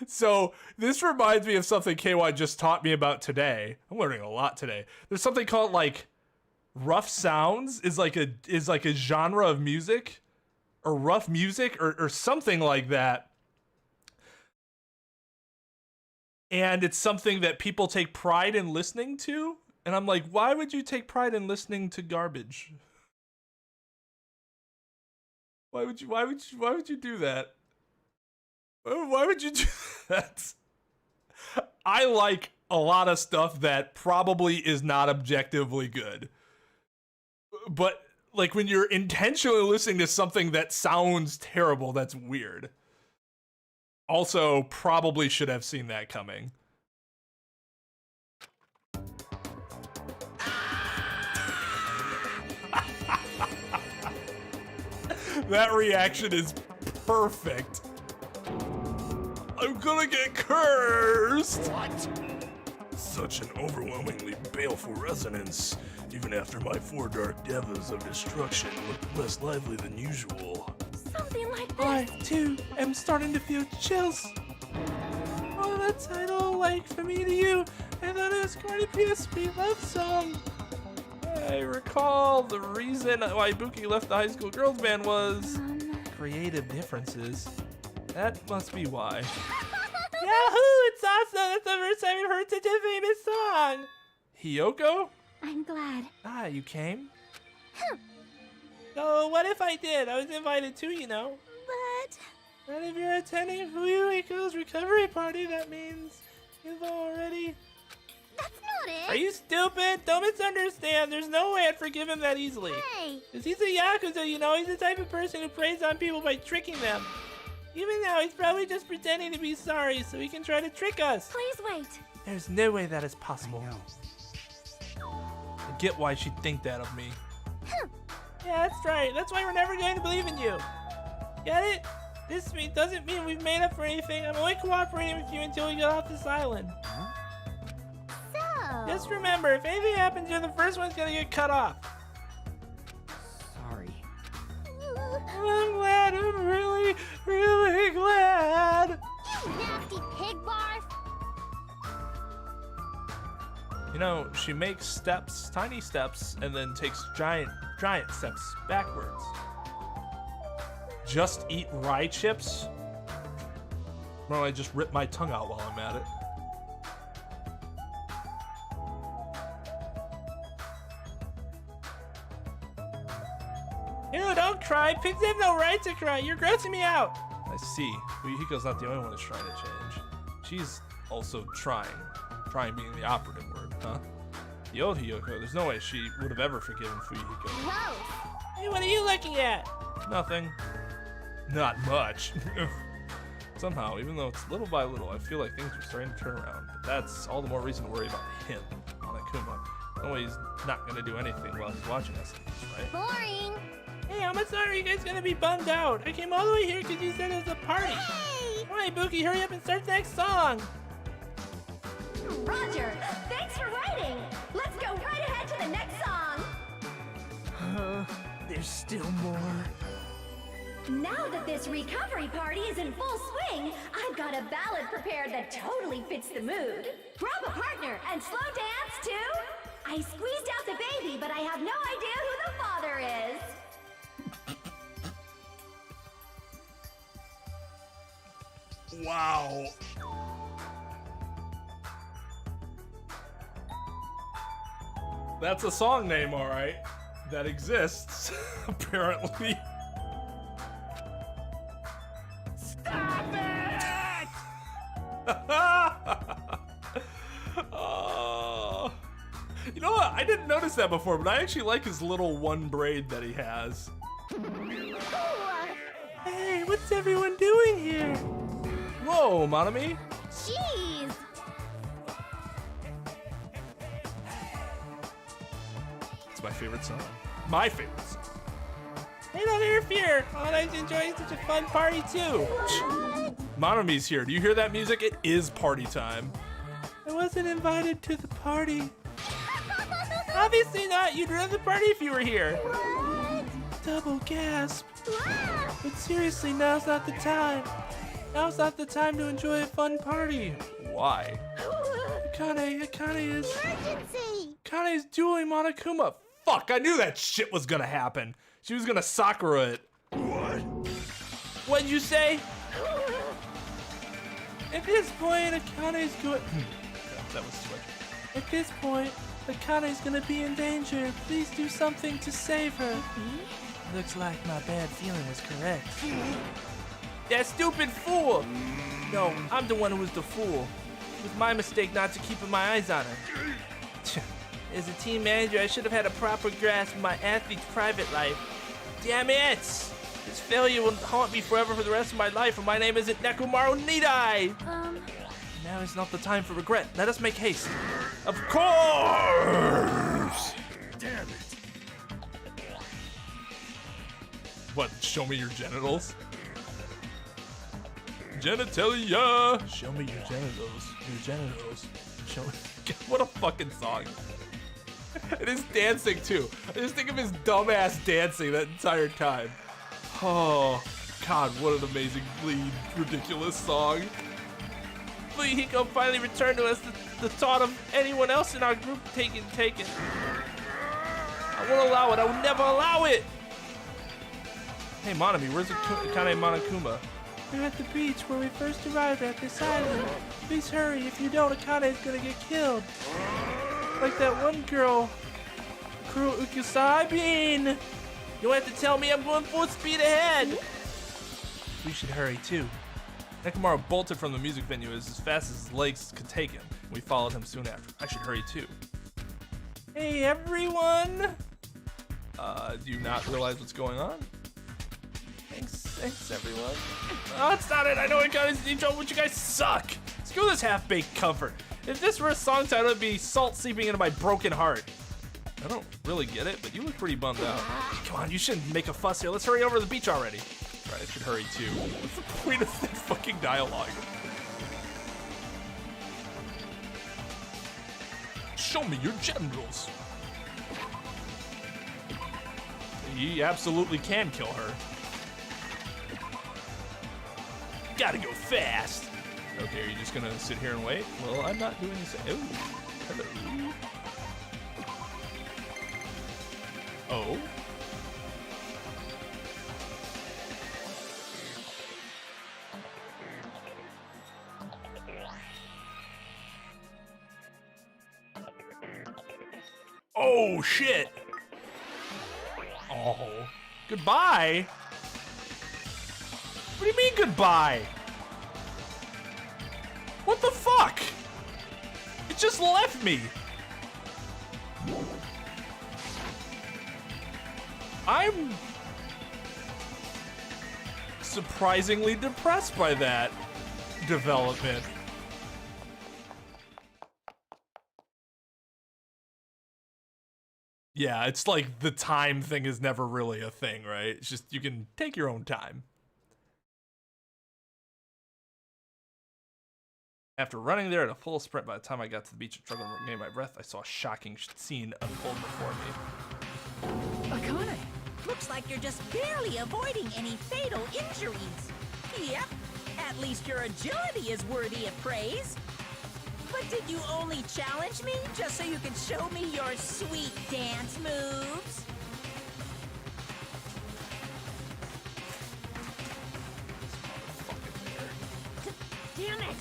So this reminds me of something KY just taught me about today. I'm learning a lot today. There's something called like rough sounds is like a genre of music or rough music or something like that. And it's something that people take pride in listening to. And I'm like, why would you take pride in listening to garbage? Why would you do that? Why would you do that? I like a lot of stuff that probably is not objectively good. But like when you're intentionally listening to something that sounds terrible, that's weird. Also, probably should have seen that coming. That reaction is perfect. I'm gonna get cursed. What? Such an overwhelmingly baleful resonance. Even after my 4 dark devas of destruction looked less lively than usual. Something like this. I, too, am starting to feel chills. Oh, that title, like, from me to you, I thought it was going to be a sweet love song. I recall the reason why Ibuki left the high school girls band was creative differences. That must be why. Yahoo! It's awesome! That's the first time I've heard such a famous song! Hiyoko? I'm glad. Ah, you came? So what if I did? I was invited too, you know. But And if you're attending Fuyuhiko's recovery party, that means you've already... that's not it. Are you stupid? Don't misunderstand. There's no way I'd forgive him that easily. Hey, Because he's a Yakuza, you know? He's the type of person who preys on people by tricking them. Even now, he's probably just pretending to be sorry so he can try to trick us. please wait. There's no way that is possible. I get why she'd think that of me. Yeah, that's right. That's why we're never going to believe in you. Get it? This doesn't mean we've made up for anything. I'm only cooperating with you until we get off this island. So, Just remember, if anything happens, you're the first one's gonna get cut off. Sorry. I'm glad. I'm really, really glad. you nasty pig barf. You know, she makes steps, tiny steps, and then takes giant steps backwards. Just eat rye chips? Well, I just rip my tongue out while I'm at it. Ew, don't cry. Pigs have no right to cry. You're grossing me out. I see. Fuyuhiko's not the only one who's trying to change. She's also trying. Trying being the operative word, huh? The old Hiyoko, there's no way she would have ever forgiven Fuyuhiko. Gross. Hey, what are you looking at? Nothing. Not much. Somehow, even though it's little by little, I feel like things are starting to turn around. But that's all the more reason to worry about him, Monokuma. No way he's not gonna do anything while he's watching us, right? Boring. Hey, how much longer are you guys gonna be bummed out? I came all the way here because you said it was a party. Hey. Come on, Ibuki, hurry up and start the next song. Roger, thanks for writing. Let's go right ahead to the next song. There's still more. Now that this recovery party is in full swing, I've got a ballad prepared that totally fits the mood. Grab a partner and slow dance too. I squeezed out the baby, but I have no idea who the father is. Wow. That's a song name, all right. That exists, apparently. Stop it! Oh. You know what? I didn't notice that before, but I actually like his little one braid that he has. Hey, what's everyone doing here? Whoa, Monami. Jeez. It's my favorite song. My favorite song. Hey, don't interfere. I like to enjoy such a fun party too. Monami's here. Do you hear that music? It is party time. I wasn't invited to the party. Obviously not. You'd run the party if you were here. Double gasp. But seriously, now's not the time. Now's not the time to enjoy a fun party. Why? Akane is... Emergency. Kane's dueling Monokuma. Fuck, I knew that shit was gonna happen. She was gonna Sakura it. What? What'd you say? At this point, Akane's going... That was switch. At this point, Akane's gonna be in danger. Please do something to save her. Looks like my bad feeling was correct. That stupid fool! No, I'm the one who was the fool. It was my mistake not to keep my eyes on her. As a team manager, I should have had a proper grasp of my athlete's private life. Damn it! This failure will haunt me forever for the rest of my life, and my name isn't Nekomaru Nidai! Now is not the time for regret. Let us make haste. Of course! Damn it. What? Show me your genitals? Genitalia! Show me your genitals. Your genitals. Show me. What a fucking song. And his dancing too. I just think of his dumbass dancing that entire time. Oh, God, what an amazingly ridiculous song. Hiko finally returned to us the thought of anyone else in our group taken. I won't allow it. I will never allow it. Hey, Monami, where's Akane Monokuma? We're at the beach where we first arrived at this island. Please hurry. If you don't, Akane is gonna get killed. Like that one girl, Kuro Ukusai Bean. You don't have to tell me I'm going full speed ahead. We should hurry too. Nekomaru bolted from the music venue as fast as his legs could take him. We followed him soon after. I should hurry too. Hey everyone! Do you not realize what's going on? Thanks everyone. Oh, that's not it. I know I got his name trouble, but you guys suck. Screw this half-baked comfort. If this were a song title, it'd be Salt Seeping Into My Broken Heart. I don't really get it, but you look pretty bummed out. Come on, you shouldn't make a fuss here. Let's hurry over to the beach already. All right, I should hurry too. What's the point of this fucking dialogue? Show me your genitals. He absolutely can kill her. Gotta go fast. Okay, are you just gonna sit here and wait? Well, I'm not doing this. Oh, hello. Oh. Oh, shit. Oh. Goodbye? What do you mean goodbye? What the fuck? It just left me. I'm surprisingly depressed by that development. Yeah, it's like the time thing is never really a thing, right? It's just you can take your own time. After running there at a full sprint, by the time I got to the beach and struggled to regain my breath, I saw a shocking scene unfold before me. Akane, looks like you're just barely avoiding any fatal injuries. Yep, at least your agility is worthy of praise. But did you only challenge me just so you could show me your sweet dance moves? Damn it!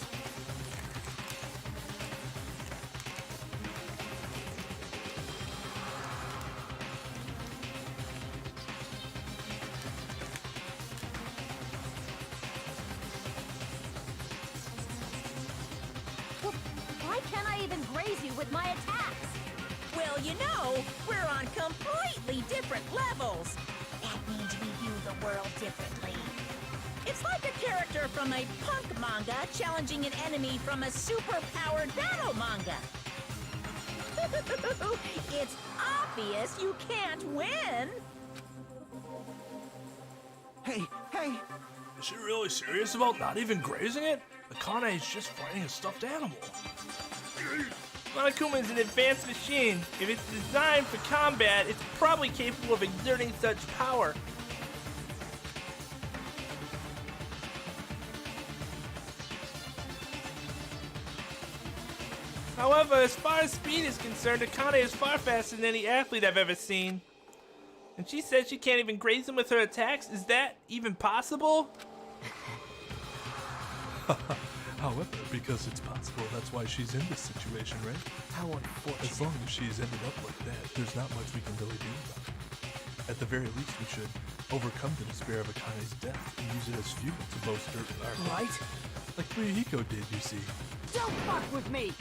Why can't I even graze you with my attacks? Well, you know, we're on completely different levels. That means we view the world differently. It's like a character from a punk manga challenging an enemy from a super-powered battle manga. It's obvious you can't win. Hey, hey! Is she really serious about not even grazing it? Akane is just fighting a stuffed animal. Monokuma is an advanced machine. If it's designed for combat, it's probably capable of exerting such power. However, as far as speed is concerned, Akane is far faster than any athlete I've ever seen. And she says she can't even graze him with her attacks. Is that even possible? However, because it's possible, that's why she's in this situation, right? How unfortunate. As long as she's ended up like that, there's not much we can really do about it. At the very least, we should overcome the despair of Akane's death and use it as fuel to bolster our Right? like Hiko did, you see. Don't fuck with me!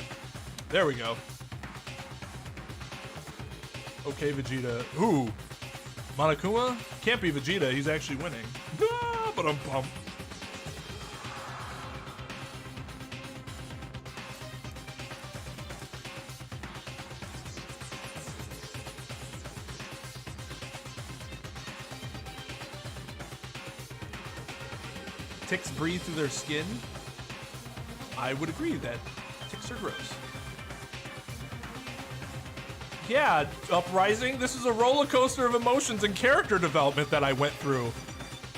There we go. Okay, Vegeta. Who? Monokuma? Can't be Vegeta. He's actually winning. Ah, but I'm pumped. ticks breathe through their skin, I would agree that ticks are gross. Yeah, Uprising, this is a roller coaster of emotions and character development that I went through.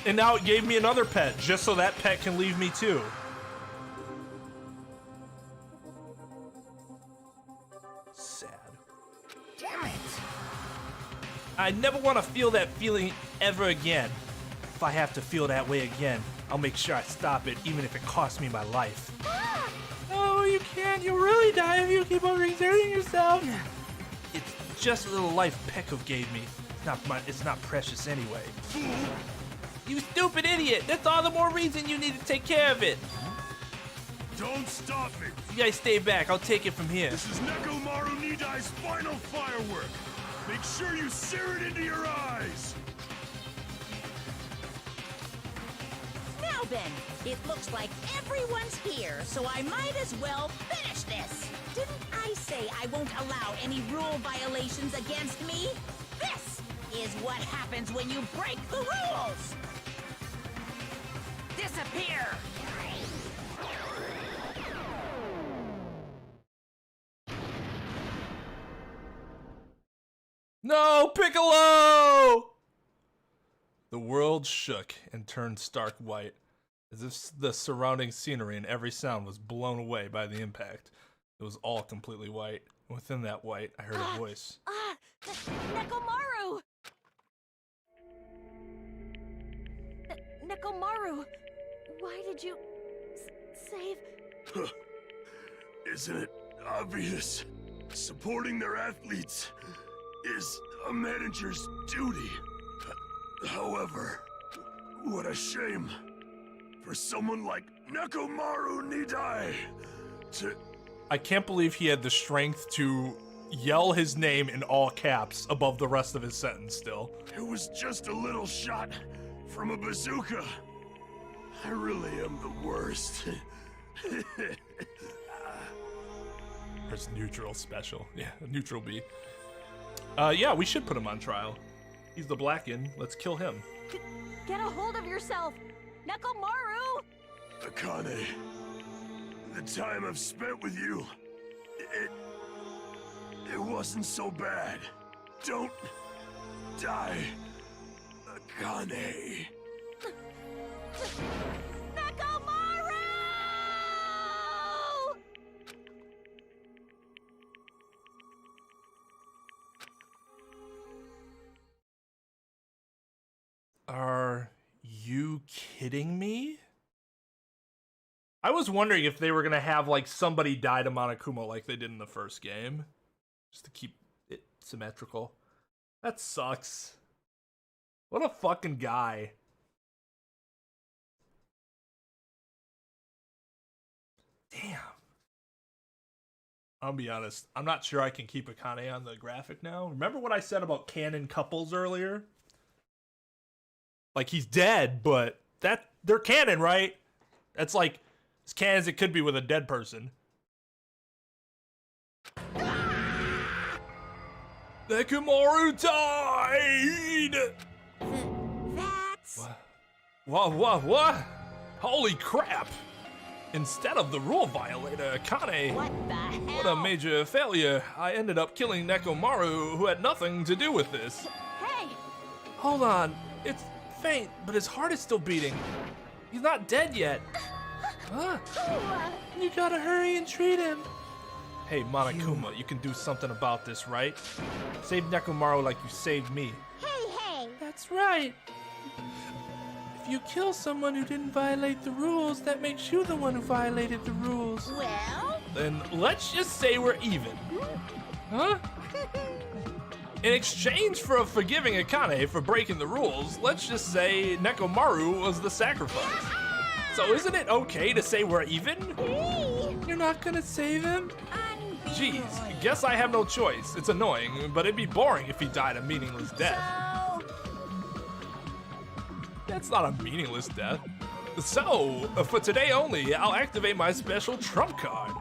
And now it gave me another pet, just so that pet can leave me too. Sad. Damn it! I never want to feel that feeling ever again. If I have to feel that way again, I'll make sure I stop it, even if it costs me my life. Oh, you can't. You'll really die if you keep on exerting yourself. It's just a little life Pekko gave me. It's not precious anyway. You stupid idiot! That's all the more reason you need to take care of it. Don't stop it! You guys stay back. I'll take it from here. This is Nekomaru Nidai's final firework. Make sure you sear it into your eyes. Now then, it looks like everyone's here, so I might as well finish this. Didn't I say I won't allow any rule violations against me? This is what happens when you break the rules. Disappear! No, Piccolo! The world shook and turned stark white, as if the surrounding scenery and every sound was blown away by the impact. It was all completely white. And within that white, I heard a voice. Nekomaru! Nekomaru, why did you save... Isn't it obvious? Supporting their athletes is a manager's duty. However, what a shame for someone like Nekomaru Nidai to... I can't believe he had the strength to yell his name in all caps above the rest of his sentence still. It was just a little shot from a bazooka. I really am the worst. There's neutral special. Yeah, neutral B. Yeah, we should put him on trial. He's the Blackened. Let's kill him. Get a hold of yourself! Nekomaru! Akane, the time I've spent with you, it wasn't so bad. Don't die, Akane. Nekomaru! Are you kidding me? I was wondering if they were gonna have like somebody die to Monokuma like they did in the first game, just to keep it symmetrical. That sucks. What a fucking guy. Damn. I'll be honest, I'm not sure I can keep Akane on the graphic now. Remember what I said about canon couples earlier? Like, he's dead, but they're canon, right? That's like as canon as it could be with a dead person. Nekomaru died! That's... What? Holy crap! Instead of the rule violator, Akane... What the hell? What a major failure. I ended up killing Nekomaru, who had nothing to do with this. Hey! Hold on. It's faint, but his heart is still beating. He's not dead yet. Huh? You gotta hurry and treat him. Hey, Monokuma, you can do something about this, right? Save Nekomaru like you saved me. Hey! That's right. If you kill someone who didn't violate the rules, that makes you the one who violated the rules. Well? Then let's just say we're even. Huh? In exchange for forgiving Akane for breaking the rules, let's just say Nekomaru was the sacrifice. So isn't it okay to say we're even? You're not gonna save him? Jeez, guess I have no choice. It's annoying, but it'd be boring if he died a meaningless death. That's not a meaningless death. So, for today only, I'll activate my special trump card.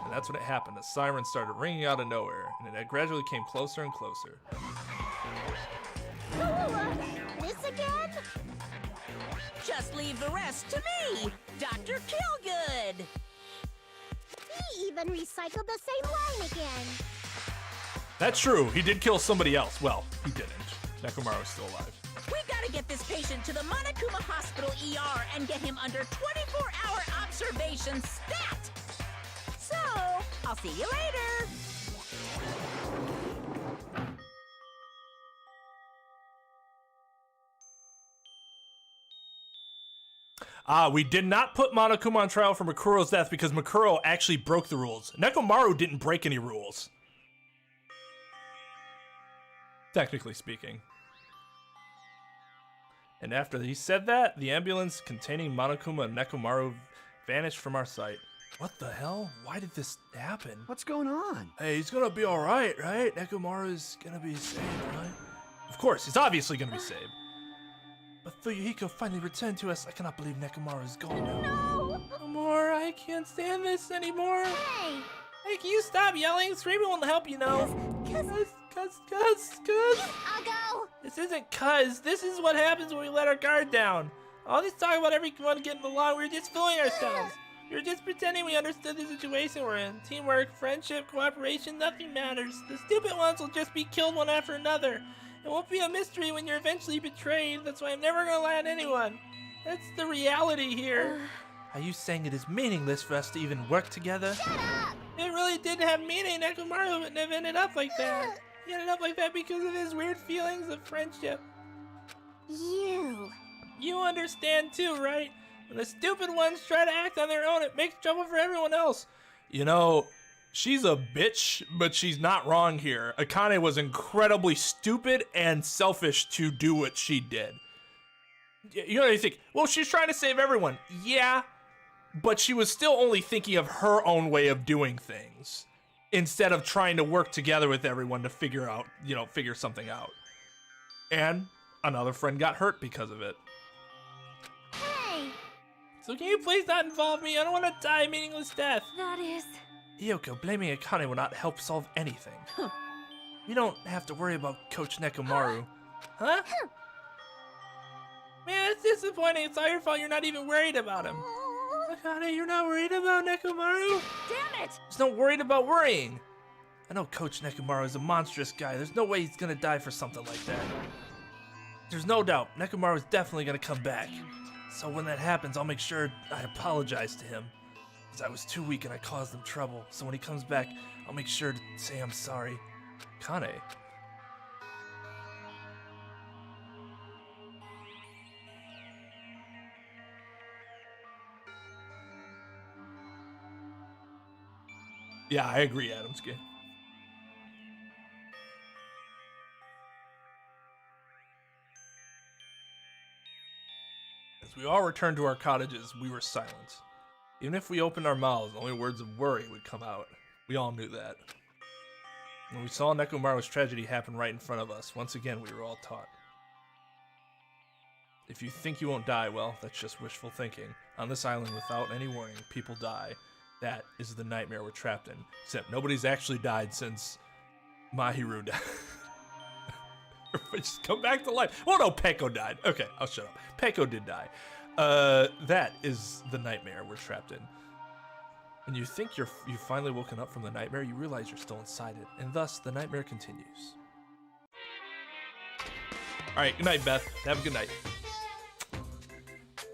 And that's when it happened. The siren started ringing out of nowhere, and it gradually came closer and closer. This again? Just leave the rest to me, Dr. Killgood. He even recycled the same line again. That's true. He did kill somebody else. Well, he didn't. Nekomaru's still alive. We gotta get this patient to the Monokuma Hospital ER and get him under 24-hour observation stat. So, I'll see you later. We did not put Monokuma on trial for Makuro's death because Makuro actually broke the rules. Nekomaru didn't break any rules. Technically speaking. And after he said that, the ambulance containing Monokuma and Nekomaru vanished from our sight. What the hell? Why did this happen? What's going on? Hey, he's gonna be alright, right? Nekomaru's gonna be saved, right? Of course, he's obviously gonna be saved. But Fuyuhiko finally returned to us. I cannot believe Nekomaru is gone now. No! No more, I can't stand this anymore. Hey! Hey, can you stop yelling? Screaming won't help, you know. Cuz. I'll go! This isn't cuz. This is what happens when we let our guard down. All this talk about everyone getting along, we're just fooling ourselves. We're just pretending we understood the situation we're in. Teamwork, friendship, cooperation, nothing matters. The stupid ones will just be killed one after another. It won't be a mystery when you're eventually betrayed. That's why I'm never gonna lie on anyone. That's the reality here. Are you saying it is meaningless for us to even work together? Shut up! It really didn't have meaning. Nekomaru wouldn't have ended up like that. He ended up like that because of his weird feelings of friendship. You understand too, right? When the stupid ones try to act on their own, it makes trouble for everyone else. You know, she's a bitch, but she's not wrong here. Akane was incredibly stupid and selfish to do what she did. You know, you think, well, she's trying to save everyone. Yeah, but she was still only thinking of her own way of doing things instead of trying to work together with everyone to figure something out. And another friend got hurt because of it. Hey! So can you please not involve me? I don't want to die a meaningless death. That is... Hiyoko, blaming Akane will not help solve anything. You don't have to worry about Coach Nekomaru. Huh? Man, it's disappointing. It's all your fault you're not even worried about him. Akane, you're not worried about Nekomaru? Damn it! He's not worried about worrying. I know Coach Nekomaru is a monstrous guy. There's no way he's gonna die for something like that. There's no doubt. Nekomaru is definitely gonna come back. So when that happens, I'll make sure I apologize to him. Because I was too weak and I caused him trouble. So when he comes back, I'll make sure to say I'm sorry. Kane. Yeah, I agree, Adamski. As we all returned to our cottages, we were silent. Even if we opened our mouths, only words of worry would come out. We all knew that. When we saw Nekomaru's tragedy happen right in front of us, once again we were all taught. If you think you won't die, well, that's just wishful thinking. On this island, without any warning, people die. That is the nightmare we're trapped in. Except nobody's actually died since Mahiru died. Just come back to life. Well, no, Peko died. Okay, I'll shut up. Peko did die. That is the nightmare we're trapped in. When you think you've finally woken up from the nightmare, you realize you're still inside it, and thus the nightmare continues. All right, good night, Beth. Have a good night.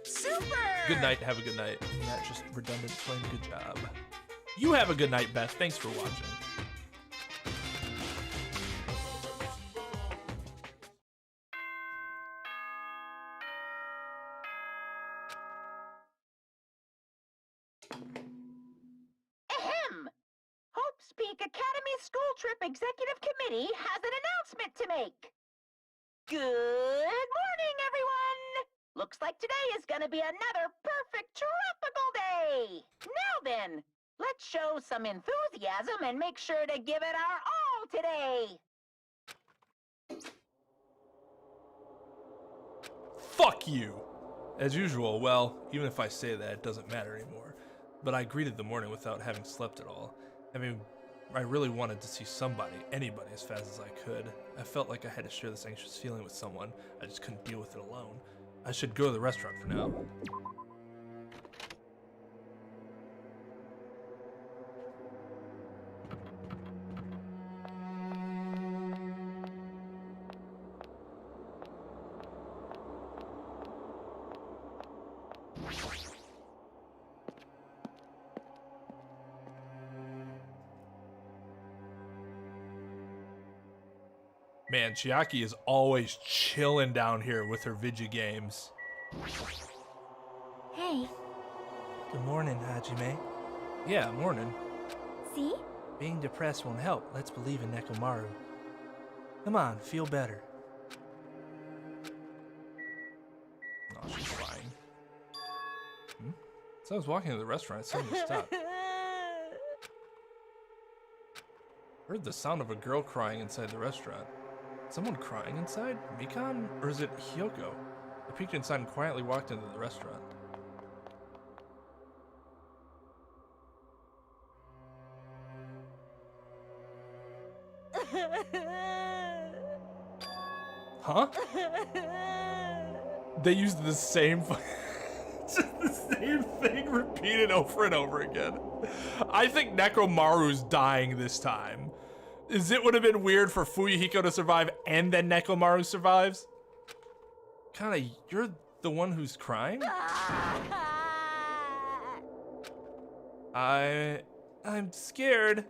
Super! Good night, have a good night. Not just redundant, Twain, good job. You have a good night, Beth. Thanks for watching. Ahem! Hope's Peak Academy School Trip Executive Committee has an announcement to make. Good morning, everyone! Looks like today is gonna be another perfect tropical day! Now then, let's show some enthusiasm and make sure to give it our all today! Fuck you! As usual, well, even if I say that, it doesn't matter anymore. But I greeted the morning without having slept at all. I really wanted to see somebody, anybody, as fast as I could. I felt like I had to share this anxious feeling with someone. I just couldn't deal with it alone. I should go to the restaurant for now. Man, Chiaki is always chilling down here with her video games. Hey, Good morning, Hajime. Yeah, morning. see? Being depressed won't help. Let's believe in Nekomaru. Come on, feel better. Oh, she's crying. So I was walking to the restaurant, suddenly stopped. Heard the sound of a girl crying inside the restaurant. Someone crying inside? Mikan? Or is it Hyoko? I peeked inside and quietly walked into the restaurant. Huh? They used the same just the same thing repeated over and over again. I think Nekomaru's dying this time. It would have been weird for Fuyuhiko to survive and then Nekomaru survives? Kinda, you're the one who's crying? I'm scared.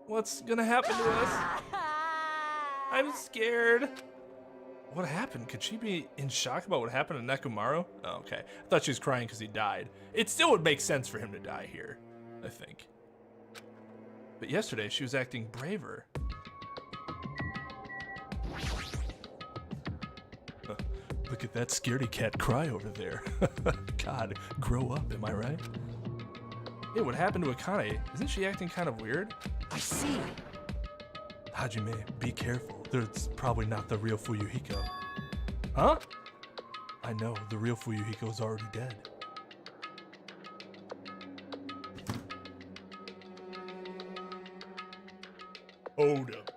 What's gonna happen to us? I'm scared. What happened? Could she be in shock about what happened to Nekomaru? Oh, okay. I thought she was crying because he died. It still would make sense for him to die here, I think. But yesterday, she was acting braver. Look at that scaredy cat cry over there. God, grow up, am I right? Hey, what happened to Akane? Isn't she acting kind of weird? I see. Hajime, be careful. That's probably not the real Fuyuhiko. Huh? I know, the real Fuyuhiko is already dead. Hold up.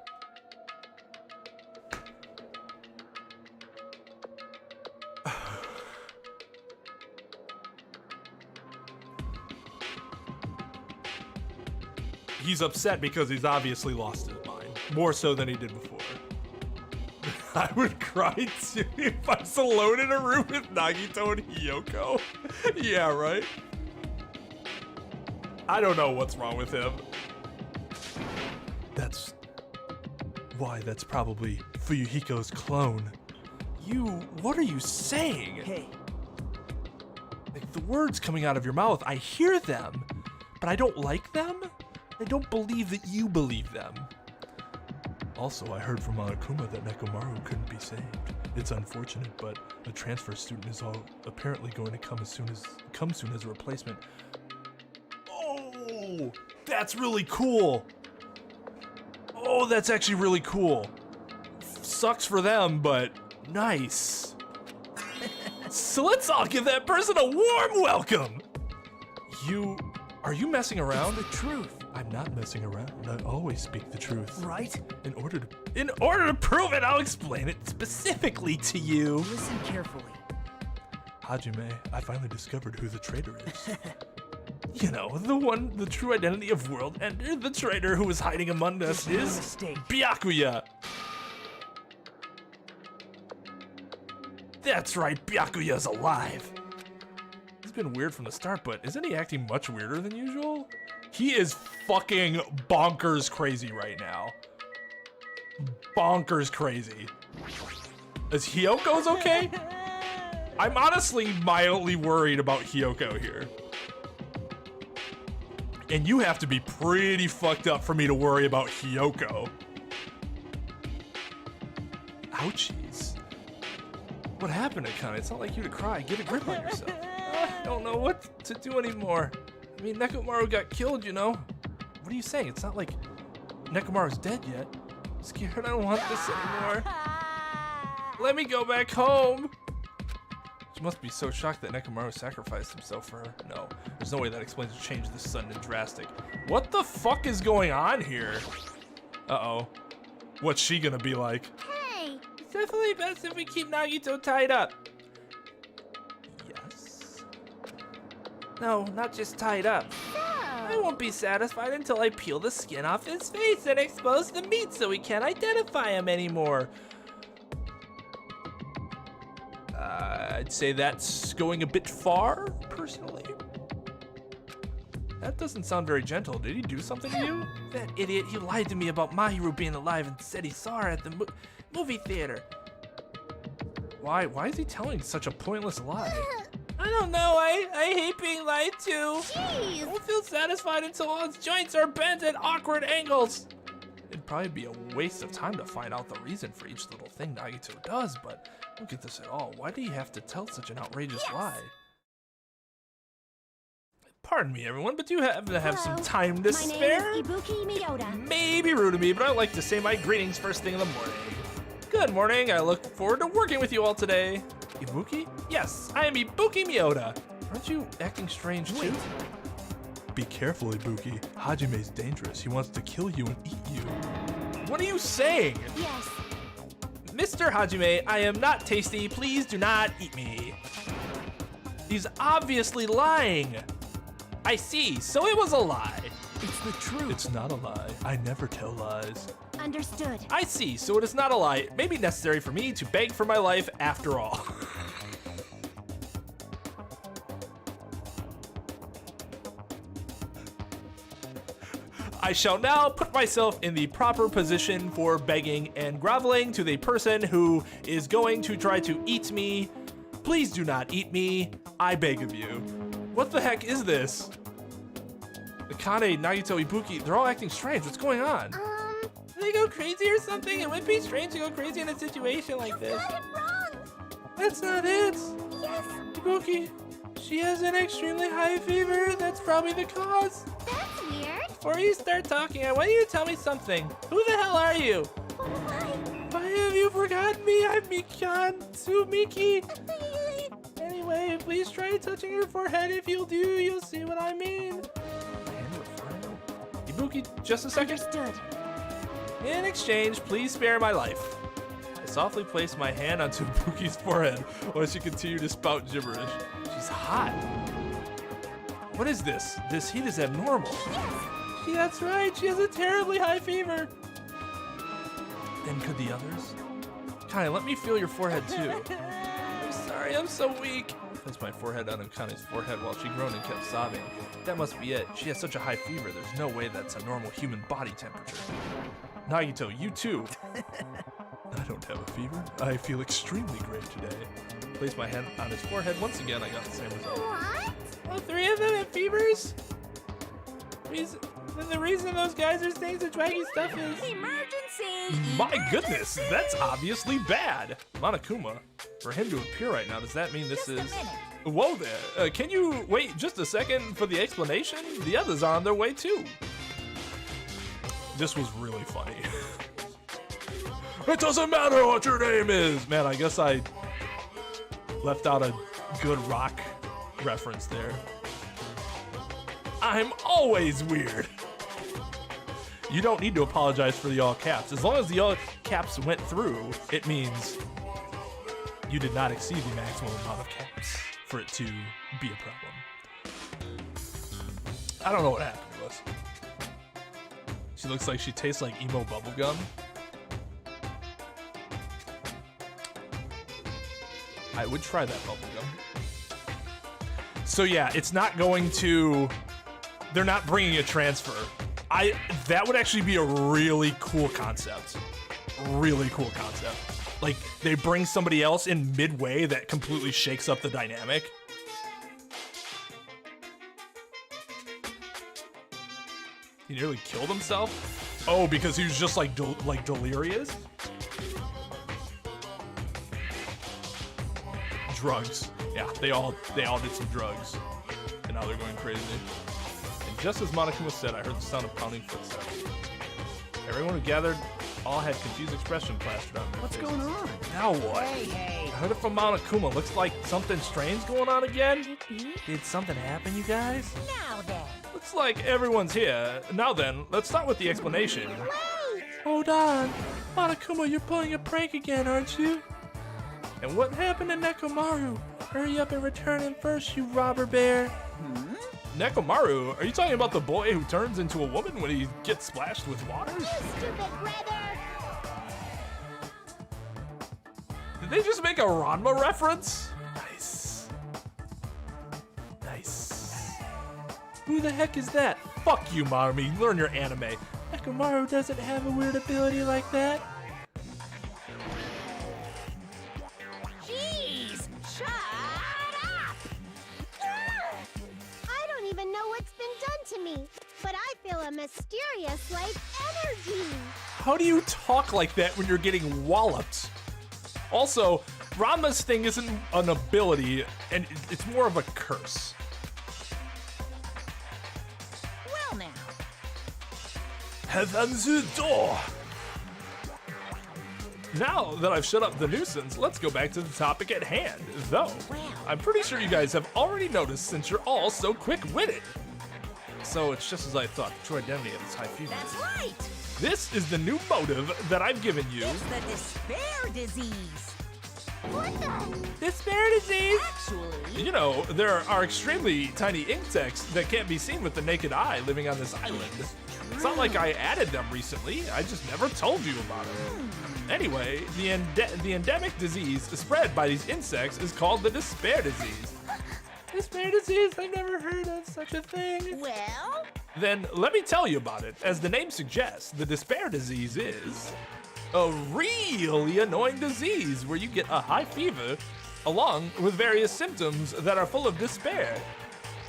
He's upset because he's obviously lost his mind. More so than he did before. I would cry too if I was alone in a room with Nagito and Hyoko. Yeah, right? I don't know what's wrong with him. That's probably Fuyuhiko's clone. What are you saying? Hey, Like, the words coming out of your mouth, I hear them, but I don't like them? I don't believe that you believe them. Also, I heard from Monokuma that Nekomaru couldn't be saved. It's unfortunate, but a transfer student is apparently going to come soon as a replacement. Oh, that's really cool. Oh, that's actually really cool. Sucks for them, but nice. So let's all give that person a warm welcome. Are you messing around? the truth, I'm not messing around. I always speak the truth. right? In order to prove it, I'll explain it specifically to you. Listen carefully. Hajime, I finally discovered who the traitor is. You know, the true identity of World Ender, the traitor who was hiding among us There's no is mistake. Byakuya. That's right, Byakuya's alive. He's been weird from the start, but isn't he acting much weirder than usual? He is fucking bonkers crazy right now. Bonkers crazy. Is Hyoko's okay? I'm honestly mildly worried about Hyoko here. And you have to be pretty fucked up for me to worry about Hyoko. Ouchies. What happened, Akane? It's not like you to cry. Get a grip on yourself. I don't know what to do anymore. I mean, Nekomaru got killed, you know? What are you saying? It's not like Nekomaru's dead yet. I'm scared. I don't want this anymore. Let me go back home. She must be so shocked that Nekomaru sacrificed himself for her. No, there's no way that explains a change this sudden and drastic. What the fuck is going on here? Uh-oh. What's she gonna be like? Hey, It's definitely best if we keep Nagito tied up. No, not just tied up. I won't be satisfied until I peel the skin off his face and expose the meat so we can't identify him anymore. I'd say that's going a bit far, personally. That doesn't sound very gentle. Did he do something to you? That idiot, he lied to me about Mahiru being alive and said he saw her at the movie theater. Why is he telling such a pointless lie? I don't know, I hate being lied to. Jeez. I won't feel satisfied until all its joints are bent at awkward angles. It'd probably be a waste of time to find out the reason for each little thing Nagito does, but I don't get this at all. Why do you have to tell such an outrageous lie? Pardon me, everyone, but do you happen to have some time to spare? My name is Ibuki Miyota. It may be rude of me, but I like to say my greetings first thing in the morning. Good morning, I look forward to working with you all today. Ibuki? Yes, I am Ibuki Miyota. Aren't you acting strange too? Be careful, Ibuki. Hajime's dangerous. He wants to kill you and eat you. What are you saying? Yes. Mr. Hajime, I am not tasty. Please do not eat me. He's obviously lying. I see, so it was a lie. It's the truth. It's not a lie. I never tell lies. Understood. I see, so it is not a lie. It may be necessary for me to beg for my life after all. I shall now put myself in the proper position for begging and groveling to the person who is going to try to eat me. Please do not eat me. I beg of you. What the heck is this? Akane, Nagito, Ibuki, they're all acting strange. What's going on? They go crazy or something? It would be strange to go crazy in a situation like this. Got it wrong. That's not it. Yes, Ibuki, she has an extremely high fever. That's probably the cause. that's weird. Before you start talking, I want you to tell me something. Who the hell are you? Why have you forgotten me? I'm Mikan Tsumiki. Anyway, please try touching her forehead. If you'll do, you'll see what I mean. Ibuki, just a second. Understood. In exchange, please spare my life. I softly place my hand onto Ibuki's forehead while she continued to spout gibberish. She's hot. What is this? This heat is abnormal. Yes, that's right. She has a terribly high fever. Then could the others? Kane, let me feel your forehead too. I'm sorry, I'm so weak. I placed my forehead on Kane's forehead while she groaned and kept sobbing. That must be it. She has such a high fever. There's no way that's a normal human body temperature. Nagito, you too. I don't have a fever. I feel extremely great today. Place my hand on his forehead. Once again, I got the same result. What? All three of them have fevers? The reason those guys are saying such wacky stuff is... Emergency! My goodness, that's obviously bad. Monokuma, for him to appear right now, does that mean this is... Whoa there, can you wait just a second for the explanation? The others are on their way too. This was really funny. It doesn't matter what your name is! Man, I guess I left out a good rock reference there. I'm always weird. You don't need to apologize for the all caps. As long as the all caps went through, it means you did not exceed the maximum amount of caps for it to be a problem. I don't know what happened to us. She looks like she tastes like emo bubblegum. I would try that bubblegum. So yeah, it's not going to... They're not bringing a transfer. That would actually be a really cool concept. Really cool concept. Like, they bring somebody else in midway that completely shakes up the dynamic. He nearly killed himself? Oh, because he was just like delirious? Drugs. Yeah, they all did some drugs. And now they're going crazy. And just as Monokuma said, I heard the sound of pounding footsteps. Everyone who gathered all had confused expression plastered on their faces. What's going on? Now what? Hey. I heard it from Monokuma. Looks like something strange going on again. Did something happen, you guys? Now then. Looks like everyone's here. Now then, let's start with the explanation. Wait! Hold on. Monokuma, you're pulling a prank again, aren't you? And what happened to Nekomaru? Hurry up and return him first, you robber bear. Nekomaru, are you talking about the boy who turns into a woman when he gets splashed with water? You stupid brother! Did they just make a Ranma reference? Nice. Nice. Who the heck is that? Fuck you, Marumi. Learn your anime. Nekomaru doesn't have a weird ability like that. Jeez! Shut up! I don't even know what's been done to me, but I feel a mysterious, like, energy. How do you talk like that when you're getting walloped? Also, Ranma's thing isn't an ability, and it's more of a curse. Well now. Have answered door. Now that I've shut up the nuisance, let's go back to the topic at hand. Though, I'm pretty sure you guys have already noticed since you're all so quick-witted. So it's just as I thought, the true identity of this high fever. That's right. This is the new motive that I've given you. It's the despair disease. What the? Despair disease! Actually, You know, there are extremely tiny insects that can't be seen with the naked eye living on this island. It's not like I added them recently, I just never told you about them. Anyway, the endemic disease spread by these insects is called the despair disease. Despair disease? I've never heard of such a thing. well, Then let me tell you about it. As the name suggests, the despair disease is a really annoying disease where you get a high fever along with various symptoms that are full of despair.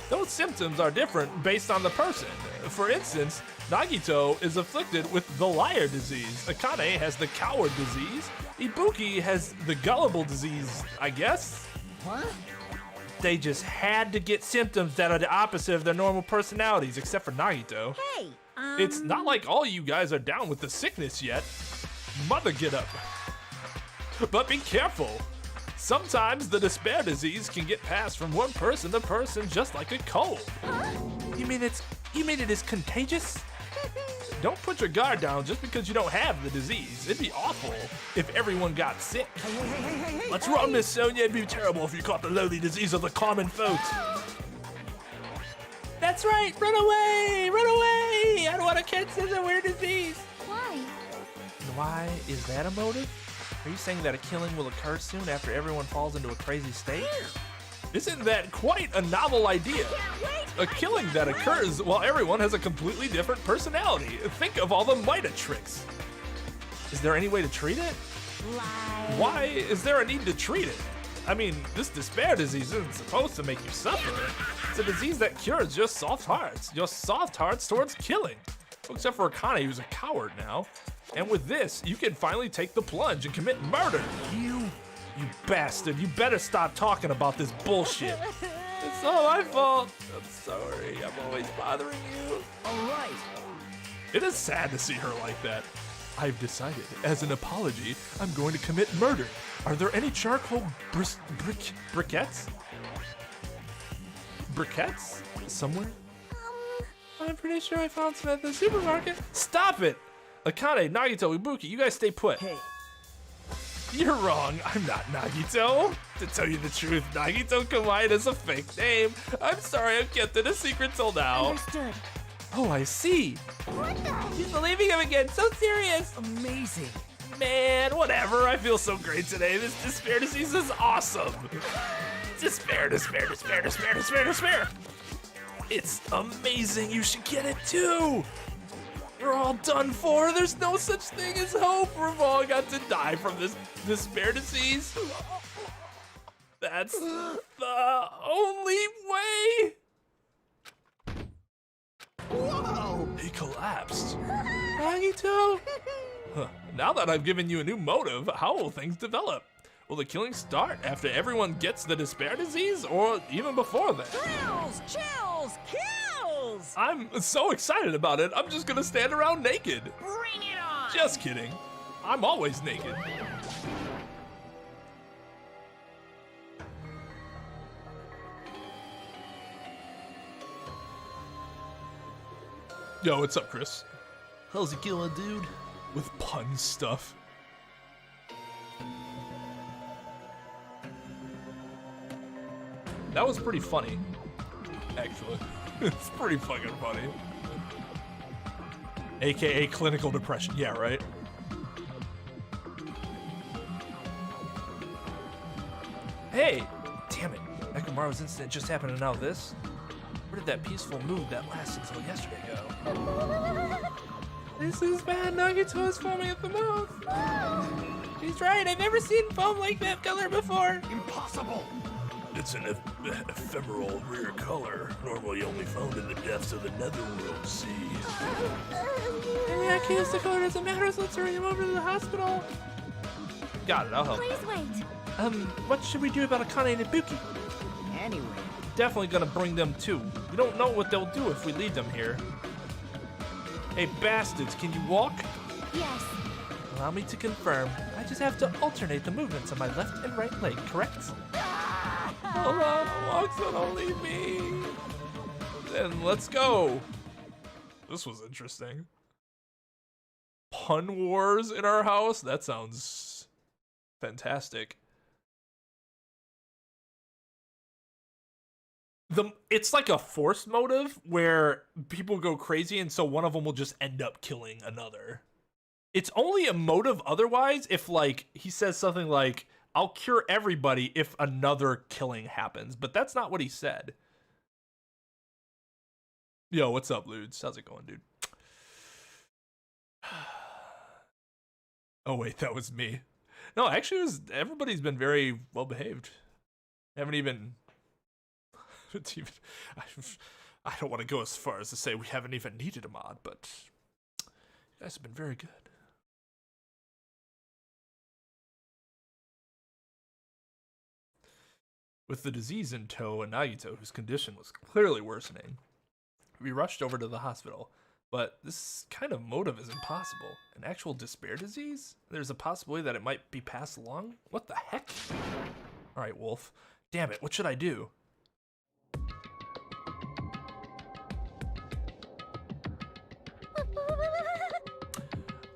Those symptoms are different based on the person. For instance, Nagito is afflicted with the liar disease, Akane has the coward disease, Ibuki has the gullible disease, I guess? What? They just had to get symptoms that are the opposite of their normal personalities, except for Nagito. hey, It's not like all you guys are down with the sickness yet. Mother, get up. But be careful. Sometimes the despair disease can get passed from one person to person just like a cold. You mean it is contagious? Don't put your guard down just because you don't have the disease. It'd be awful if everyone got sick. Let's run, Miss Sonia. It'd be terrible if you caught the lowly disease of the common folks. That's right, run away! Run away! I don't want to catch this weird disease. Why? Why is that a motive? Are you saying that a killing will occur soon after everyone falls into a crazy state? Isn't that quite a novel idea? A killing that occurs while everyone has a completely different personality. Think of all the Mida tricks. Is there any way to treat it? Why is there a need to treat it? I mean, this despair disease isn't supposed to make you suffer. It's a disease that cures your soft hearts towards killing. Except for Akane, who's a coward now. And with this, you can finally take the plunge and commit murder. You bastard, you better stop talking about this bullshit. It's all my fault. I'm sorry, I'm always bothering you. All right. It is sad to see her like that. I've decided, as an apology, I'm going to commit murder. Are there any charcoal briquettes? Briquettes? Somewhere? I'm pretty sure I found some at the supermarket. Stop it! Akane, Nagito, Ibuki, you guys stay put. Hey, You're wrong, I'm not Nagito. To tell you the truth, Nagito Kawaii is a fake name. I'm sorry I've kept it a secret till now. Understood. Oh, I see. What the? She's believing him again, so serious. amazing. Man, whatever, I feel so great today. This despair disease is awesome. Despair. It's amazing, you should get it too. We're all done for. There's no such thing as hope. We've all got to die from this despair disease. That's the only way. Whoa! He collapsed. Nagito? Huh. Now that I've given you a new motive, how will things develop? Will the killing start after everyone gets the despair disease, or even before that? thrills, chills, kills. I'm so excited about it, I'm just gonna stand around naked. Bring it on. Just kidding. I'm always naked. Yo, what's up, Chris? How's it going, dude? With pun stuff. That was pretty funny. Actually, it's pretty fucking funny. AKA clinical depression. Yeah, right. Hey! Damn it. Ekamaru's incident just happened and now this? Where did that peaceful mood that lasted until yesterday go? This is bad. Nagito is foaming at the mouth. She's right. I've never seen foam like that color before. Impossible! It's an ephemeral rare color, normally only found in the depths of the netherworld seas. In that case, the color doesn't matter, so let's hurry him over to the hospital. Got it, I'll help. Please wait. What should we do about Akane and Ibuki? Anyway, Definitely gonna bring them too. We don't know what they'll do if we leave them here. Hey, bastards, can you walk? Yes. Allow me to confirm. I just have to alternate the movements of my left and right leg, correct? Hold on, walk, so don't leave me. Then let's go. This was interesting. Pun wars in our house? That sounds fantastic. It's like a forced motive where people go crazy and so one of them will just end up killing another. It's only a motive otherwise if like he says something like, I'll cure everybody if another killing happens, but that's not what he said. Yo, what's up, Ludes? How's it going, dude? Oh wait, that was me. No, actually, everybody's been very well behaved. Haven't even. I don't want to go as far as to say we haven't even needed a mod, but you guys have been very good. With the disease in tow and Nagito, whose condition was clearly worsening, we rushed over to the hospital. But this kind of motive is impossible. An actual despair disease? There's a possibility that it might be passed along? What the heck? Alright, Wolf. Damn it, what should I do?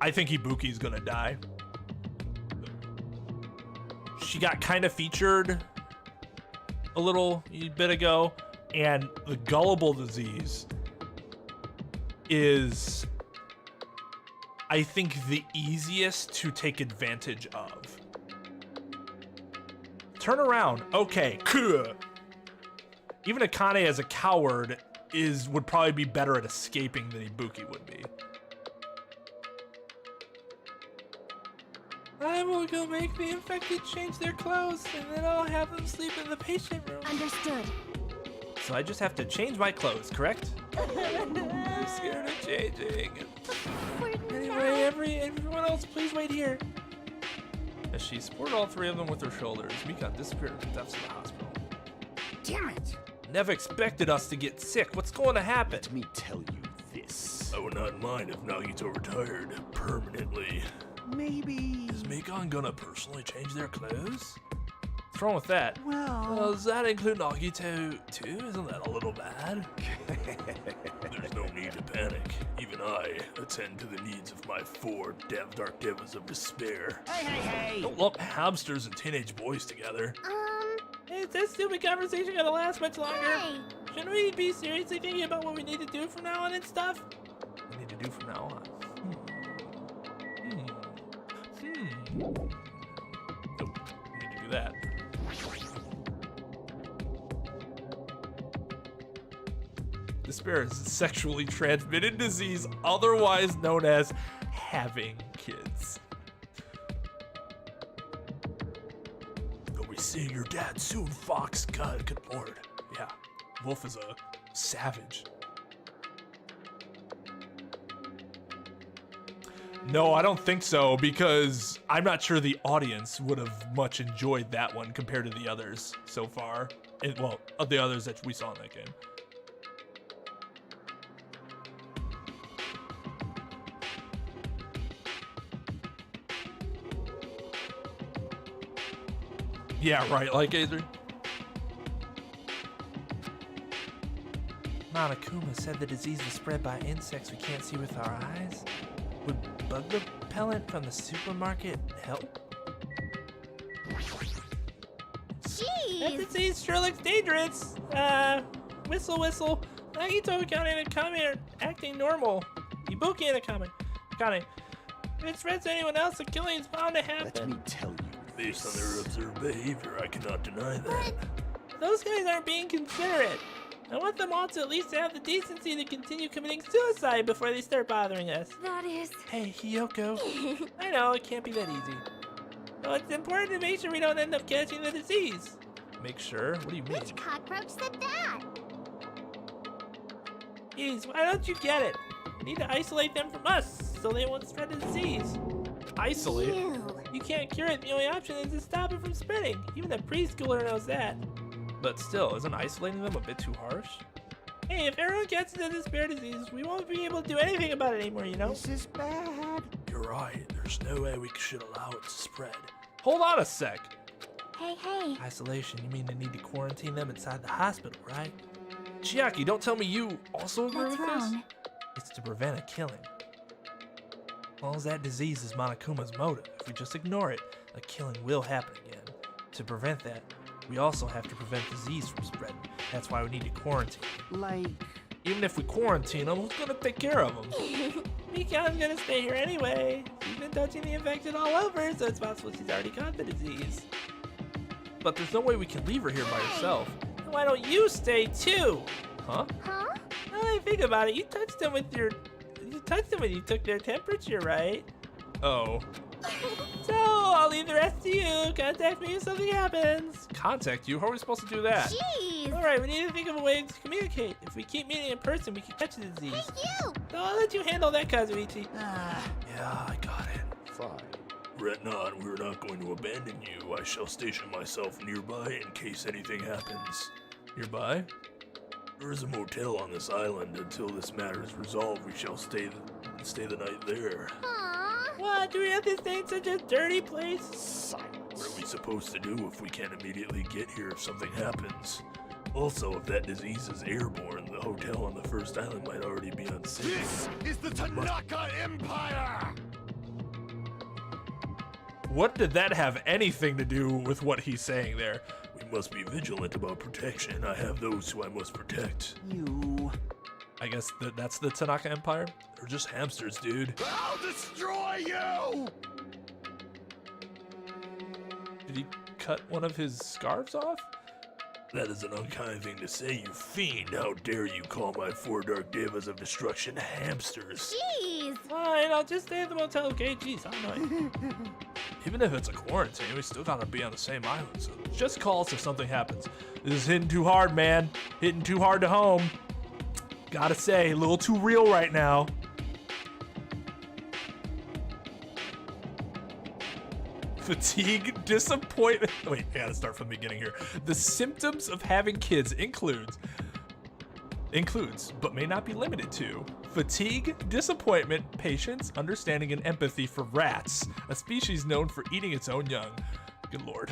I think Ibuki's gonna die. She got kind of featured a little bit ago, and the gullible disease is, I think, the easiest to take advantage of. Turn around. Okay. Even Akane as a coward would probably be better at escaping than Ibuki would be. I will go make the infected change their clothes, and then I'll have them sleep in the patient room. Understood. So I just have to change my clothes, correct? I'm scared of changing. Anyway, everyone else, please wait here. As she supported all three of them with her shoulders, Mika disappeared in the depths of the hospital. Damn it! Never expected us to get sick. What's going to happen? Let me tell you this. I would not mind if Nagito retired permanently. Maybe... Is Mikon gonna personally change their clothes? What's wrong with that? Well... Does that include Nagito too? Isn't that a little bad? There's no need to panic. Even I attend to the needs of my 4 dark devils of despair. Hey! Don't lump hamsters and teenage boys together. Is this stupid conversation gonna last much longer? Hey. Shouldn't we be seriously thinking about what we need to do from now on and stuff? What we need to do from now on? Nope, we need to do that. Despair is a sexually transmitted disease, otherwise known as having kids. You'll be seeing your dad soon, Fox. God, good lord. Yeah, Wolf is a savage. No, I don't think so, because I'm not sure the audience would have much enjoyed that one compared to the others so far. Well, the others that we saw in that game. Yeah, right, Lightgazer. Monokuma said the disease is spread by insects we can't see with our eyes. Would bug repellent from the supermarket help? That Jeez. disease sure looks dangerous. Whistle, whistle. Nagito Kane and Kame are acting normal. Ibuki and Kame. If it spreads to anyone else, the killing is bound to happen. Let me tell you. Based on their observed behavior, I cannot deny that. Those guys aren't being considerate. I want them all to at least have the decency to continue committing suicide before they start bothering us. That is... Hey, Hiyoko. I know, it can't be that easy. So it's important to make sure we don't end up catching the disease. Make sure? What do you mean? Which cockroach said that? Jeez, why don't you get it? We need to isolate them from us so they won't spread the disease. Isolate? Ew. You can't cure it, the only option is to stop it from spreading. Even a preschooler knows that. But still, isn't isolating them a bit too harsh? Hey, if everyone gets into this bear disease, we won't be able to do anything about it anymore, you know? This is bad. You're right. There's no way we should allow it to spread. Hold on a sec. Hey. Isolation, you mean they need to quarantine them inside the hospital, right? Chiaki, don't tell me you also agree What's with this? wrong? It's to prevent a killing. As long as that disease is Monokuma's motive, if we just ignore it, a killing will happen again. To prevent that, we also have to prevent disease from spreading. That's why we need to quarantine. Like, Even if we quarantine them, who's gonna take care of them? Mikan's gonna stay here anyway. She's been touching the infection all over, so it's possible she's already caught the disease. But there's no way we can leave her here by herself. Then why don't you stay too? Huh? Huh? Now that I think about it, you touched them when you took their temperature, right? Oh. So I'll leave the rest to you. Contact me if something happens. Contact you? How are we supposed to do that? Jeez. All right, we need to think of a way to communicate. If we keep meeting in person, we can catch the disease. Hey, you. So I'll let you handle that, Kazuichi. Yeah, I got it. Fine. Retnon, we're not going to abandon you. I shall station myself nearby in case anything happens. Nearby? There is a motel on this island. Until this matter is resolved, we shall stay the night there. Aw. What? Do we have to stay in such a dirty place? Silence. What are we supposed to do if we can't immediately get here if something happens? Also, if that disease is airborne, the hotel on the first island might already be unsafe. This is the Tanaka Empire! What did that have anything to do with what he's saying there? We must be vigilant about protection. I have those who I must protect. you. I guess that's the Tanaka Empire? They're just hamsters, dude. I'll destroy you! Did he cut one of his scarves off? That is an unkind thing to say, you fiend. How dare you call my 4 dark devas of destruction hamsters? Jeez. Fine, I'll just stay at the motel, okay? Jeez, I know. Even if it's a quarantine, we still gotta be on the same island, so just call us if something happens. This is hitting too hard, man. Hitting too hard to home. Gotta say, a little too real right now. Fatigue, disappointment. Wait, I gotta start from the beginning here. The symptoms of having kids includes, but may not be limited to, fatigue, disappointment, patience, understanding, and empathy for rats, a species known for eating its own young. Good lord.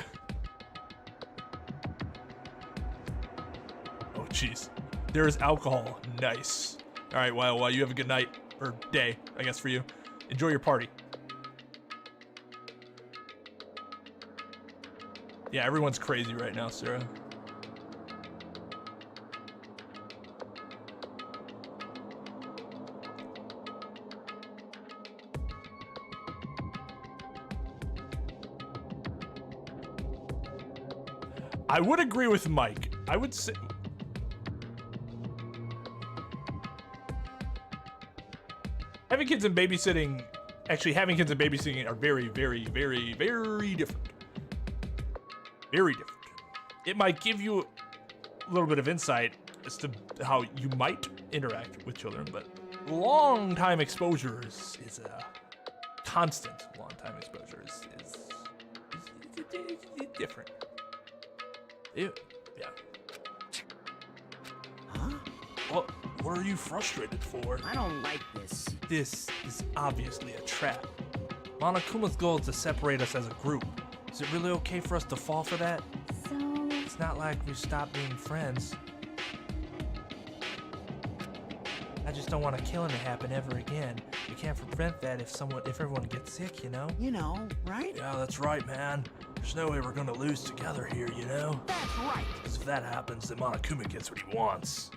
Oh, jeez. There is alcohol. Nice. All right, well, you have a good night, or day, I guess, for you. Enjoy your party. Yeah, everyone's crazy right now, Sarah. I would agree with Mike. I would say... Having kids and babysitting... Actually, having kids and babysitting are very, very, very, very different. Very different. It might give you a little bit of insight as to how you might interact with children, but long time exposure is a constant. Long time exposure is different. Yeah. Huh? What are you frustrated for? I don't like this. This is obviously a trap. Monokuma's goal is to separate us as a group. Is it really okay for us to fall for that? So, It's not like we stopped being friends. I just don't want a killing to happen ever again. We can't prevent that if everyone gets sick, you know? You know, right? Yeah, that's right, man. There's There's no way we're gonna lose together here, you know? That's right. 'Cause if that happens, then Monokuma gets what he wants.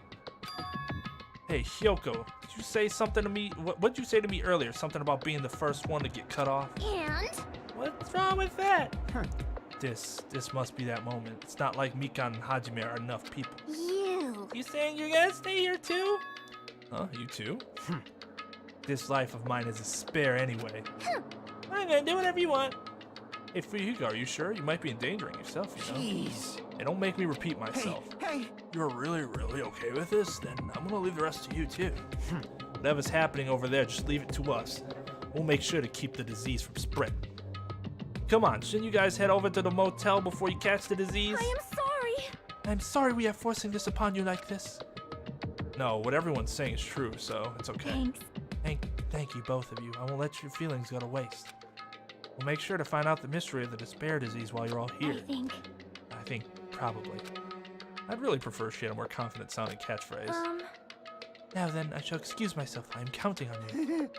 Hey, Hyoko, did you say something to me? What'd you say to me earlier? Something about being the first one to get cut off? And? What's wrong with that? This must be that moment. It's not like Mikan and Hajime are enough people. You. saying you're gonna stay here too? Huh, you too? This life of mine is a spare anyway. I'm gonna do whatever you want. Hey, Fuyuhiko, are you sure? You might be endangering yourself, you know? Jeez. Hey, don't make me repeat myself. Hey. You're really, really okay with this? Then I'm gonna leave the rest to you too. Whatever's happening over there, just leave it to us. We'll make sure to keep the disease from spreading. Come on, shouldn't you guys head over to the motel before you catch the disease? I am sorry. I'm sorry we are forcing this upon you like this. No, what everyone's saying is true, so it's okay. Thanks. Thank you, both of you. I won't let your feelings go to waste. We'll make sure to find out the mystery of the despair disease while you're all here. I think probably. I'd really prefer if she had a more confident sounding catchphrase. Now then, I shall excuse myself. I'm counting on you.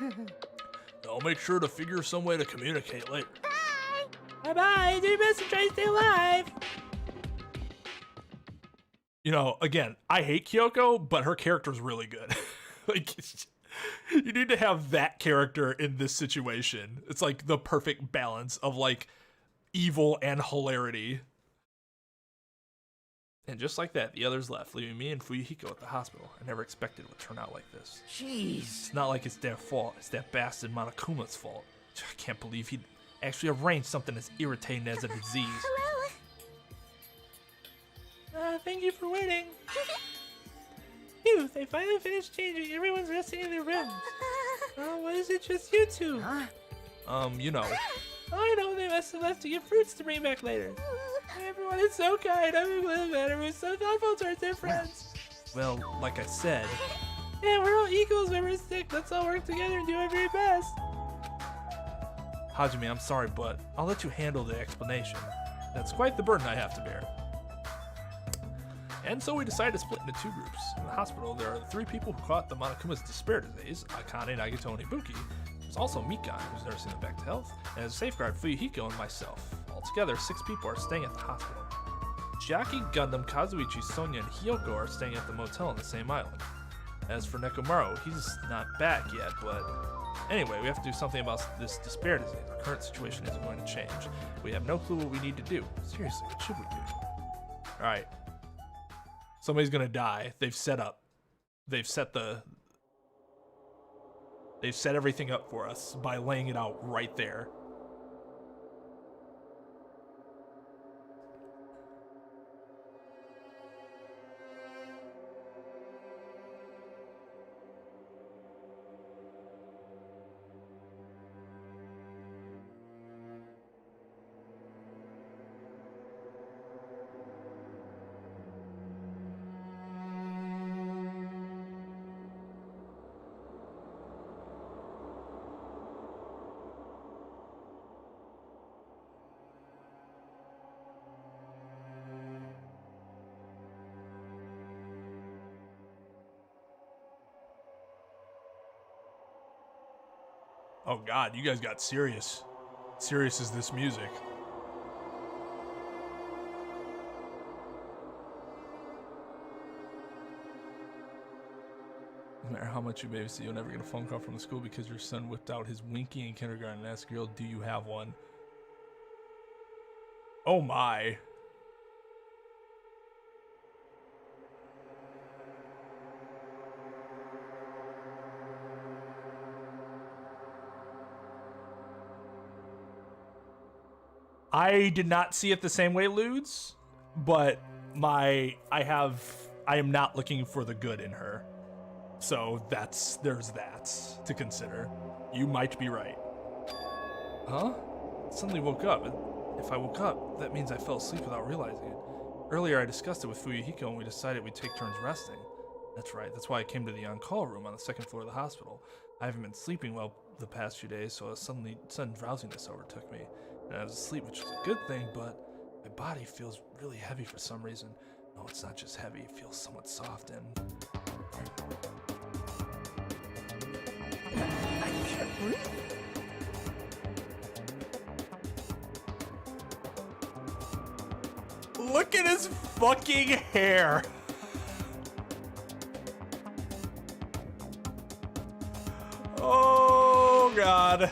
I'll make sure to figure some way to communicate later. Bye-bye. Do your best to try to stay alive. You know, again, I hate Kyoko, but her character's really good. Like, you need to have that character in this situation. It's like the perfect balance of like evil and hilarity. And just like that, the others left, leaving me and Fuyuhiko at the hospital. I never expected it would turn out like this. Jeez. It's not like it's their fault. It's that bastard Monokuma's fault. I can't believe he'd actually arranged something as irritating as a disease. Thank you for waiting. Phew, they finally finished changing. Everyone's resting in their rooms. Why is it just you two? You know. I know, they must have left to get fruits to bring back later. Everyone is so kind. Everyone was so thoughtful towards their friends. Well, like I said, Yeah, we're all equals when we're sick. Let's all work together and do our very best. Hajime, I'm sorry, but I'll let you handle the explanation. That's quite the burden I have to bear. And so we decided to split into two groups. In the hospital, there are the three people who caught the Monokuma's despair disease, Akane, Nagito, and Ibuki. There's also Mikan, who's nursing them back to health, and as a safeguard, Fuyuhiko and myself. Altogether, 6 people are staying at the hospital. Chiaki, Gundam, Kazuichi, Sonya, and Hyoko are staying at the motel on the same island. As for Nekomaru, he's not back yet, but anyway, we have to do something about this despair disease. Our current situation isn't going to change. We have no clue what we need to do. Seriously, what should we do? Alright. Somebody's gonna die. They've set everything up for us by laying it out right there. Oh god, you guys got serious. Serious is this music. No matter how much you babysit, you'll never get a phone call from the school because your son whipped out his Winky in kindergarten and asked girl, do you have one? Oh my. I did not see it the same way, Ludes, but I am not looking for the good in her. So there's that to consider. You might be right. Huh? Suddenly woke up. If I woke up, that means I fell asleep without realizing it. Earlier I discussed it with Fuyuhiko and we decided we'd take turns resting. That's right, that's why I came to the on-call room on the 2nd floor of the hospital. I haven't been sleeping well the past few days, so sudden drowsiness overtook me. And I was asleep, which is a good thing, but my body feels really heavy for some reason. No, it's not just heavy, it feels somewhat soft and... I can't breathe. Look at his fucking hair. Oh, God.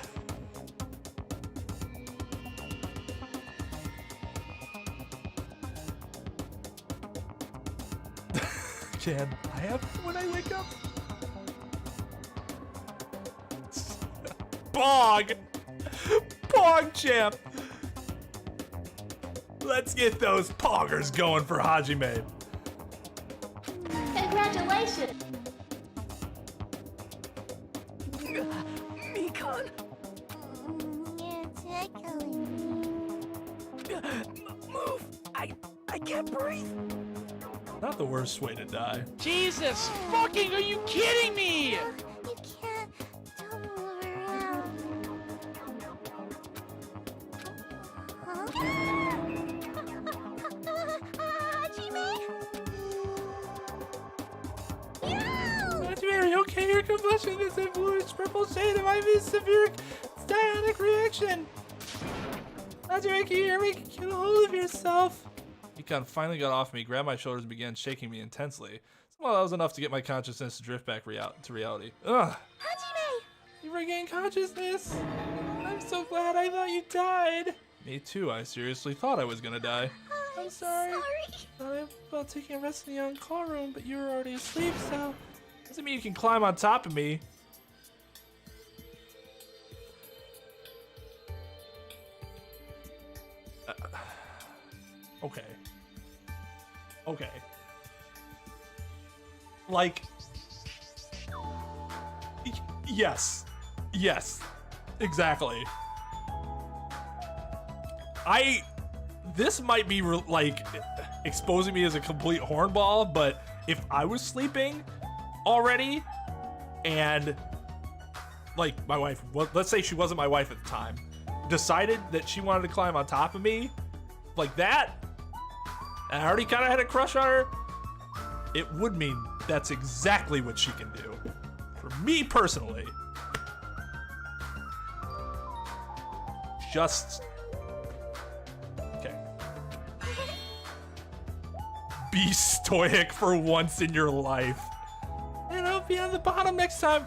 Can I have when I wake up? Pog! Pog champ! Let's get those poggers going for Hajime. Congratulations! Mikon! You're tickling me. Move! I can't breathe! Not the worst way to die. Jesus fucking, are you kidding me? You can't. Don't move around. Huh? Hajime? Hajime, are you okay? Your combustion is a bluish purple shade of IV severe cyanic reaction. Hajime, can you hear me? Get a hold of yourself. Mikon finally got off me, grabbed my shoulders, and began shaking me intensely. Somehow that was enough to get my consciousness to drift back to reality. Ugh. Hajime! You regained consciousness. I'm so glad. I thought you died. Me too. I seriously thought I was gonna die. I'm sorry. Thought about taking a rest in the on-call room, but you were already asleep, so doesn't mean you can climb on top of me. Okay. Okay. Like, yes. Yes. Exactly. This might be like exposing me as a complete hornball, but if I was sleeping already and like my wife, let's say she wasn't my wife at the time, decided that she wanted to climb on top of me like that, and I already kind of had a crush on her, it would mean that's exactly what she can do. For me personally. Just... Okay. Be stoic for once in your life. And I'll be on the bottom next time.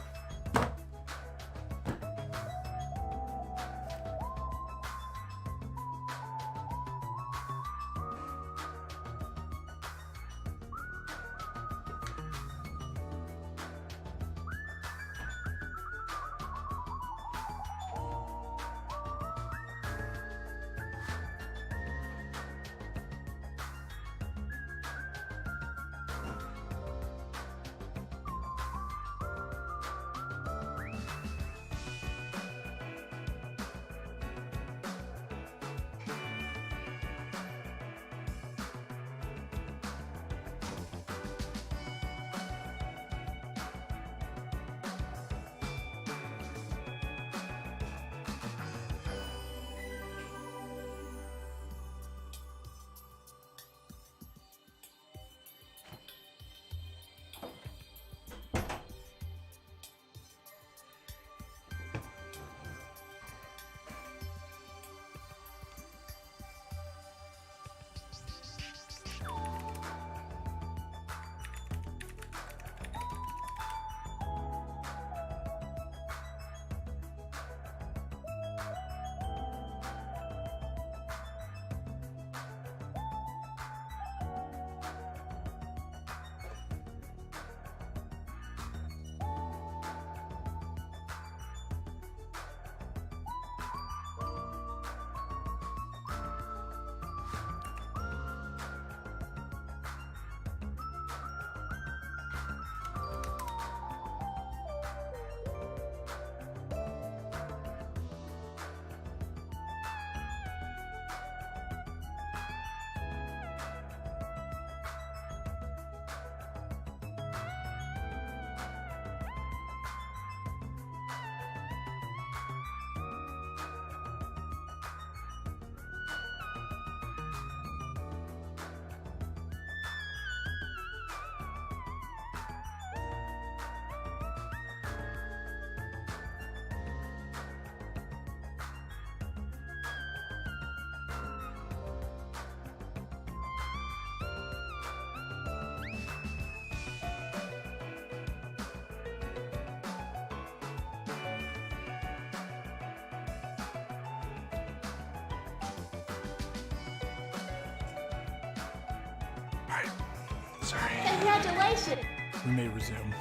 Sorry. Congratulations! We may resume.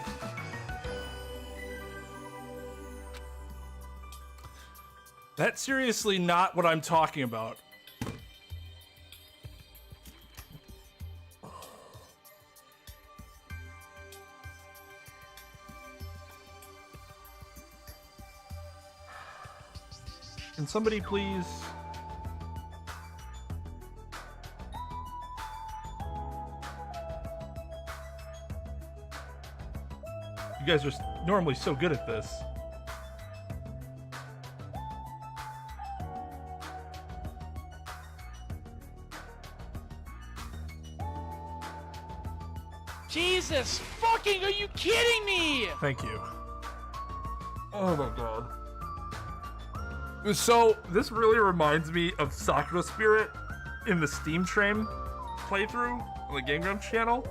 That's seriously not what I'm talking about. Can somebody please... You guys are normally so good at this. Jesus fucking, are you kidding me? Thank you. Oh my god. So, this really reminds me of Sakura Spirit in the Steam Train playthrough on the Game Grumps channel,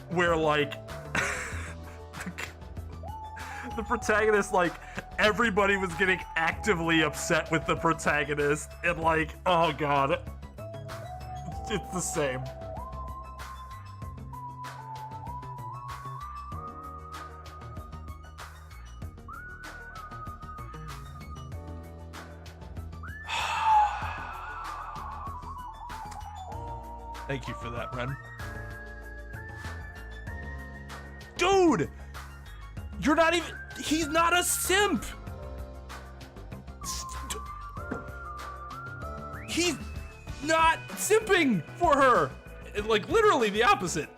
where, like, the protagonist, like, everybody was getting actively upset with the protagonist, and, like, oh god. It's the same. Thank you for that, Ren. Dude! You're not even... He's not a simp! He's not simping for her! Like, literally the opposite.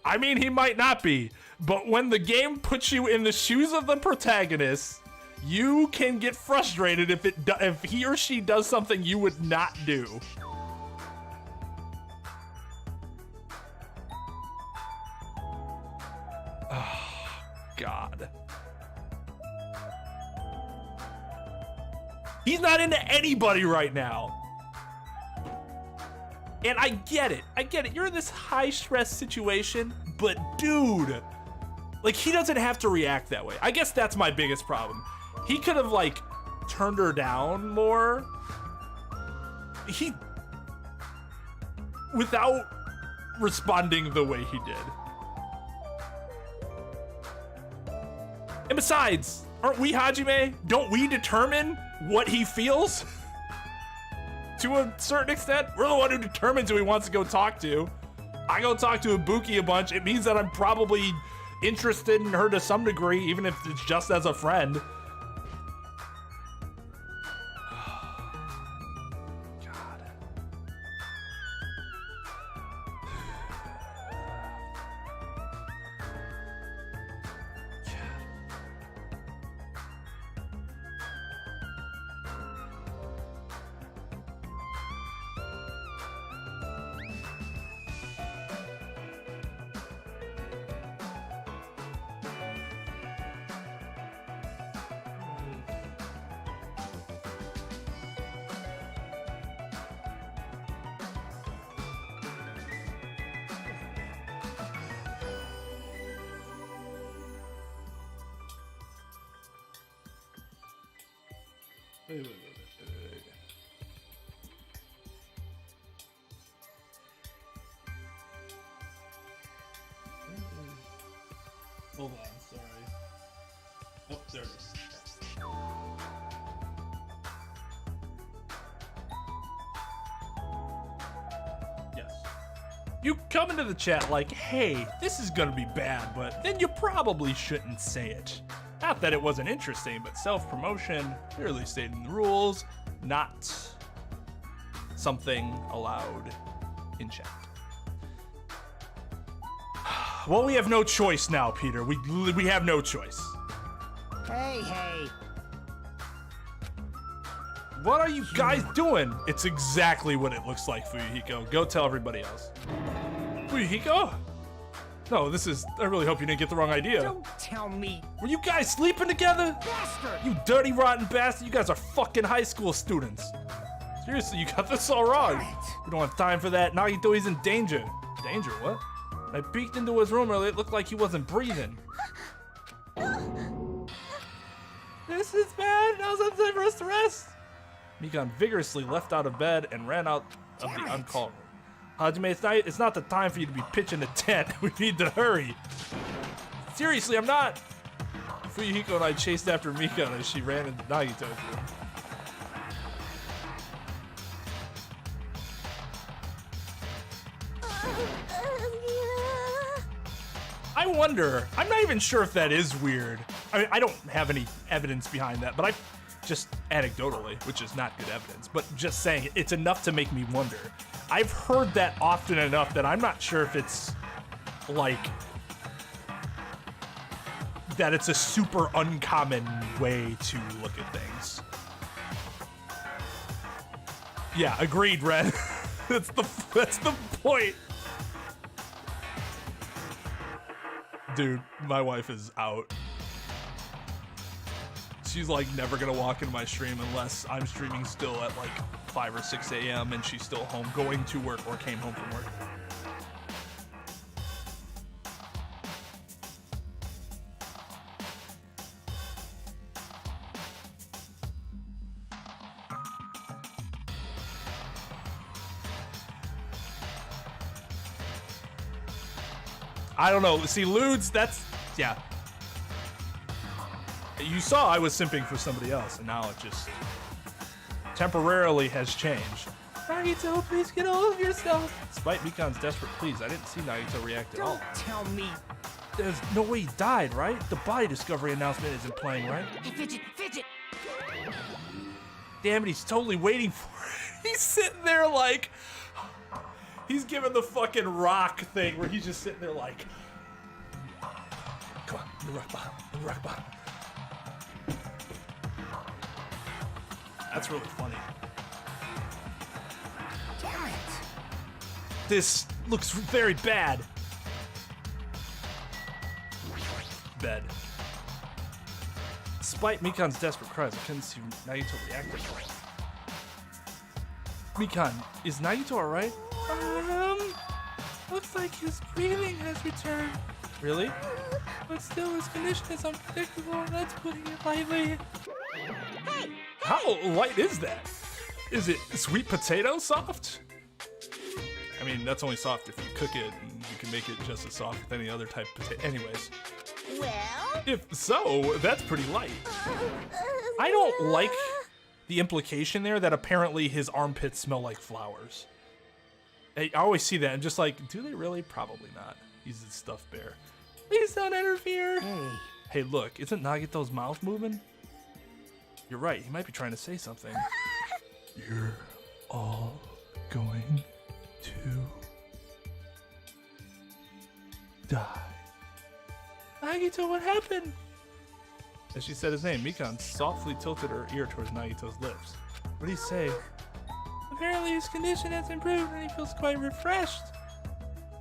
I mean, he might not be, but when the game puts you in the shoes of the protagonist, you can get frustrated if he or she does something you would not do. Oh, God. He's not into anybody right now. And I get it. You're in this high stress situation, but dude, like, he doesn't have to react that way. I guess that's my biggest problem. He could have, like, turned her down more. Without responding the way he did. And besides, aren't we Hajime? Don't we determine what he feels? To a certain extent, we're the one who determines who he wants to go talk to. I go talk to Ibuki a bunch. It means that I'm probably interested in her to some degree, even if it's just as a friend. Wait. Hold on, sorry. Oh, there it is. Yes. You come into the chat like, hey, this is gonna be bad, but then you probably shouldn't say it. Not that it wasn't interesting, but self-promotion, clearly stated in the rules, not something allowed in chat. Well, we have no choice now, Peter. We have no choice. Hey. What are you guys doing? It's exactly what it looks like, Fuyuhiko. Go tell everybody else. Fuyuhiko? No, I really hope you didn't get the wrong idea. Don't tell me. Were you guys sleeping together? Bastard! You dirty, rotten bastard. You guys are fucking high school students. Seriously, you got this all wrong. We don't have time for that. Nagito, he's in danger. Danger, what? I peeked into his room earlier. It looked like he wasn't breathing. This is bad. Now's the time for us to rest. Mikan vigorously left out of bed and ran out of the uncalled room. Hajime, it's not the time for you to be pitching a tent. We need to hurry. Seriously, I'm not. Fuyuhiko and I chased after Mikan as she ran into Nagito's room. I wonder, I'm not even sure if that is weird. I mean, I don't have any evidence behind that, but I just anecdotally, which is not good evidence, but just saying it's enough to make me wonder. I've heard that often enough that I'm not sure if it's like that it's a super uncommon way to look at things. Yeah, agreed, Ren. that's the point. Dude, my wife is out. She's like never gonna walk into my stream unless I'm streaming still at like 5 or 6 a.m. and she's still home going to work or came home from work. I don't know. See, lewds, yeah. You saw I was simping for somebody else, and now it just temporarily has changed. Nagito, please get all of yourself. Despite Mikan's desperate pleas, I didn't see Nagito react at all. Don't tell me. There's no way he died, right? The body discovery announcement isn't playing, right? Hey, fidget, fidget. Damn it, he's totally waiting for it. He's sitting there like, he's giving the fucking rock thing where he's just sitting there like, come on, the rock bottom, the rock bottom. That's really funny. Damn it. This looks very bad. Bed. Despite Mikan's desperate cries, I couldn't see Nagito react at all. Mikan, is Nagito alright? Looks like his breathing has returned. Really? But still, his condition is unpredictable. That's putting it lightly. Hey! How light is that? Is it sweet potato soft? I mean, that's only soft if you cook it, and you can make it just as soft with any other type of potato. Anyways. Well? If so, that's pretty light. I don't like the implication there that apparently his armpits smell like flowers. I always see that and just like, do they really? Probably not. He's a stuffed bear. Please don't interfere. Hey, look, isn't Nagito's mouth moving? You're right, he might be trying to say something. You're all going to die. Nagito, what happened? As she said his name, Mikan softly tilted her ear towards Nagito's lips. What did he say? Apparently his condition has improved and he feels quite refreshed.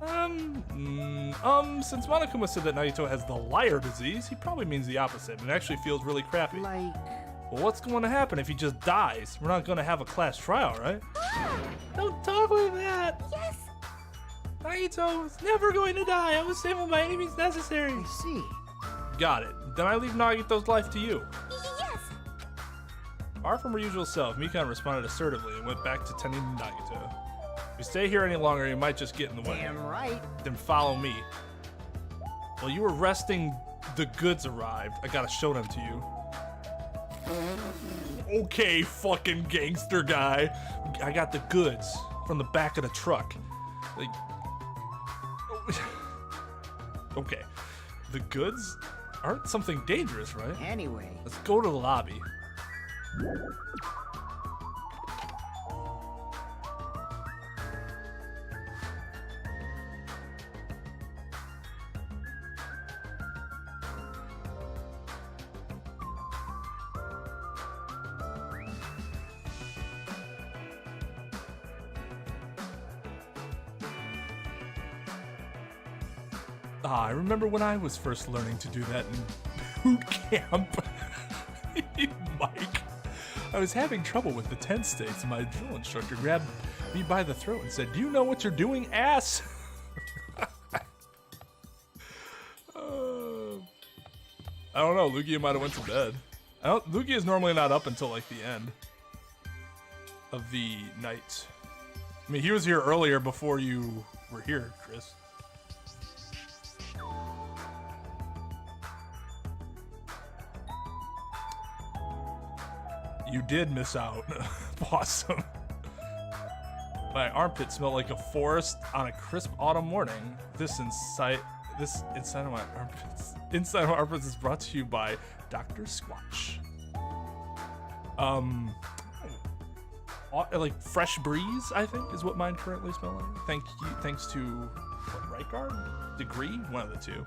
Since Monokuma said that Nagito has the liar disease, he probably means the opposite and actually feels really crappy. Like... Well, what's going to happen if he just dies? We're not going to have a class trial, right? Don't talk like that! Yes! Nagito is never going to die. I will save him by any means necessary. I see. Got it. Then I leave Nagito's life to you. Yes! Far from her usual self, Mikan responded assertively and went back to tending to Nagito. If you stay here any longer, you might just get in the way. Damn right. Then follow me. While you were resting, the goods arrived. I gotta show them to you. Okay, fucking gangster guy. I got the goods from the back of the truck. Like, okay, the goods aren't something dangerous, right? Anyway. Let's go to the lobby. I remember when I was first learning to do that in boot camp. Mike, I was having trouble with the 10 states, and my drill instructor grabbed me by the throat and said, "Do you know what you're doing, ass?" I don't know, Lugia might have went to bed. Lugia is normally not up until like the end of the night. I mean, he was here earlier before you were here, Chris. You did miss out. Awesome. My armpit smelled like a forest on a crisp autumn morning. This inside of my armpits. Inside of my armpits is brought to you by Dr. Squatch. Like fresh breeze, I think, is what mine currently smell like. Thanks to what, right guard? Degree? One of the two.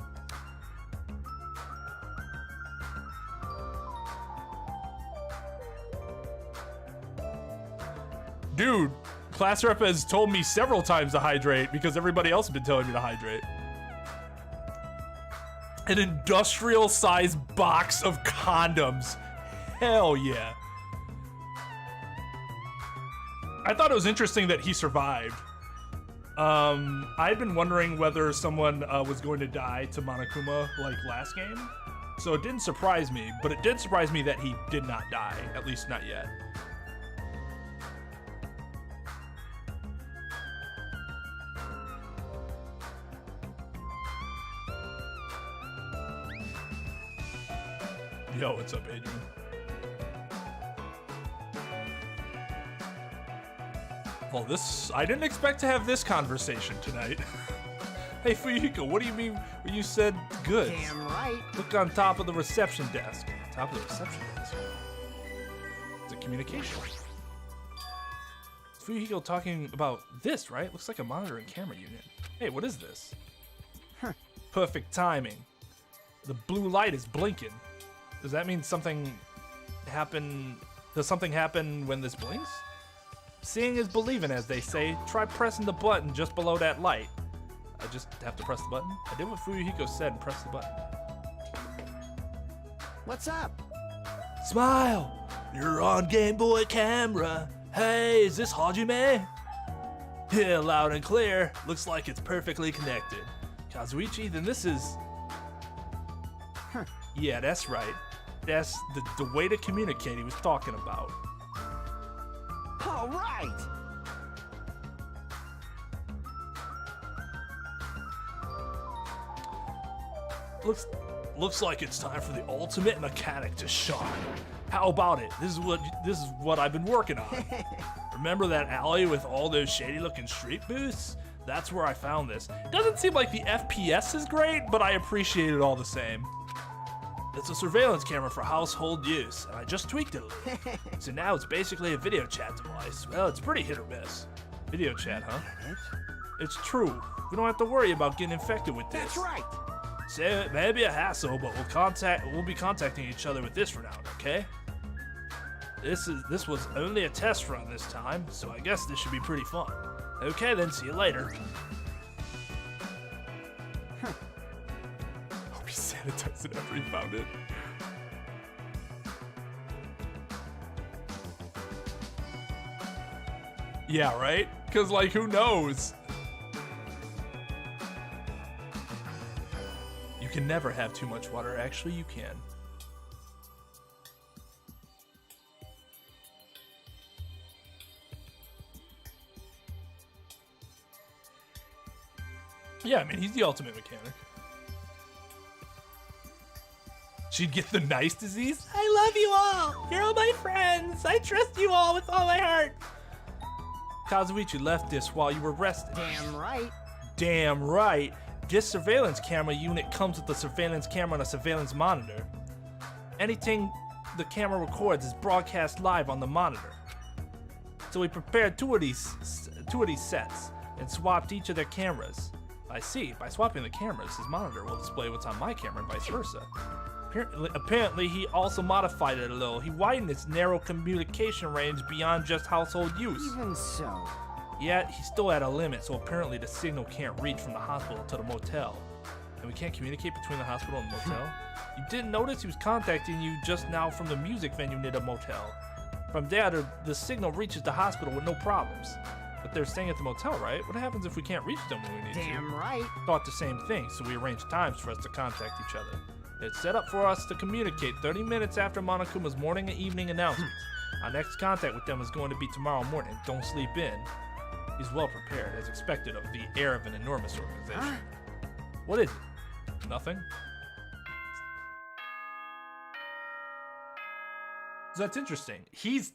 Dude, class rep has told me several times to hydrate because everybody else has been telling me to hydrate. An industrial-sized box of condoms. Hell yeah. I thought it was interesting that he survived. I'd been wondering whether someone was going to die to Monokuma like last game. So it didn't surprise me, but it did surprise me that he did not die, at least not yet. Yo, what's up, Adrian? Well, I didn't expect to have this conversation tonight. Hey, Fuyuhiko, what do you mean when you said goods? Damn right. Look on top of the reception desk. Top of the reception desk? It's a communication. Is Fuyuhiko talking about this, right? Looks like a monitor and camera unit. Hey, what is this? Huh. Perfect timing. The blue light is blinking. Does that mean something happened? Does something happen when this blinks? Seeing is believing, as they say. Try pressing the button just below that light. I just have to press the button? I did what Fuyuhiko said and pressed the button. What's up? Smile! You're on Game Boy camera. Hey, is this Hajime? Yeah, loud and clear. Looks like it's perfectly connected. Kazuichi, then this is... Huh. Yeah, that's right. That's the way to communicate he was talking about. All right. Looks like it's time for the ultimate mechanic to shine. How about it? This is what I've been working on. Remember that alley with all those shady-looking street booths? That's where I found this. It doesn't seem like the FPS is great, but I appreciate it all the same. It's a surveillance camera for household use, and I just tweaked it a little. So now it's basically a video chat device. Well, it's pretty hit or miss. Video chat, huh? It's true. We don't have to worry about getting infected with this. That's right. So it may be a hassle, but we'll be contacting each other with this for now, okay? This was only a test run this time, so I guess this should be pretty fun. Okay then, see you later. Hope he sanitized it after he found it. Yeah, right? Cause like, who knows? You can never have too much water. Actually, you can. Yeah, I mean, he's the ultimate mechanic. She'd get the nice disease? I love you all! You're all my friends! I trust you all with all my heart! Kazuichi left this while you were resting. Damn right. Damn right. This surveillance camera unit comes with a surveillance camera and a surveillance monitor. Anything the camera records is broadcast live on the monitor. So we prepared two of these sets and swapped each of their cameras. I see. By swapping the cameras, his monitor will display what's on my camera and vice versa. Apparently, he also modified it a little. He widened its narrow communication range beyond just household use. Even so. Yet, he still had a limit, so apparently the signal can't reach from the hospital to the motel. And we can't communicate between the hospital and motel? You didn't notice he was contacting you just now from the music venue near the motel. From there, the signal reaches the hospital with no problems. But they're staying at the motel, right? What happens if we can't reach them when we need to? Damn right. Thought the same thing, so we arranged times for us to contact each other. It's set up for us to communicate 30 minutes after Monokuma's morning and evening announcements. Our next contact with them is going to be tomorrow morning. Don't sleep in. He's well prepared, as expected of the heir of an enormous organization. What is it? Nothing? So that's interesting. He's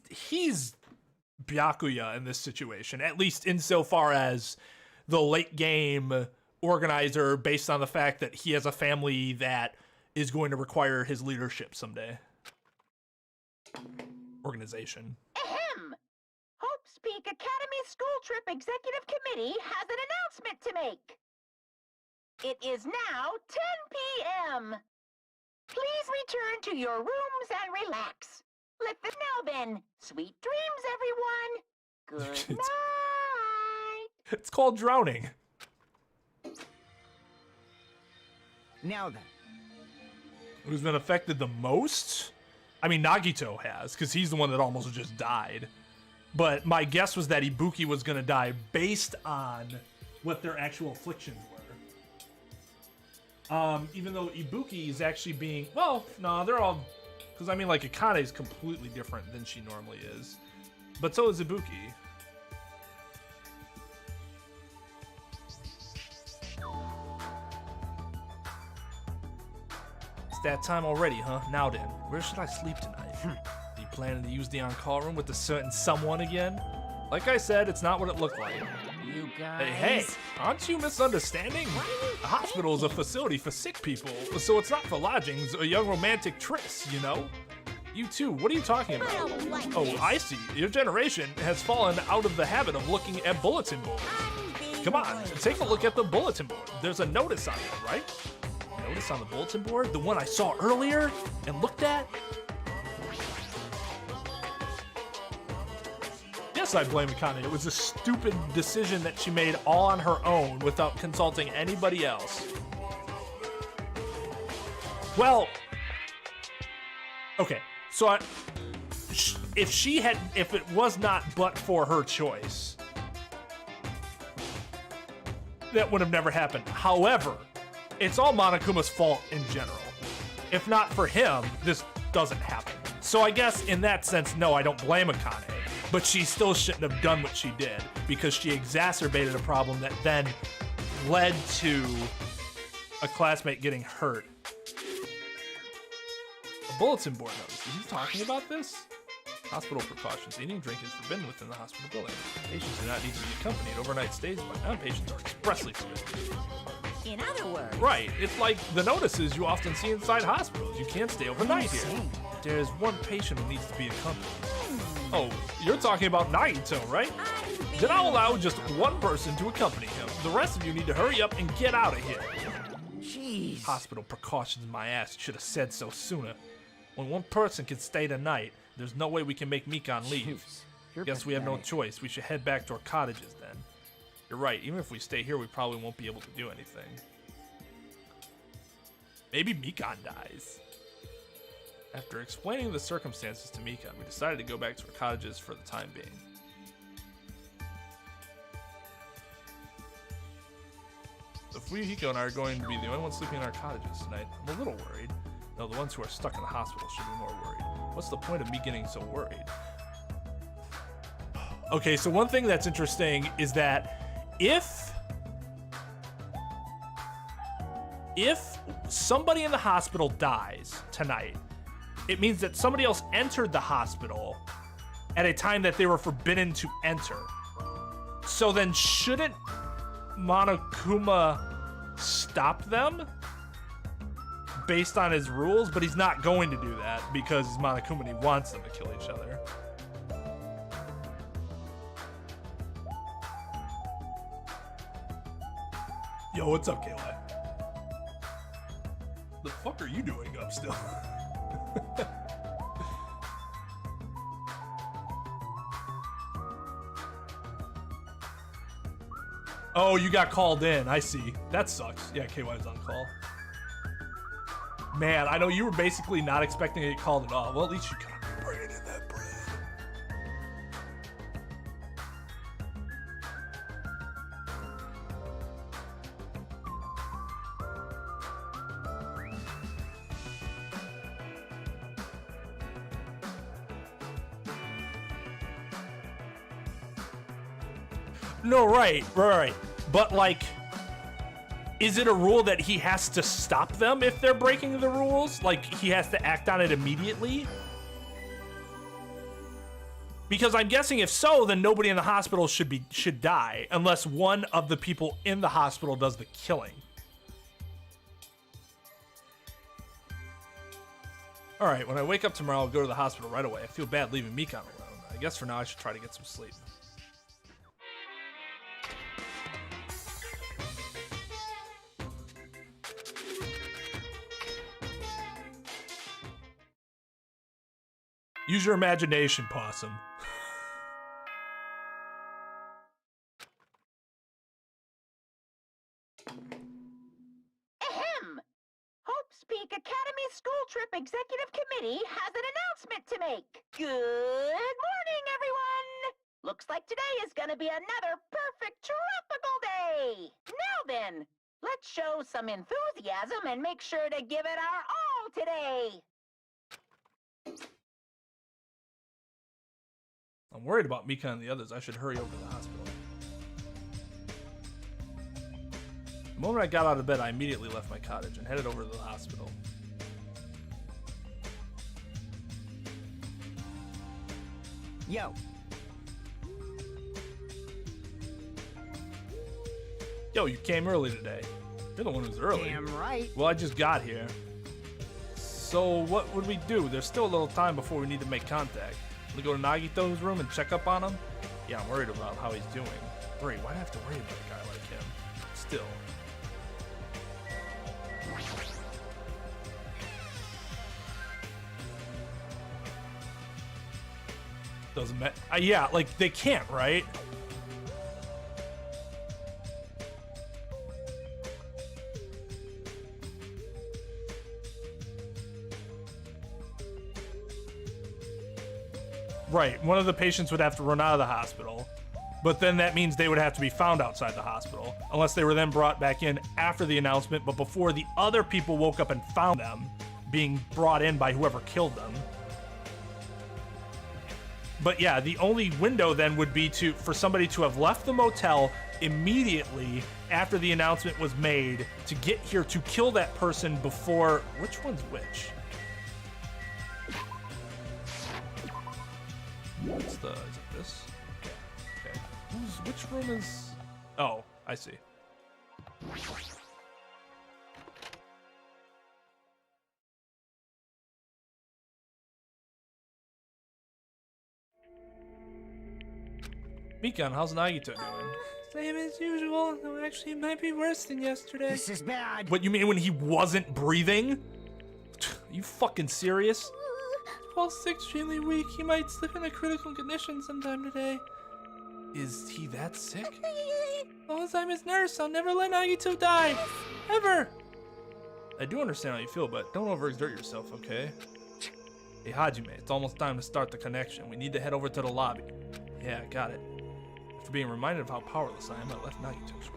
Byakuya in this situation, at least insofar as the late game organizer, based on the fact that he has a family that is going to require his leadership someday. Organization. Ahem! Hope's Peak Academy School Trip Executive Committee has an announcement to make. It is now 10 p.m. Please return to your rooms and relax. Let them know then. Sweet dreams, everyone. Good night. It's called drowning. Now then. Who's been affected the most? I mean, Nagito has, because he's the one that almost just died. But my guess was that Ibuki was going to die based on what their actual afflictions were. Even though Ibuki is actually being... Well, no, they're all... Because, I mean, like, Akane is completely different than she normally is. But so is Ibuki. It's that time already, huh? Now then, where should I sleep tonight? Are you planning to use the on-call room with a certain someone again? Like I said, it's not what it looked like. You guys. Hey, aren't you misunderstanding? A hospital is a facility for sick people, so it's not for lodgings or young romantic trysts, you know? You too, what are you talking about? Oh, I see. Your generation has fallen out of the habit of looking at bulletin boards. Come on, take a look at the bulletin board. There's a notice on it, right? Notice on the bulletin board? The one I saw earlier and looked at? Yes, I blame Akane. It was a stupid decision that she made all on her own without consulting anybody else. Well, okay, so if it was not but for her choice, that would have never happened. However, it's all Monokuma's fault in general. If not for him, this doesn't happen. So I guess in that sense, no, I don't blame Akane. But she still shouldn't have done what she did because she exacerbated a problem that then led to a classmate getting hurt. A bulletin board notice. Is he talking about this? Hospital precautions. Eating and drink is forbidden within the hospital building. Patients do not need to be accompanied. Overnight stays by non-patients are expressly forbidden. In other words, Right, it's like the notices you often see inside hospitals. You can't stay overnight here. There's one patient who needs to be accompanied. Oh, you're talking about Nagito, right? Then I'll allow just one person to accompany him. The rest of you need to hurry up and get out of here. Jeez. Hospital precautions, my ass. Should have said so sooner. When one person can stay the night, there's no way we can make Mikan leave. You're Guess we have no pathetic. choice. We should head back to our cottages then. You're right. Even if we stay here, we probably won't be able to do anything. Maybe Mikan dies. After explaining the circumstances to Mikan, we decided to go back to our cottages for the time being. So Fuyuhiko and I are going to be the only ones sleeping in our cottages tonight. I'm a little worried. No, the ones who are stuck in the hospital should be more worried. What's the point of me getting so worried? Okay, so one thing that's interesting is that if somebody in the hospital dies tonight, it means that somebody else entered the hospital at a time that they were forbidden to enter. So then shouldn't Monokuma stop them based on his rules? But he's not going to do that because he's Monokuma and he wants them to kill each other. Yo, what's up, Kayla? The fuck are you doing up still? Oh, you got called in. I see. That sucks. Yeah, KY's on call. Man, I know you were basically not expecting to get called at all. Well, at least you got to bring it in that bread. No, right. But like, is it a rule that he has to stop them if they're breaking the rules? Like, he has to act on it immediately? Because I'm guessing if so, then nobody in the hospital should die unless one of the people in the hospital does the killing. All right, when I wake up tomorrow, I'll go to the hospital right away. I feel bad leaving Mikan alone. I guess for now I should try to get some sleep. Use your imagination, Possum. Ahem! Hope's Peak Academy School Trip Executive Committee has an announcement to make. Good morning, everyone! Looks like today is gonna be another perfect tropical day! Now then, let's show some enthusiasm and make sure to give it our all today! I'm worried about Mika and the others. I should hurry over to the hospital. The moment I got out of bed, I immediately left my cottage and headed over to the hospital. Yo. Yo, you came early today. You're the one who's early. Damn right. Well, I just got here. So what would we do? There's still a little time before we need to make contact. We go to Nagito's room and check up on him? Yeah, I'm worried about how he's doing. Worried? Why do I have to worry about a guy like him? Still. Doesn't matter. Yeah, like, they can't, right? Right, one of the patients would have to run out of the hospital, but then that means they would have to be found outside the hospital, unless they were then brought back in after the announcement, but before the other people woke up and found them being brought in by whoever killed them. But yeah, the only window then would be for somebody to have left the motel immediately after the announcement was made to get here to kill that person before... Which one's which? What's the... Is it this? Yeah. Okay. Which room is... Oh, I see. Mikan, how's Nagito doing? Same as usual. No, actually, it might be worse than yesterday. This is bad. What, you mean when he wasn't breathing? Are you fucking serious? Pulse extremely weak. He might slip in a critical condition sometime today. Is he that sick? As long as I'm his nurse, I'll never let Nagito die. Ever. I do understand how you feel, but don't overexert yourself, okay? Hey, Hajime, it's almost time to start the connection. We need to head over to the lobby. Yeah, got it. After being reminded of how powerless I am, I left Nagito's room.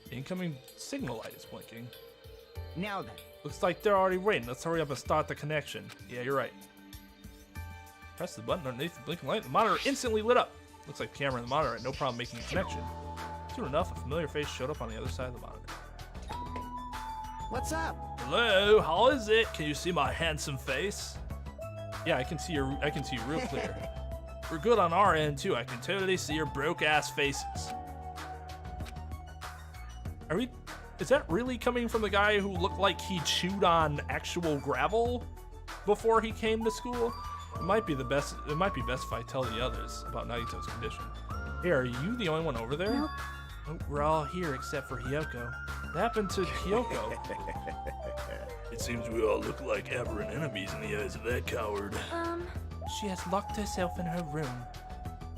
The incoming signal light is blinking. Now then. Looks like they're already waiting. Let's hurry up and start the connection. Yeah, you're right. Press the button underneath the blinking light. The monitor instantly lit up. Looks like the camera and the monitor had no problem making a connection. Soon enough, a familiar face showed up on the other side of the monitor. What's up? Hello, how is it? Can you see my handsome face? Yeah, I can see you real clear. We're good on our end too. I can totally see your broke ass faces. Is that really coming from the guy who looked like he chewed on actual gravel before he came to school? It might be best if I tell the others about Nagito's condition. Hey, are you the only one over there? Nope. Oh, we're all here except for Hiyoko. What happened to Hiyoko? It seems we all look like aberrant enemies in the eyes of that coward. She has locked herself in her room.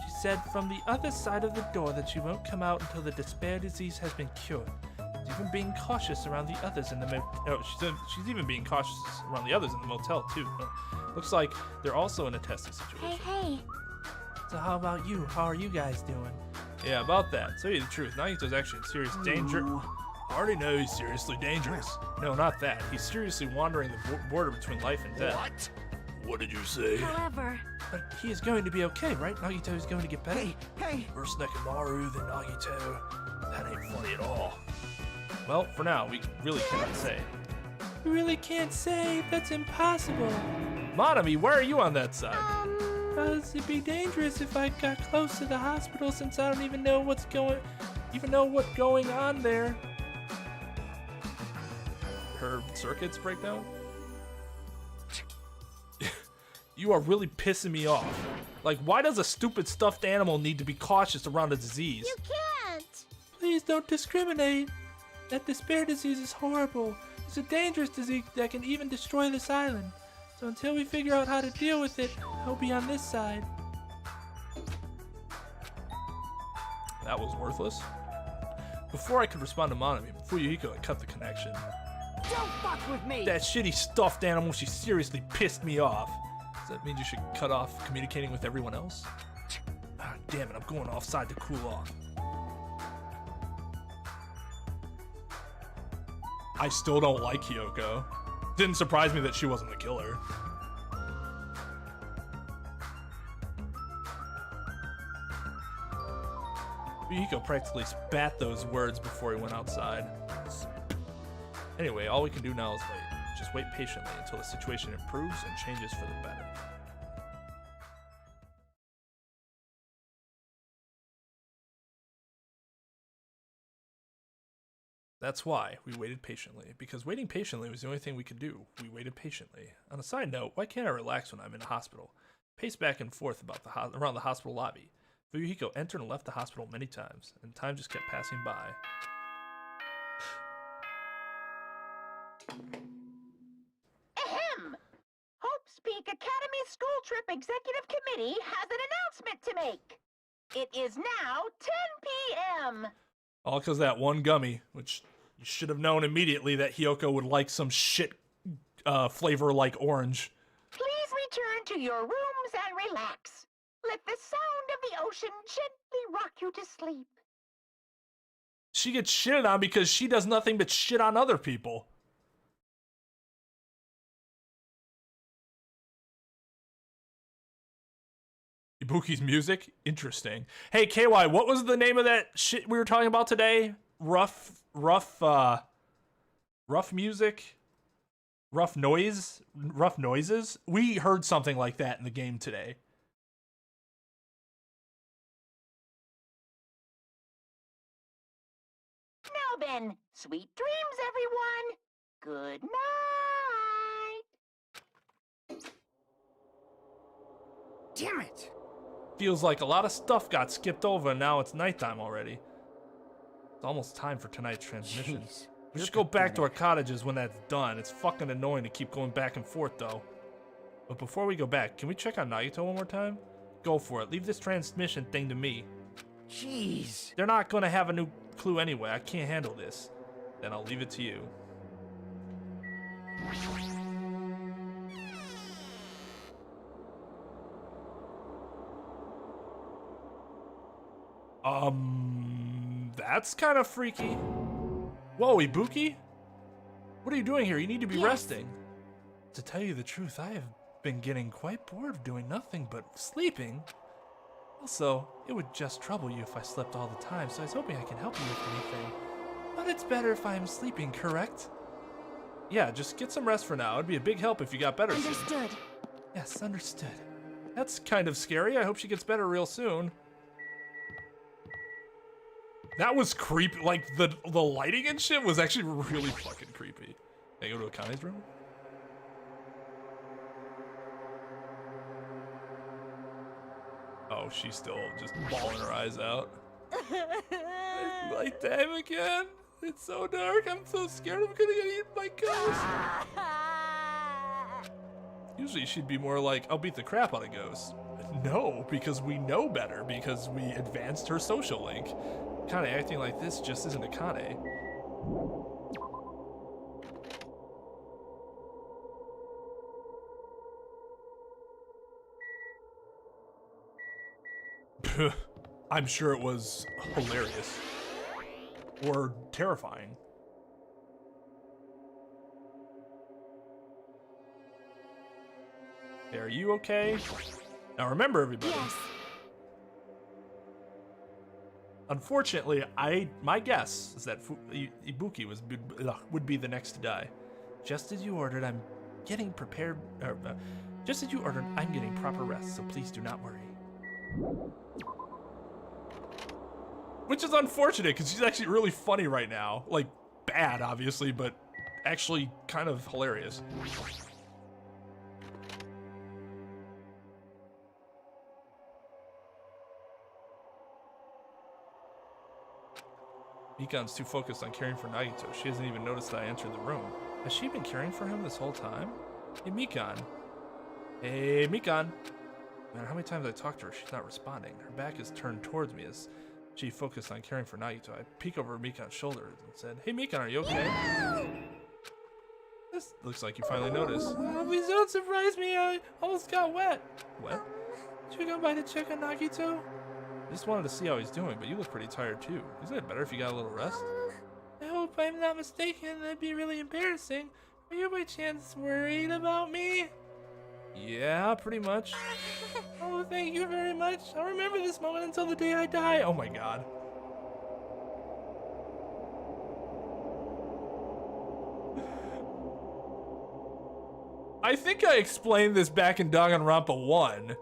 She said from the other side of the door that she won't come out until the despair disease has been cured. She's even being cautious around the others in the motel. She's even being cautious around the others in the motel too. Looks like they're also in a testing situation. Hey. So how about you? How are you guys doing? Yeah, about that. Tell you the truth, Nagito's actually in serious danger. I already know he's seriously dangerous. No, not that. He's seriously wandering the border between life and death. What? What did you say? However, But he is going to be okay, right? Nagito is going to get better. Hey, First Nekomaru, then Nagito. That ain't funny at all. Well, for now, we really cannot say. You really can't say. That's impossible. Monami, why are you on that side? Because it'd be dangerous if I got close to the hospital since I don't even know what's going on there. Her circuits break down? You are really pissing me off. Like, why does a stupid stuffed animal need to be cautious around a disease? you can't. Please don't discriminate. That despair disease is horrible. It's a dangerous disease that can even destroy this island. So until we figure out how to deal with it, I'll be on this side. That was worthless. Before I could respond to Monami, Fuyuhiko had cut the connection. don't fuck with me! That shitty stuffed animal, she seriously pissed me off. Does that mean you should cut off communicating with everyone else? Ah, damn it, I'm going offside to cool off. I still don't like Hiyoko. Didn't surprise me that she wasn't the killer. Fuyuhiko practically spat those words before he went outside. Anyway, all we can do now is wait. Just wait patiently until the situation improves and changes for the better. That's why we waited patiently, because waiting patiently was the only thing we could do. We waited patiently. On a side note, why can't I relax when I'm in a hospital? Pace back and forth about around the hospital lobby. Fuyuhiko entered and left the hospital many times, and time just kept passing by. Ahem! Hope's Peak Academy School Trip Executive Committee has an announcement to make. It is now 10 p.m. All because that one gummy, which you should have known immediately that Hiyoko would like some shit flavor like orange. Please return to your rooms and relax. Let the sound of the ocean gently rock you to sleep. She gets shitted on because she does nothing but shit on other people. Ibuki's music? Interesting. Hey, KY, what was the name of that shit we were talking about today? Rough music? Rough noises? We heard something like that in the game today. Now then, sweet dreams, everyone. Good night. Damn it! Feels like a lot of stuff got skipped over and now it's nighttime already. It's almost time for tonight's transmission. Jeez, We you're should go back to our pathetic. cottages when that's done. It's fucking annoying to keep going back and forth though. But before we go back, can we check on Nagito one more time? Go for it. Leave this transmission thing to me. Jeez. They're not gonna have a new clue anyway. I can't handle this. Then I'll leave it to you. That's kind of freaky. Whoa, Ibuki? What are you doing here? You need to be Yes. resting. To tell you the truth, I have been getting quite bored of doing nothing but sleeping. Also, it would just trouble you if I slept all the time, so I was hoping I can help you with anything. But it's better if I am sleeping, correct? Yeah, just get some rest for now. It'd be a big help if you got better soon. Understood. Yes, understood. That's kind of scary. I hope she gets better real soon. That was creepy. Like, the lighting and shit was actually really fucking creepy. Can I go to Akane's room? she's still just bawling her eyes out. Nighttime again. It's so dark. I'm so scared I'm gonna get eaten by ghosts. Usually she'd be more like, I'll beat the crap out of ghosts. No, because we know better, because we advanced her social link. Kane acting like this just isn't a Kane. I'm sure it was hilarious. Or terrifying. Hey, are you okay? Now remember, everybody. Yes. Unfortunately, my guess is that Ibuki would be the next to die. Just as you ordered, I'm getting prepared. Just as you ordered, I'm getting proper rest, so please do not worry. Which is unfortunate, because she's actually really funny right now. Like, bad, obviously, but actually kind of hilarious. Mikan's too focused on caring for Nagito. She hasn't even noticed that I entered the room. Has she been caring for him this whole time? Hey, Mikan. Hey, Mikan. No matter how many times I talk to her, she's not responding. Her back is turned towards me as she focused on caring for Nagito. I peek over Mikan's shoulder and said, Hey, Mikan, are you okay? This looks like you finally noticed. Please don't surprise me. I almost got wet. Wet? Should we go by to check on Nagito? I just wanted to see how he's doing, but you look pretty tired too. Isn't it better if you got a little rest? I hope I'm not mistaken. That'd be really embarrassing. Are you by chance worried about me? Yeah, pretty much. Oh, thank you very much. I'll remember this moment until the day I die. Oh my god. I think I explained this back in Danganronpa 1.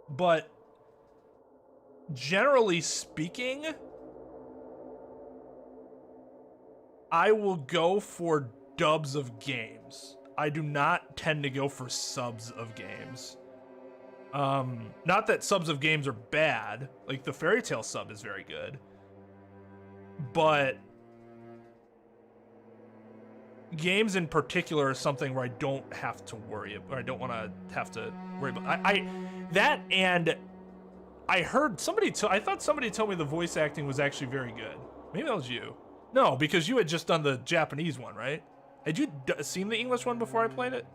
But generally speaking, I will go for dubs of games. I do not tend to go for subs of games. Not that subs of games are bad. Like, the Fairy Tail sub is very good. But games in particular is something where I don't have to worry about, or I don't want to have to worry about. That, and I heard somebody, I thought somebody told me the voice acting was actually very good. Maybe that was you. No, because you had just done the Japanese one, right? Had you seen the English one before I played it?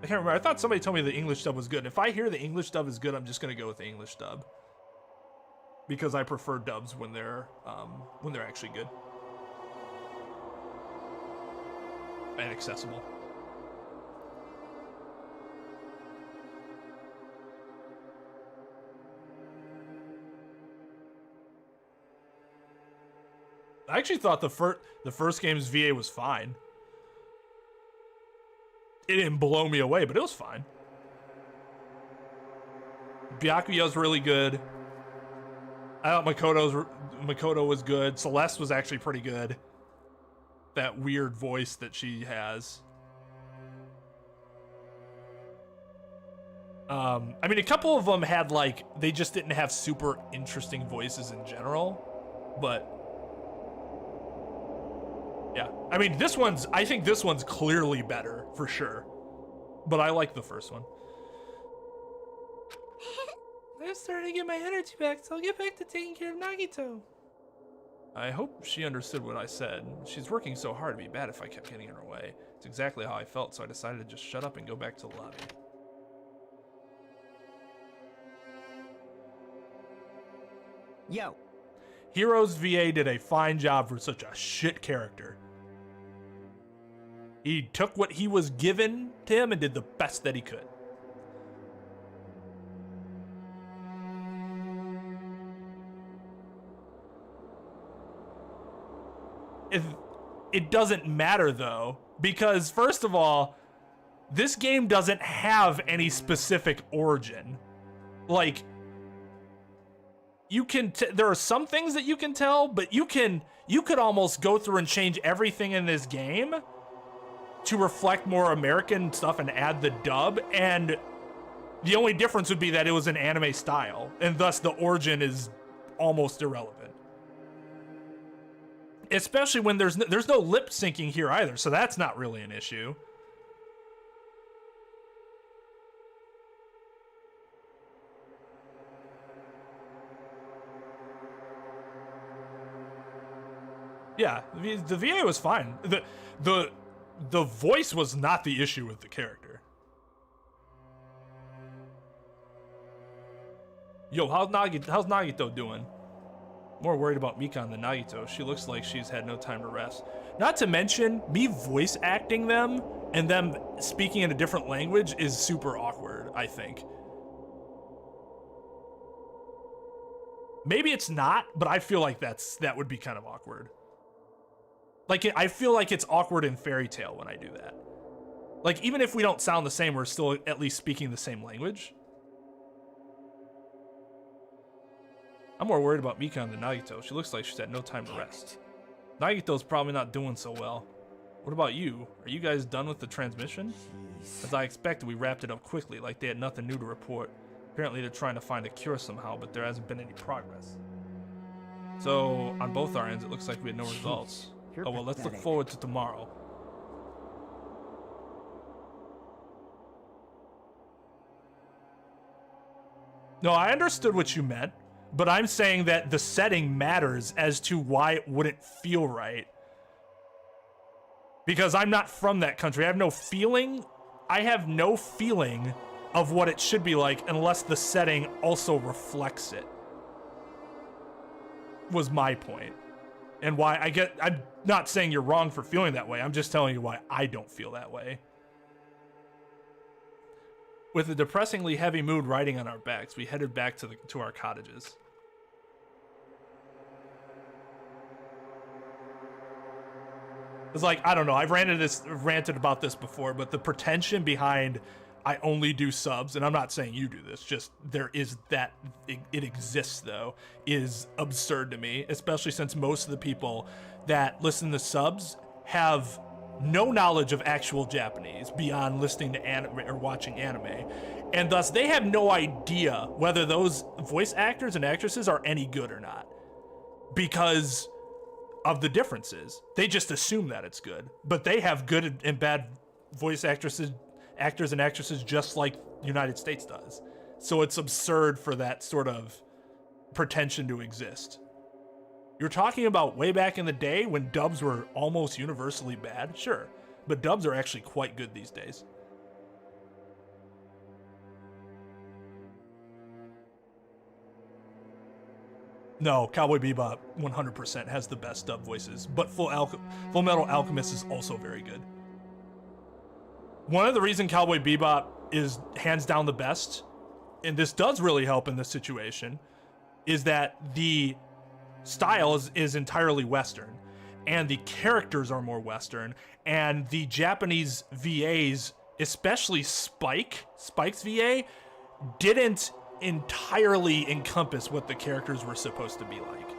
I can't remember. I thought somebody told me the English dub was good. If I hear the English dub is good, I'm just gonna go with the English dub, because I prefer dubs when they're actually good and accessible. I actually thought the first game's VA was fine. It didn't blow me away, but it was fine. Byakuya's really good. I thought Makoto was good. Celeste was actually pretty good. That weird voice that she has. I mean, a couple of them had, like, they just didn't have super interesting voices in general, but yeah. I mean, I think this one's clearly better, for sure. But I like the first one. I'm starting to get my energy back, so I'll get back to taking care of Nagito. I hope she understood what I said. She's working so hard, it'd be bad if I kept getting in her way. It's exactly how I felt, so I decided to just shut up and go back to the lobby. Yo. Heroes VA did a fine job for such a shit character. He took what he was given to him and did the best that he could. It doesn't matter though, because first of all, this game doesn't have any specific origin. Like, you can there are some things that you can tell, but you could almost go through and change everything in this game to reflect more American stuff and add the dub, and the only difference would be that it was an anime style, and thus the origin is almost irrelevant. Especially when there's no lip syncing here either, so that's not really an issue. Yeah, the VA was fine. The voice was not the issue with the character. Yo, how's Nagito doing? More worried about Mikan than Nagito. She looks like she's had no time to rest. Not to mention, me voice acting them and them speaking in a different language is super awkward, I think. Maybe it's not, but I feel like that would be kind of awkward. Like, I feel like it's awkward in Fairy Tail when I do that. Like, even if we don't sound the same, we're still at least speaking the same language. I'm more worried about Mikan than Nagito. She looks like she's had no time to rest. Nagito's probably not doing so well. What about you? Are you guys done with the transmission? As I expected, we wrapped it up quickly, like they had nothing new to report. Apparently they're trying to find a cure somehow, but there hasn't been any progress. So, on both our ends, it looks like we had no results. Oh well, let's look forward to tomorrow. No, I understood what you meant, but I'm saying that the setting matters as to why it wouldn't feel right. Because I'm not from that country. I have no feeling of what it should be like unless the setting also reflects it. Was my point. And why I'm not saying you're wrong for feeling that way. I'm just telling you why I don't feel that way. With a depressingly heavy mood riding on our backs, we headed back to our cottages. It's like, I don't know, I've ranted about this before, but the pretension behind I only do subs, and I'm not saying you do this, just there is that, it exists though, is absurd to me, especially since most of the people that listen to subs have no knowledge of actual Japanese beyond listening to anime or watching anime, and thus they have no idea whether those voice actors and actresses are any good or not because of the differences. They just assume that it's good, but they have good and bad voice actors and actresses just like the United States does. So it's absurd for that sort of pretension to exist. You're talking about way back in the day when dubs were almost universally bad? Sure, but dubs are actually quite good these days. No, Cowboy Bebop 100% has the best dub voices, but Full Metal Alchemist is also very good. One of the reasons Cowboy Bebop is hands down the best, and this does really help in this situation, is that the style is entirely Western, and the characters are more Western, and the Japanese VAs, especially Spike's VA, didn't entirely encompass what the characters were supposed to be like.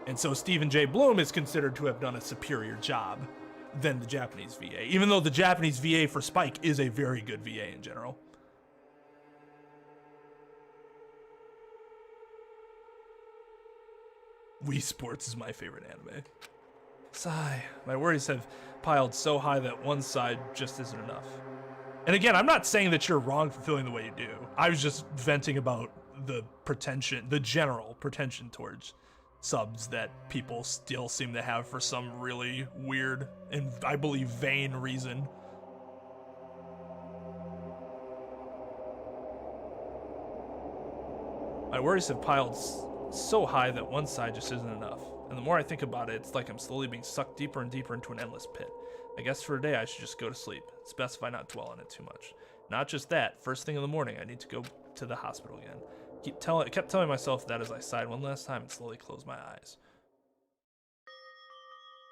And so Stephen J. Bloom is considered to have done a superior job than the Japanese VA, even though the Japanese VA for Spike is a very good VA in general. Wii Sports is my favorite anime. Sigh. My worries have piled so high that one side just isn't enough. And again, I'm not saying that you're wrong for feeling the way you do. I was just venting about the pretension, the general pretension towards subs that people still seem to have for some really weird and I believe vain reason. My worries have piled so high that one side just isn't enough. And the more I think about it, it's like I'm slowly being sucked deeper and deeper into an endless pit. I guess for today I should just go to sleep. It's best if I not dwell on it too much. Not just that, first thing in the morning I need to go to the hospital again. Kept telling myself that as I sighed one last time and slowly closed my eyes.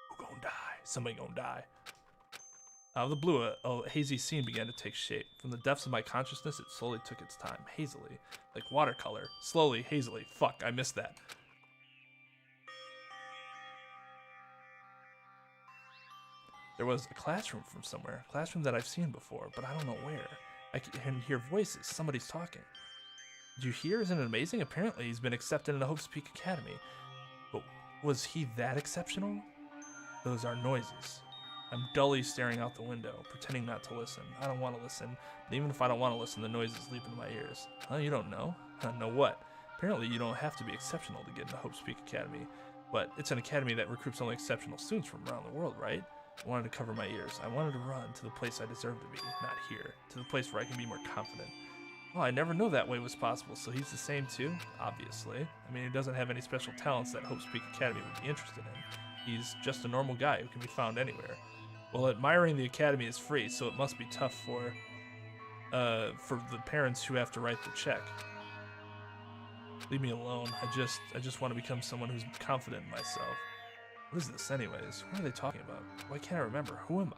Who gonna die? Somebody gonna die. Out of the blue, a hazy scene began to take shape. From the depths of my consciousness, it slowly took its time, hazily, like watercolor. Slowly, hazily. Fuck, I missed that. There was a classroom from somewhere, a classroom that I've seen before, but I don't know where. I can hear voices, somebody's talking. Did you hear? Isn't it amazing? Apparently he's been accepted in the Hope's Peak Academy. But was he that exceptional? Those are noises. I'm dully staring out the window, pretending not to listen. I don't want to listen, but even if I don't want to listen, the noises leap into my ears. Oh, you don't know? Know what? Apparently you don't have to be exceptional to get into Hope's Peak Academy, but it's an academy that recruits only exceptional students from around the world, right? I wanted to cover my ears. I wanted to run to the place I deserve to be, not here, to the place where I can be more confident. Well, I never knew that way was possible, so he's the same too? Obviously. I mean, he doesn't have any special talents that Hope's Peak Academy would be interested in. He's just a normal guy who can be found anywhere. Well, admiring the academy is free, so it must be tough for the parents who have to write the check. Leave me alone. I just want to become someone who's confident in myself. What is this anyways? What are they talking about? Why can't I remember? Who am I?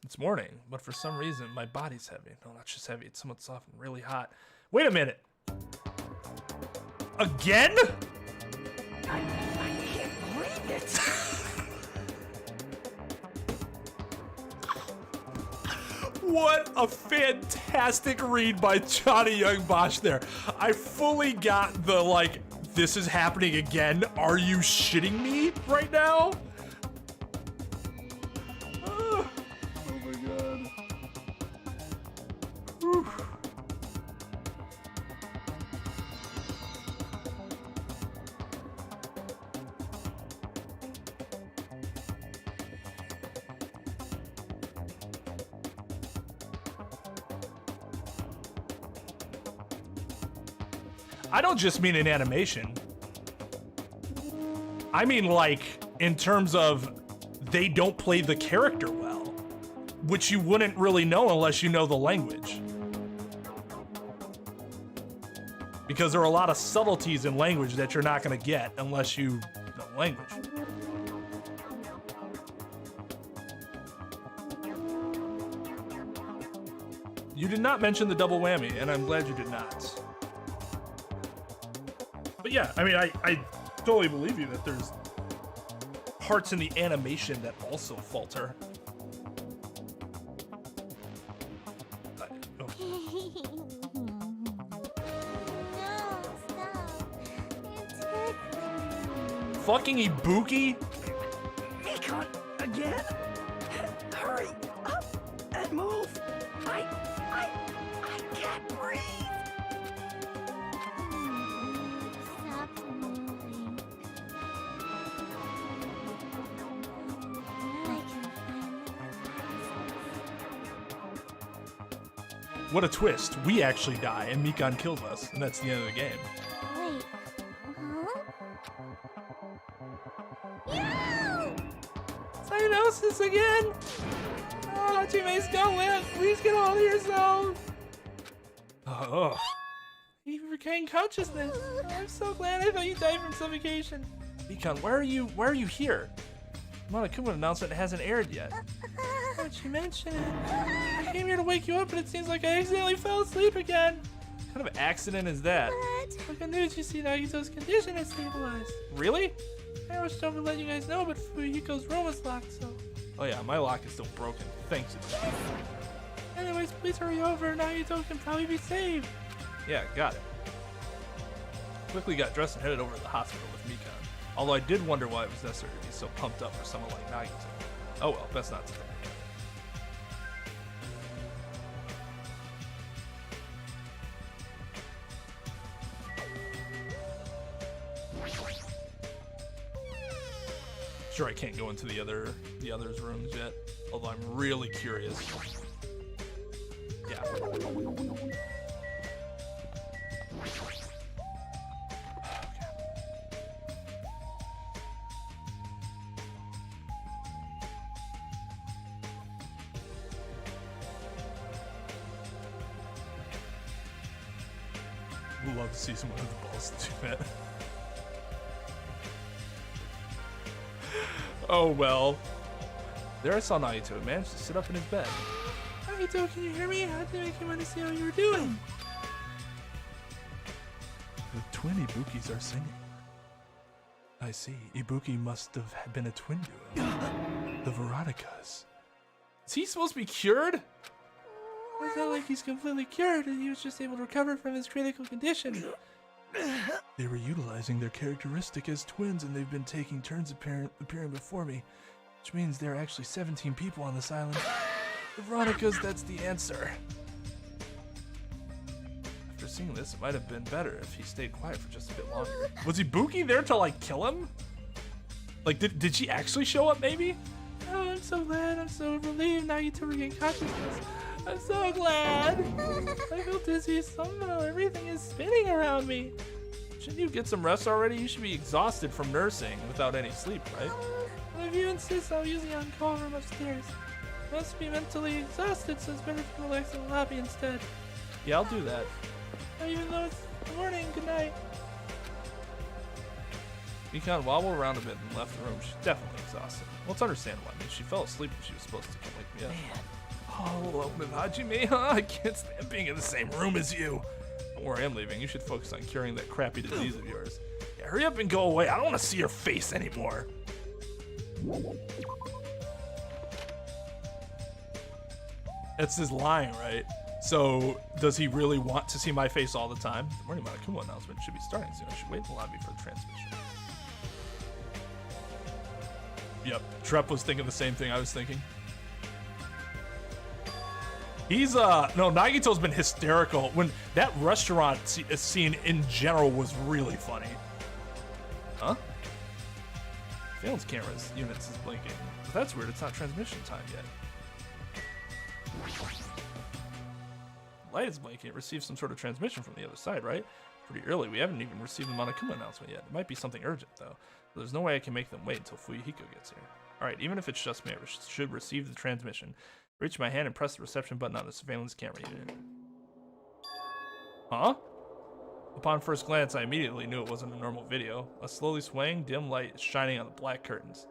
It's morning, but for some reason my body's heavy. No, not just heavy, it's somewhat soft and really hot. Wait a minute! Again? I can't believe it. What a fantastic read by Johnny Young Bosch there. I fully got the, like, this is happening again. Are you shitting me right now? Oh my god. Whew. I don't just mean in animation. I mean, like, in terms of they don't play the character well, which you wouldn't really know unless you know the language. Because there are a lot of subtleties in language that you're not going to get unless you know language. You did not mention the double whammy, and I'm glad you did not. But yeah, I mean, I totally believe you that there's parts in the animation that also falter. No, stop. It's tickling. Fucking Ibuki? Nikon, again? Hurry up and move. I can't breathe. Stop moving. I can find What a twist. We actually die and Mikan kills us, and that's the end of the game. Wait. Huh? Yo! Cyanosis again? Oh, teammates, don't live. Please get all of yourself. Oh. You regained consciousness. I'm so glad. I thought you died from suffocation. Mikan, why are you here? Monokuma announcement hasn't aired yet. Why'd you mention it? I came here to wake you up, but it seems like I accidentally fell asleep again. What kind of accident is that? What good news you see Nagito's condition is stabilized. Really? I was told to let you guys know, but Fuyuhiko's room was locked, so... Oh yeah, my lock is still broken. Thanks. Anyways, please hurry over. Nagito can probably be saved. Yeah, got it. Quickly got dressed and headed over to the hospital with Mikan. Although I did wonder why it was necessary to be so pumped up for someone like Nagito. Oh well, best not to think. Sure, I can't go into the others' rooms yet, although I'm really curious. Yeah. Would love to see someone with the balls to do that. Oh well. There I saw Naito. He managed to sit up in his bed. Naito, can you hear me? I think I came out to see how you were doing. The twin Ibukis are singing. I see. Ibuki must have been a twin duo. The Veronikas. Is he supposed to be cured? It's not like he's completely cured. He was just able to recover from his critical condition. They were utilizing their characteristic as twins, and they've been taking turns appearing before me, which means there are actually 17 people on this island. The Veronikas, that's the answer. After seeing this, it might have been better if he stayed quiet for just a bit longer. Was Ibuki there to, like, kill him? Like, did she actually show up, maybe? Oh, I'm so glad. I'm so relieved now you two regain consciousness. I'm so glad. I feel dizzy somehow. Everything is spinning around me. Shouldn't you get some rest already? You should be exhausted from nursing without any sleep, right? Well, if you insist, I'll use the on-call room upstairs. I must be mentally exhausted, so it's better if you relax in the lobby instead. Yeah, I'll do that. Even though it's the morning, good night. Econ wobbled around a bit and left the room. She's definitely exhausted. Well, it's understandable. I mean, she fell asleep when she was supposed to come wake me up. Man. Oh, Hajime, huh? I can't stand being in the same room as you. Don't worry, I'm leaving. You should focus on curing that crappy disease of yours. Yeah, hurry up and go away. I don't want to see your face anymore. That's his line, right? So, does he really want to see my face all the time? The morning Monokuma announcement should be starting soon. I should wait in the lobby for the transmission. Yep, Trep was thinking the same thing I was thinking. He's, no, Nagito's been hysterical. When that restaurant scene in general was really funny. Huh? Phelan's camera's units is blinking. But that's weird, it's not transmission time yet. Light is blinking. It received some sort of transmission from the other side, right? Pretty early. We haven't even received the Monokuma announcement yet. It might be something urgent, though. There's no way I can make them wait until Fuyuhiko gets here. Alright, even if it's just me, I should receive the transmission. Reach my hand and press the reception button on the surveillance camera unit. Huh? Upon first glance, I immediately knew it wasn't a normal video. A slowly swaying, dim light is shining on the black curtains.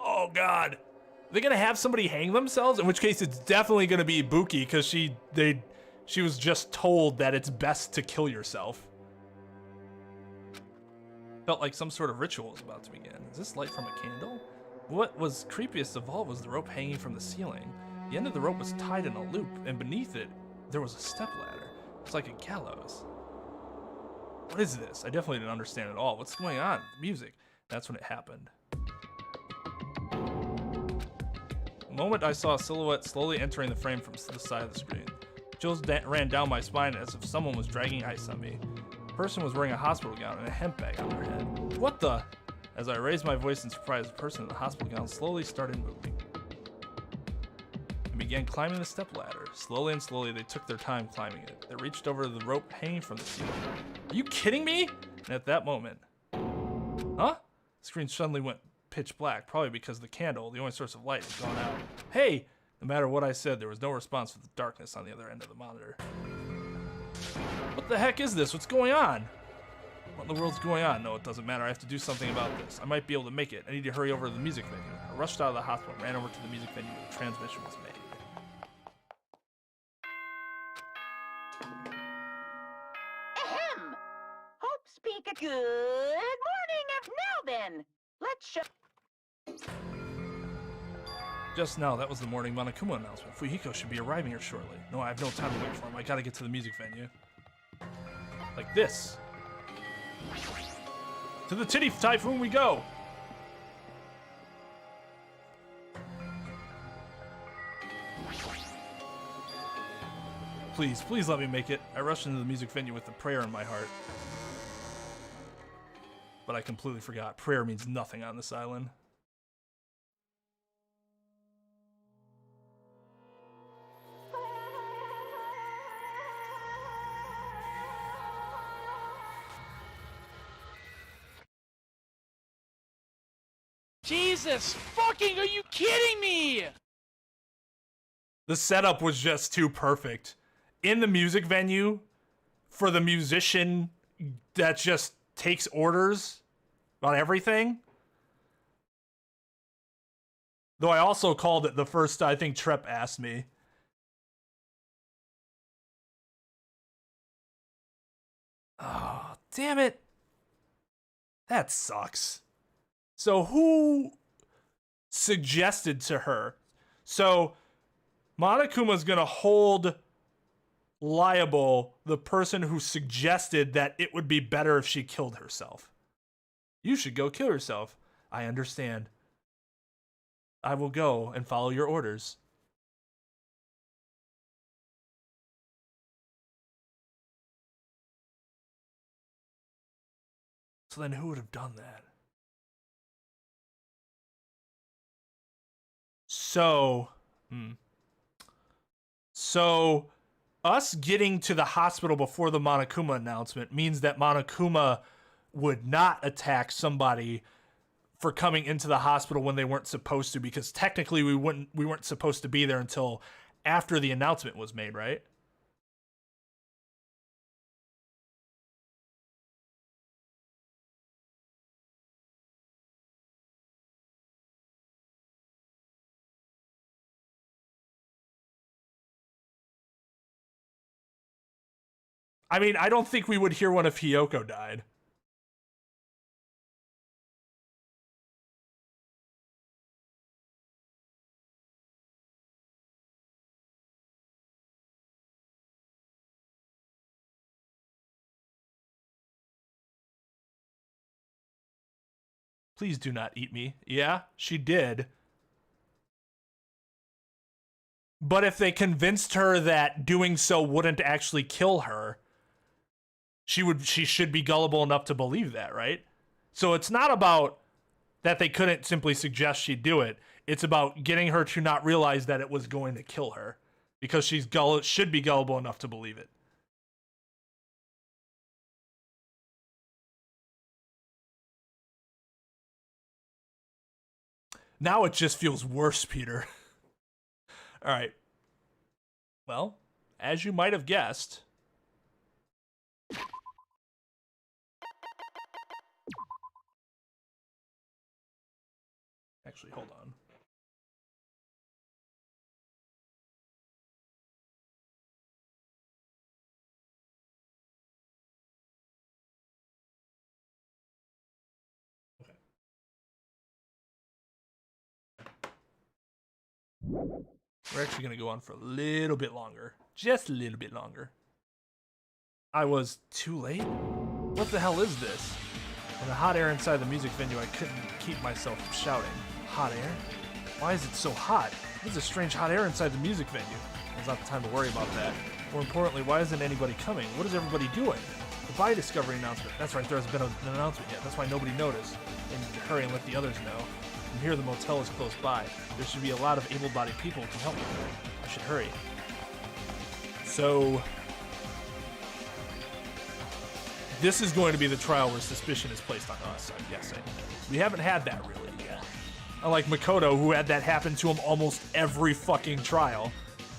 Oh god! Are they gonna have somebody hang themselves? In which case, it's definitely gonna be Ibuki, because she was just told that it's best to kill yourself. Felt like some sort of ritual was about to begin. Is this light from a candle? What was creepiest of all was the rope hanging from the ceiling. The end of the rope was tied in a loop, and beneath it, there was a stepladder. It's like a gallows. What is this? I definitely didn't understand at all. What's going on? The music. That's when it happened. The moment I saw a silhouette slowly entering the frame from the side of the screen. Chills ran down my spine as if someone was dragging ice on me. The person was wearing a hospital gown and a hemp bag on their head. What the? As I raised my voice in surprise, the person in the hospital gown slowly started moving and began climbing the stepladder. Slowly and slowly, they took their time climbing it. They reached over the rope hanging from the ceiling. Are you kidding me? And at that moment, huh? The screen suddenly went pitch black, probably because the candle, the only source of light, had gone out. Hey! No matter what I said, there was no response to the darkness on the other end of the monitor. What the heck is this? What's going on? What in the world's going on? No, it doesn't matter. I have to do something about this. I might be able to make it. I need to hurry over to the music venue. I rushed out of the hospital and ran over to the music venue where the transmission was made. Ahem! Hope speak a good morning. Now then, let's show. Just now, that was the morning Monokuma announcement. Fuyuhiko should be arriving here shortly. No, I have no time to wait for him. I gotta get to the music venue. Like this. To the titty typhoon we go! Please, please let me make it. I rushed into the music venue with a prayer in my heart. But I completely forgot. Prayer means nothing on this island. Jesus fucking, are you kidding me? The setup was just too perfect. In the music venue, for the musician that just takes orders on everything. Though I also called it the first, I think Trep asked me. Oh, damn it. That sucks. So who suggested to her? So Monokuma's gonna hold liable the person who suggested that it would be better if she killed herself. You should go kill yourself. I understand. I will go and follow your orders. So then who would have done that? So us getting to the hospital before the Monokuma announcement means that Monokuma would not attack somebody for coming into the hospital when they weren't supposed to, because technically we weren't supposed to be there until after the announcement was made, right? I mean, I don't think we would hear one if Hiyoko died. Please do not eat me. Yeah, she did. But if they convinced her that doing so wouldn't actually kill her, she should be gullible enough to believe that, right? So it's not about that they couldn't simply suggest she do it. It's about getting her to not realize that it was going to kill her, because she's should be gullible enough to believe it. Now it just feels worse, Peter. All right. Well, as you might have guessed, actually, hold on. Okay. We're actually going to go on for a little bit longer. Just a little bit longer. I was too late? What the hell is this? In the hot air inside the music venue, I couldn't keep myself from shouting. Hot air? Why is it so hot? There's a strange hot air inside the music venue. There's not the time to worry about that. More importantly, why isn't anybody coming? What is everybody doing? Goodbye, Discovery announcement. That's right, there hasn't been an announcement yet. That's why nobody noticed. They need to hurry and let the others know. From here, the motel is close by. There should be a lot of able-bodied people who can help me. I should hurry. So this is going to be the trial where suspicion is placed on us, I'm guessing. We haven't had that really yet. Unlike Makoto, who had that happen to him almost every fucking trial.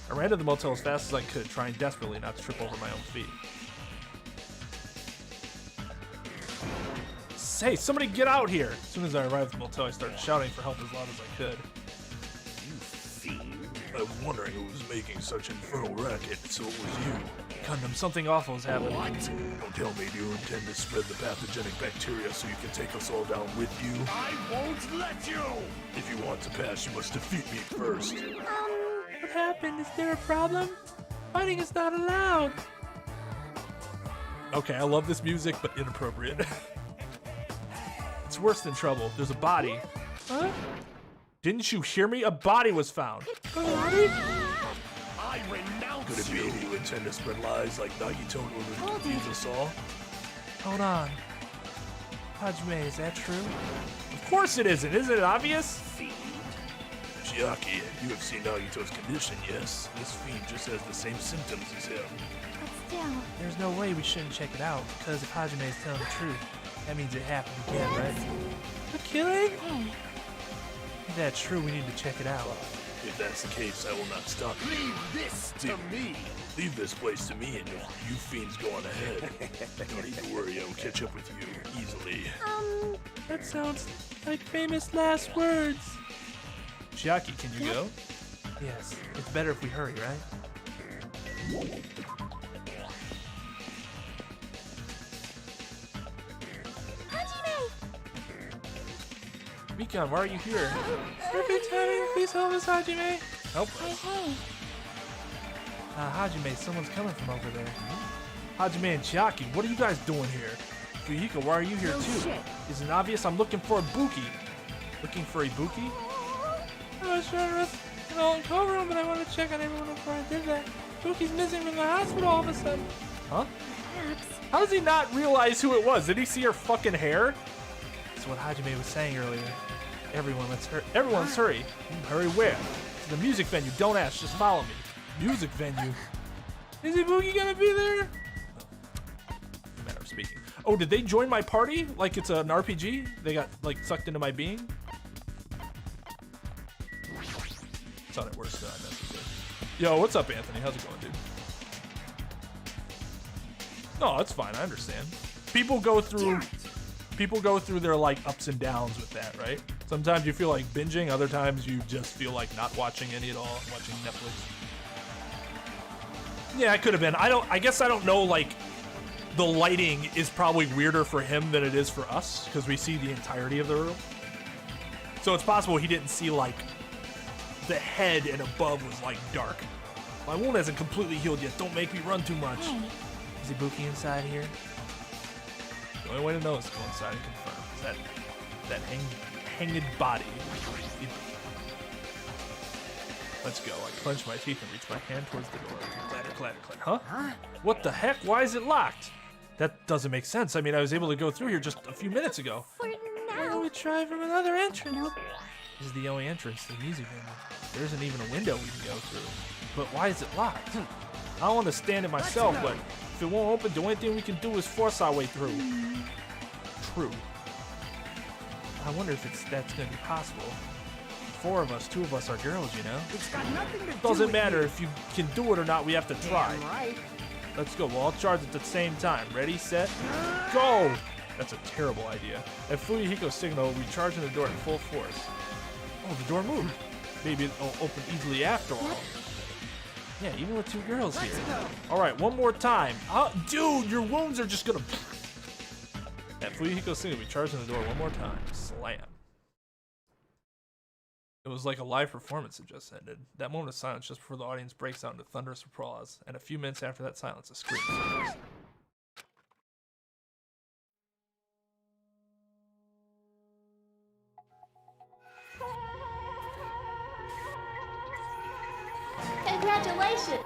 I ran to the motel as fast as I could, trying desperately not to trip over my own feet. Hey, somebody get out here! As soon as I arrived at the motel, I started shouting for help as loud as I could. You fiend. I was wondering who was making such infernal racket, so it was you. Condom, something awful has happened. What? Don't tell me you intend to spread the pathogenic bacteria so you can take us all down with you. I won't let you! If you want to pass, you must defeat me first. What happened? Is there a problem? Fighting is not allowed. Okay, I love this music, but inappropriate. It's worse than trouble. There's a body. Huh? Didn't you hear me? A body was found. I renounce Could it be you! you intend to spread lies like Nagito in order to confuse us all? Hold on. Hajime, is that true? Of course it isn't. Isn't it obvious? Chiaki, you have seen Nagito's condition, yes? This fiend just has the same symptoms as him. But still, There's no way we shouldn't check it out, because if Hajime is telling the truth, that means it happened again, right? A killing? hey, If that's true, we need to check it out. If that's the case, I will not stop you. Leave this to me! Leave this place to me and you fiends go on ahead. Don't need to worry, I will catch up with you easily. That sounds like famous last words. Chiaki, can you go? Yes, it's better if we hurry, right? Mikan, why are you here? Perfect timing. Please help us, Hajime. Help. Hajime, someone's coming from over there. Hajime and Chiaki, what are you guys doing here? Fuyiko, why are you here too? Isn't it obvious? I'm looking for a Buki. Looking for a Buki? I was trying to rest in all in cover, but I wanted to check on everyone before I did that. Buki's missing from the hospital all of a sudden. Huh? How does he not realize who it was? Did he see her fucking hair? That's what Hajime was saying earlier. Everyone's hurry. Hurry where? To the music venue. Don't ask, just follow me. Music venue? Is Ibuki gonna be there? Matter of speaking. Oh, did they join my party? Like it's an RPG? They got like sucked into my being? It's not at worst necessary. Yo, what's up, Anthony? How's it going, dude? No, it's fine. I understand. People go through their like ups and downs with that, right? Sometimes you feel like binging, other times you just feel like not watching any at all, watching Netflix. Yeah, it could have been. I guess I don't know, like the lighting is probably weirder for him than it is for us because we see the entirety of the room. So it's possible he didn't see like the head and above was like dark. My wound hasn't completely healed yet. Don't make me run too much. Is Ibuki inside here? The only way to know is to go inside and confirm. Is that hanged body? Let's go. I clench my teeth and reach my hand towards the door. Clatter, clatter, clatter. Huh? What the heck? Why is it locked? That doesn't make sense. I mean, I was able to go through here just a few minutes ago. For Why don't now. we try from another entrance? Nope. This is the only entrance to the music venue. There isn't even a window we can go through. But why is it locked? I don't understand it myself, but if it won't open, the only thing we can do is force our way through. True. I wonder if that's gonna be possible. 4 of us, 2 of us are girls, you know? It's got nothing to do Doesn't with matter you. if you can do it or not, we have to try. Damn right. Let's go. We'll all charge at the same time. Ready, set, go! That's a terrible idea. At Fuyuhiko's signal, we charge in the door at full force. Oh, the door moved. Maybe it'll open easily after all. Yeah, even with 2 girls here. All right, one more time. Dude, your wounds are just gonna... At Fuyuhiko's signal, we charge in the door one more time. Slam. It was like a live performance that just ended. That moment of silence just before the audience breaks out into thunderous applause, and a few minutes after that silence, a scream surfaces. Congratulations!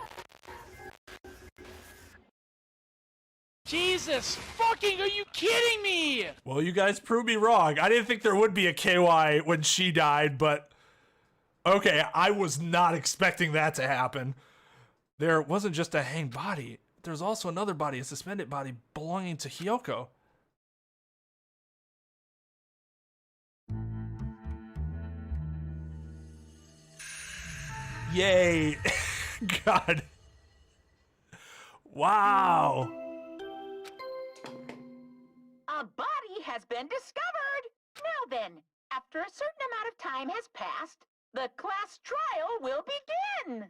Jesus fucking, are you kidding me? Well, you guys proved me wrong. I didn't think there would be a KY when she died, but okay, I was not expecting that to happen. There wasn't just a hanged body. There's also another body, a suspended body belonging to Hyoko. Yay. God. Wow. A body has been discovered! Now then, after a certain amount of time has passed, the class trial will begin!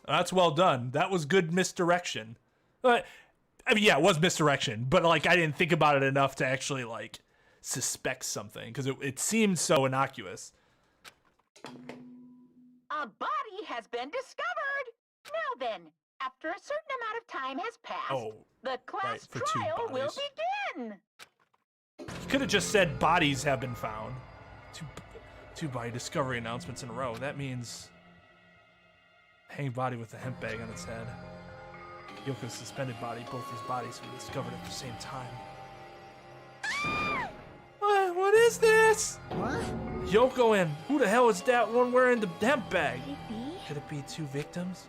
That's well done. That was good misdirection. I mean, yeah, it was misdirection, but like I didn't think about it enough to actually like suspect something because it seemed so innocuous. A body has been discovered! Now then, after a certain amount of time has passed, the class for 2 trial will bodies. begin! You could have just said bodies have been found. Two body discovery announcements in a row. That means hanged body with a hemp bag on its head. Yoko's suspended body. Both these bodies were discovered at the same time. What is this? What? Yoko and who the hell is that one wearing the hemp bag? Could it be 2 victims?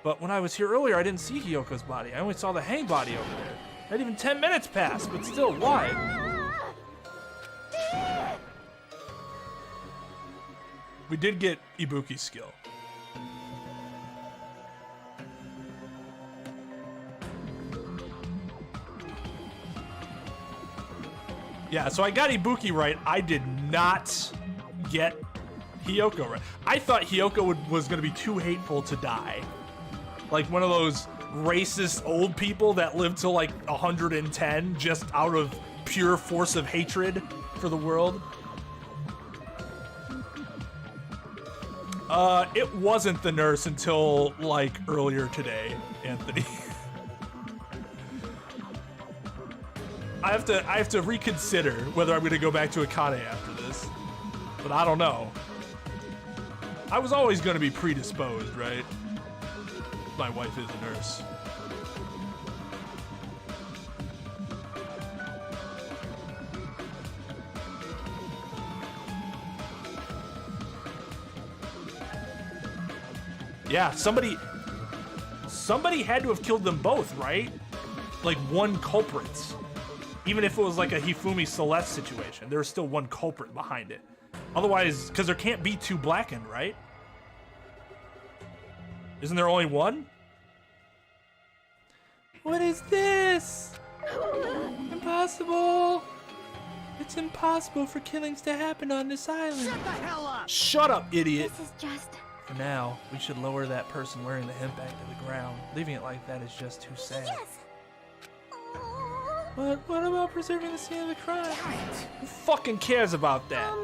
But when I was here earlier, I didn't see Hyoko's body. I only saw the hang body over there. Not even 10 minutes passed, but still, why? We did get Ibuki's skill. Yeah, so I got Ibuki right. I did not get Hiyoko right. I thought Hiyoko was going to be too hateful to die. Like one of those racist old people that live to like 110 just out of pure force of hatred for the world. It wasn't the nurse until like earlier today, Anthony. I have to reconsider whether I'm gonna go back to Akane after this, but I don't know. I was always gonna be predisposed, right? My wife is a nurse. Yeah, somebody had to have killed them both, right? Like one culprit. Even if it was like a Hifumi Celeste situation, there's still one culprit behind it. Otherwise, because there can't be two Blackened, right? Isn't there only one? What is this? Impossible. It's impossible for killings to happen on this island. Shut the hell up! Shut up, idiot. This is just... For now, we should lower that person wearing the hemp bag to the ground. Leaving it like that is just too sad. Yes! But what about preserving the scene of the crime? Who fucking cares about that?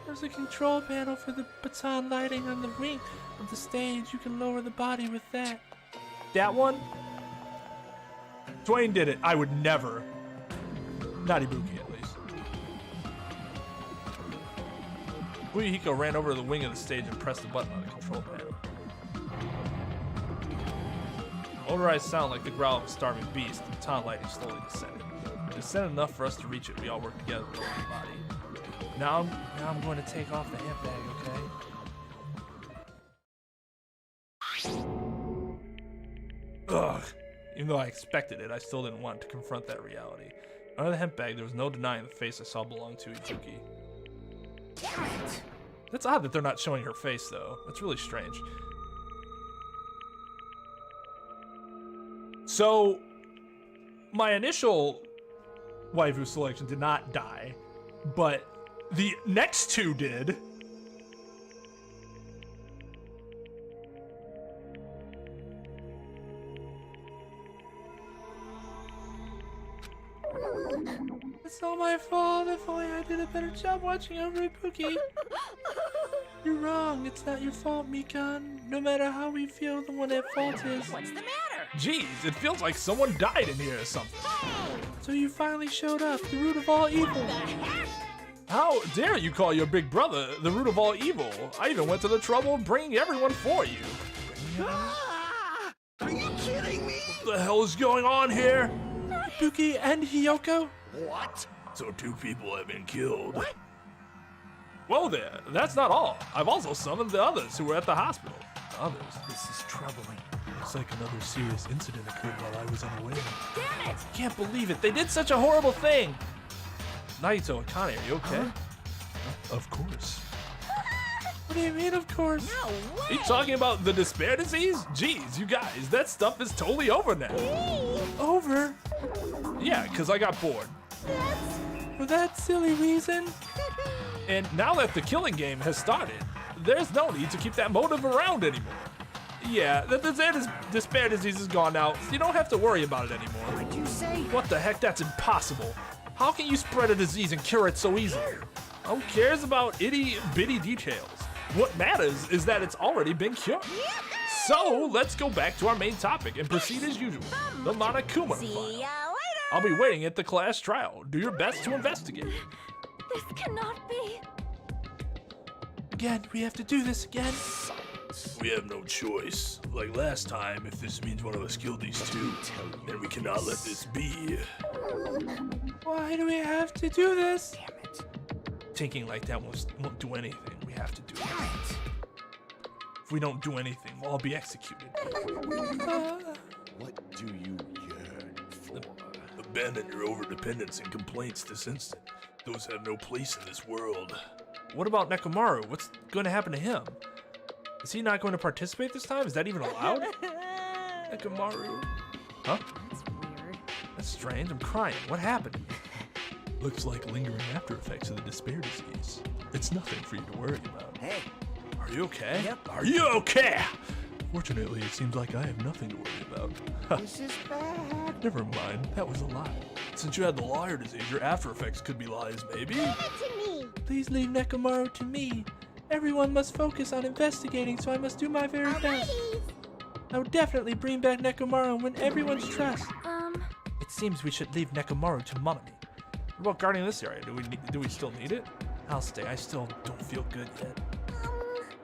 There's a control panel for the baton lighting on the ring of the stage. You can lower the body with that. That one? Twain did it. I would never. Not Ibuki, at least. Uyuhiko ran over to the wing of the stage and pressed the button on the control panel. Motorized sound like the growl of a starving beast. The baton lighting slowly descended. It descended enough for us to reach it. We all worked together to lower the body. Now I'm going to take off the hemp bag, okay? Ugh. Even though I expected it, I still didn't want to confront that reality. Under the hemp bag, there was no denying the face I saw belonged to Ibuki. That's odd that they're not showing her face, though. That's really strange. So, my initial waifu selection did not die, but the next two did. It's all my fault. If only I did a better job watching over Ibuki. You're wrong. It's not your fault, Mikan. No matter how we feel, the one at fault is. What's the matter? Jeez, it feels like someone died in here or something. So you finally showed up, the root of all evil. How dare you call your big brother the root of all evil? I even went to the trouble of bringing everyone for you. Ah! Are you kidding me? What the hell is going on here? Ibuki and Hiyoko? What? So 2 people have been killed. What? Whoa there, that's not all. I've also summoned the others who were at the hospital. Others, this is troubling. Looks like another serious incident occurred while I was unaware. Damn it! Can't believe it, they did such a horrible thing. Naito, Akane, are you okay? Of course. What do you mean, of course? No way! Are you talking about the despair disease? Jeez, you guys, that stuff is totally over now. Over? Yeah, because I got bored. For that silly reason? And now that the killing game has started, there's no need to keep that motive around anymore. Yeah, the despair disease is gone now, so you don't have to worry about it anymore. What'd you say? What the heck? That's impossible. How can you spread a disease and cure it so easily? Who cares about itty-bitty details? What matters is that it's already been cured. So, let's go back to our main topic and proceed as usual. The Monokuma See file. ya later! I'll be waiting at the class trial. Do your best to investigate. This cannot be. Again, we have to do this again. We have no choice. Like last time, if this means one of us killed these 2, then we cannot let this be. Why do we have to do this? Thinking like that won't do anything. We have to do it. If we don't do anything, we'll all be executed. What do you yearn for? Abandon your overdependence and complaints this instant. Those have no place in this world. What about Nekomaru? What's going to happen to him? Is he not going to participate this time? Is that even allowed? Nekomaru. Huh? That's weird. That's strange. I'm crying. What happened? Looks like lingering after effects of the despair disease. It's nothing for you to worry about. Hey, Are you okay? Yep. Are you okay? Fortunately, it seems like I have nothing to worry about. this is bad. Never mind, that was a lie. Since you had the liar disease, your after effects could be lies, maybe? Give it to me. Please leave Nekomaru to me. Everyone must focus on investigating, so I must do my very best. Alrighties. I will definitely bring back Nekomaru and win everyone's trust. It seems we should leave Nekomaru to Monami. What about guarding this area? Do we still need it? I'll stay. I still don't feel good yet.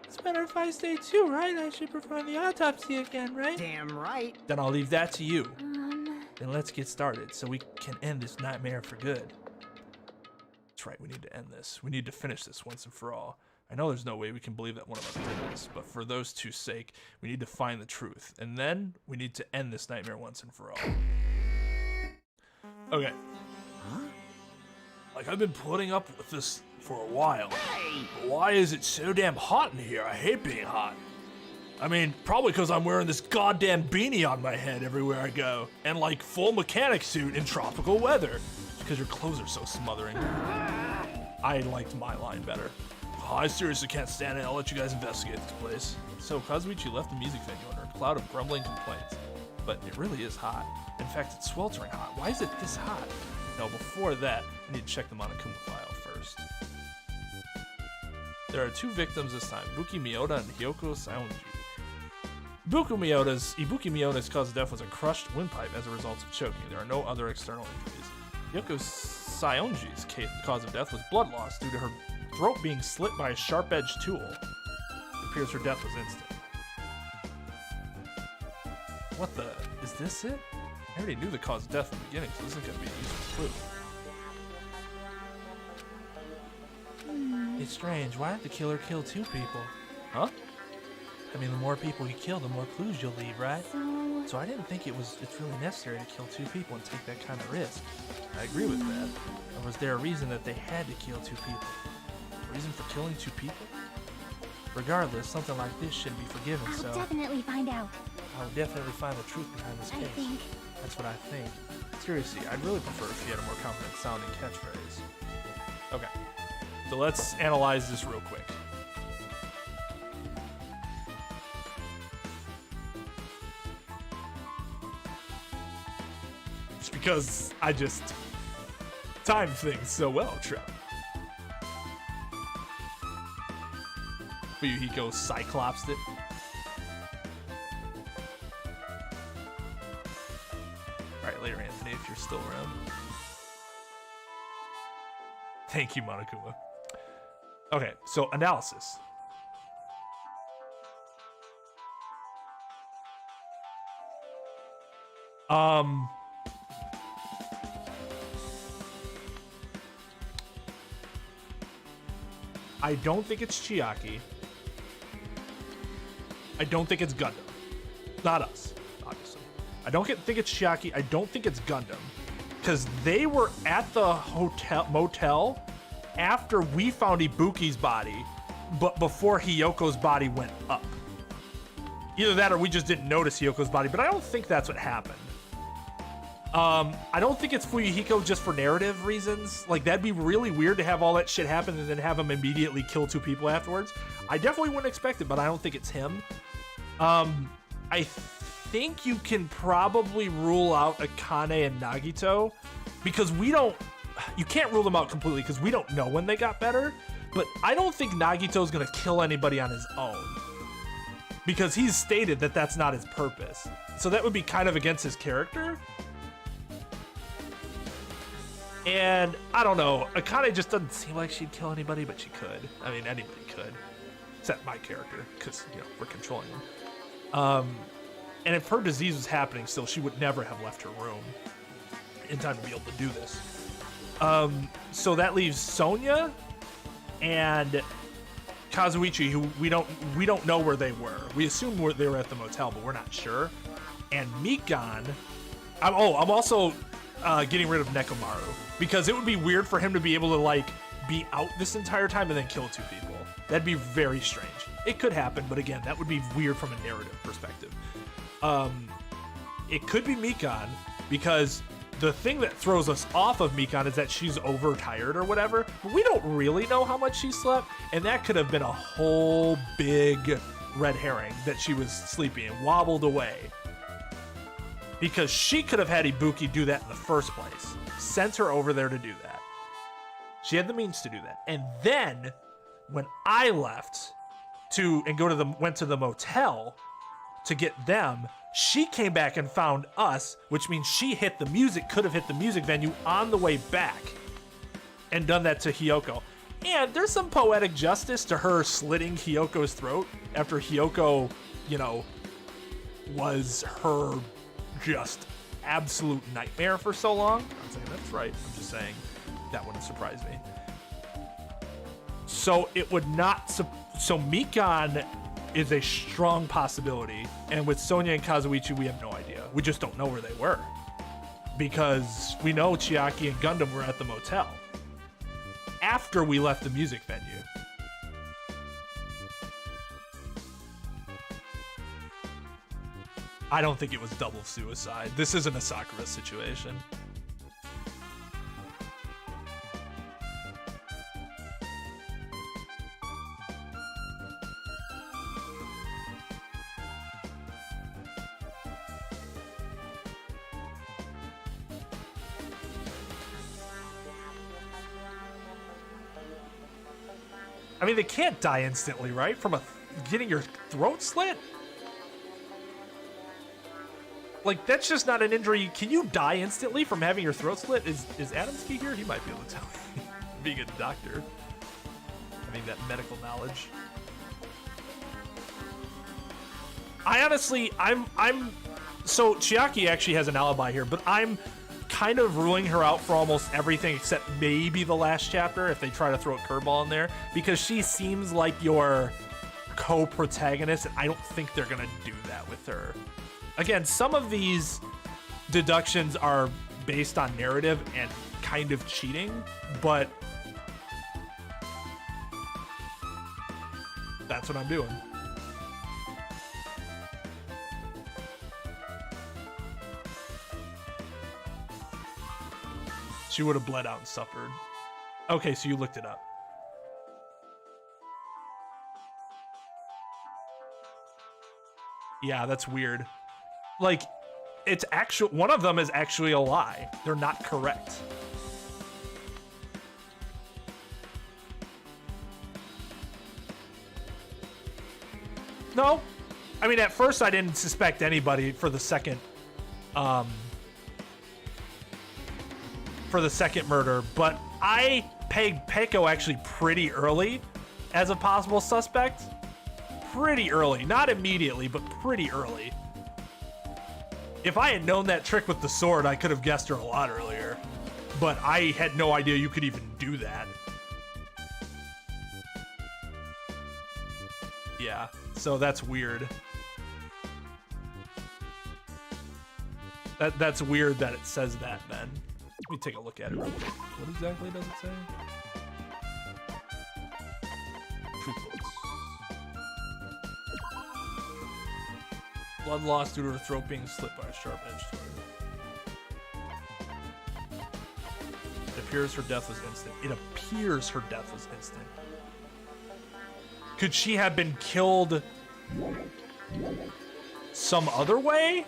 It's better if I stay too, right? I should perform the autopsy again, right? Damn right. Then I'll leave that to you. Then let's get started so we can end this nightmare for good. That's right, we need to end this. We need to finish this once and for all. I know there's no way we can believe that one of us did this, but for those two's sake, we need to find the truth. And then we need to end this nightmare once and for all. Okay. Like, I've been putting up with this for a while. But why is it so damn hot in here? I hate being hot. I mean, probably because I'm wearing this goddamn beanie on my head everywhere I go. And like full mechanic suit in tropical weather. Because your clothes are so smothering. I liked my line better. Oh, I seriously can't stand it. I'll let you guys investigate this place. So Kazuichi left the music venue under a cloud of grumbling complaints. But it really is hot. In fact, it's sweltering hot. Why is it this hot? No, before that, I need to check the Monokuma file first. There are two victims this time, Ibuki Miyota and Hyoko Saionji. Ibuki Miyota's cause of death was a crushed windpipe as a result of choking. There are no other external injuries. Hyoko Saionji's cause of death was blood loss due to her throat being slit by a sharp-edged tool. It appears her death was instant. What the? Is this it? I already knew the cause of death from the beginning, so this is going to be a useful clue. It's strange. Why did the killer kill two people? Huh? I mean, the more people you kill, the more clues you'll leave, right? So I didn't think it's really necessary to kill two people and take that kind of risk. I agree with that. Or was there a reason that they had to kill two people? A reason for killing two people? Regardless, something like this shouldn't be forgiven, so I'll definitely find out. I'll definitely find the truth behind this I case. think. That's what I think. Seriously, I'd really prefer if you had a more confident sounding catchphrase. Okay, so let's analyze this real quick. Just because I just time things so well, Trev. Fuyuhiko cyclopsed it. Alright, later, Anthony, if you're still around. Thank you, Monokuma. Okay, so analysis. I don't think it's Chiaki. I don't think it's Gundam. Not us, obviously. I don't think it's Chiaki. I don't think it's Gundam. Because they were at the motel after we found Ibuki's body, but before Hyoko's body went up. Either that or we just didn't notice Hyoko's body, but I don't think that's what happened. I don't think it's Fuyuhiko just for narrative reasons. Like, that'd be really weird to have all that shit happen and then have him immediately kill two people afterwards. I definitely wouldn't expect it, but I don't think it's him. I think you can probably rule out Akane and Nagito because you can't rule them out completely because we don't know when they got better, but I don't think Nagito's gonna kill anybody on his own because he's stated that that's not his purpose. So that would be kind of against his character. And I don't know, Akane just doesn't seem like she'd kill anybody, but she could. I mean, anybody could, except my character, because, you know, we're controlling him. And if her disease was happening still, she would never have left her room in time to be able to do this. So that leaves Sonya and Kazuichi, who we don't know where they were. We assume they were at the motel, but we're not sure. And Mikan. I'm also getting rid of Nekomaru because it would be weird for him to be able to like be out this entire time and then kill two people. That'd be very strange. It could happen, but again, that would be weird from a narrative perspective. It could be Mikan because the thing that throws us off of Mikan is that she's overtired or whatever. But we don't really know how much she slept, and that could have been a whole big red herring that she was sleepy and wobbled away. Because she could have had Ibuki do that in the first place. Sent her over there to do that. She had the means to do that. And then, when I left went to the motel to get them, she came back and found us, which means she could have hit the music venue on the way back and done that to Hiyoko. And there's some poetic justice to her slitting Hiyoko's throat after Hiyoko, was her just absolute nightmare for so long. I'm saying that's right. I'm just saying that wouldn't surprise me. So it would not. So Mikan is a strong possibility, and with Sonya and Kazuichi, we have no idea. We just don't know where they were because we know Chiaki and Gundam were at the motel after we left the music venue. I don't think it was double suicide. This isn't a Sakura situation. I mean, they can't die instantly, right? From getting your throat slit? Like, that's just not an injury. Can you die instantly from having your throat slit? Is Adamski here? He might be able to tell me. Being a doctor. Having that medical knowledge. I honestly, so Chiaki actually has an alibi here, but I'm kind of ruling her out for almost everything except maybe the last chapter if they try to throw a curveball in there, because she seems like your co-protagonist, and I don't think they're gonna do that with her. Again, some of these deductions are based on narrative and kind of cheating, but that's what I'm doing. She would have bled out and suffered. Okay, so you looked it up. Yeah, that's weird. Like, it's actual. One of them is actually a lie. They're not correct. No, I mean, at first I didn't suspect anybody for the second murder, but I pegged Peko actually pretty early as a possible suspect. Pretty early, not immediately, but pretty early. If I had known that trick with the sword, I could have guessed her a lot earlier, but I had no idea you could even do that. Yeah, so that's weird. That's weird that it says that then. Let me take a look at it real quick. What exactly does it say? Truth quotes. Blood loss due to her throat being slit by a sharp-edged sword. It appears her death was instant. It appears her death was instant. Could she have been killed some other way?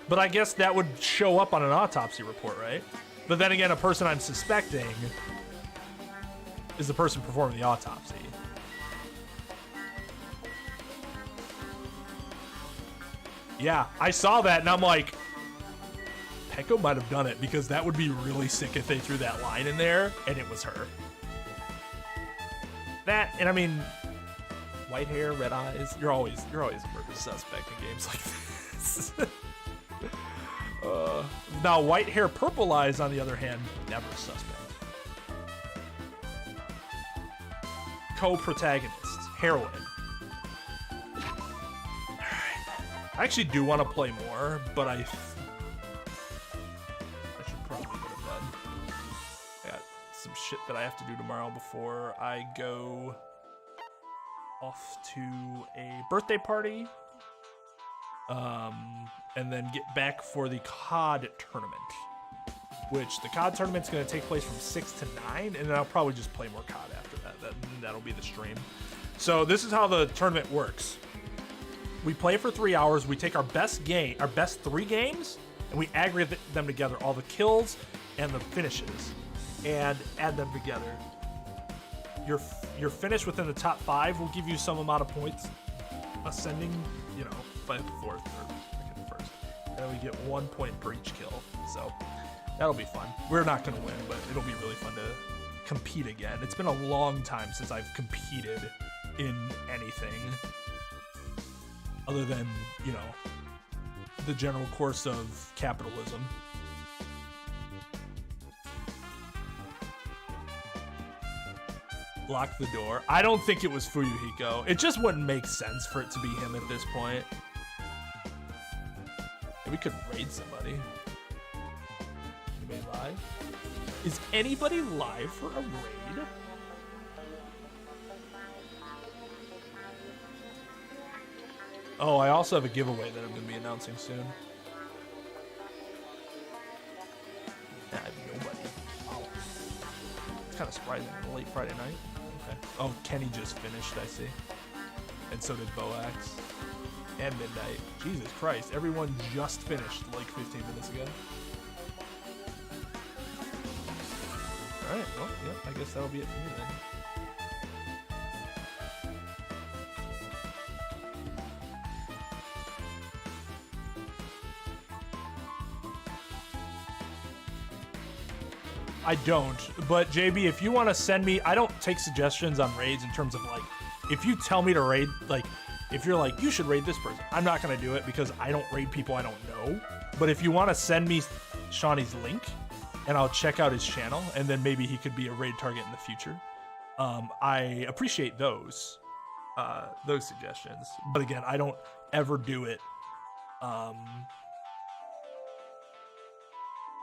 But I guess that would show up on an autopsy report, right? But then again, a person I'm suspecting is the person performing the autopsy. Yeah, I saw that and I'm like, Peko might have done it, because that would be really sick if they threw that line in there and it was her. That, and I mean, white hair, red eyes, you're always a murder suspect in games like this. Now, white hair, purple eyes, on the other hand, never suspect. Co-protagonist, heroine. I actually do want to play more, but I should probably go to bed. I got some shit that I have to do tomorrow before I go off to a birthday party and then get back for the COD tournament, which the COD tournament's going to take place from 6 to 9, and then I'll probably just play more COD after that. That'll be the stream. So this is how the tournament works. We play for 3 hours. We take our best 3 games, and we aggregate them together, all the kills and the finishes, and add them together. Your finish within the top 5 will give you some amount of points, ascending, you know, by 4th, 3rd, 2nd, 1st. And then we get 1 point per each kill. So that'll be fun. We're not gonna win, but it'll be really fun to compete again. It's been a long time since I've competed in anything other than, you know, the general course of capitalism. Lock the door. I don't think it was Fuyuhiko. It just wouldn't make sense for it to be him at this point. We could raid somebody. Anybody live? Is anybody live for a raid? Oh, I also have a giveaway that I'm going to be announcing soon. I have nobody. Wow. It's kind of surprising on a late Friday night. Okay. Oh, Kenny just finished, I see. And so did Boax. And Midnight. Jesus Christ, everyone just finished like 15 minutes ago. Alright, well, yeah, I guess that'll be it for me then. I don't, but JB, if you want to send me, I don't take suggestions on raids in terms of like, if you tell me to raid, like, if you're like, you should raid this person, I'm not going to do it because I don't raid people I don't know. But if you want to send me Shawnee's link and I'll check out his channel and then maybe he could be a raid target in the future. I appreciate those suggestions. But again, I don't ever do it.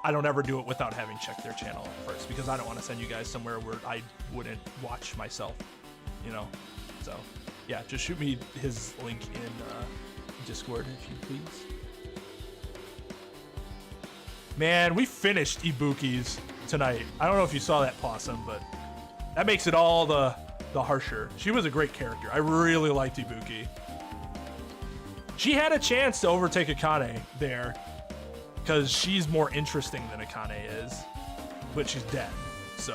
I don't ever do it without having checked their channel first because I don't want to send you guys somewhere where I wouldn't watch myself, you know? So, yeah, just shoot me his link in Discord if you please. Man, we finished Ibuki's tonight. I don't know if you saw that, Possum, but that makes it all the harsher. She was a great character. I really liked Ibuki. She had a chance to overtake Akane there, because she's more interesting than Akane is, but she's dead, so.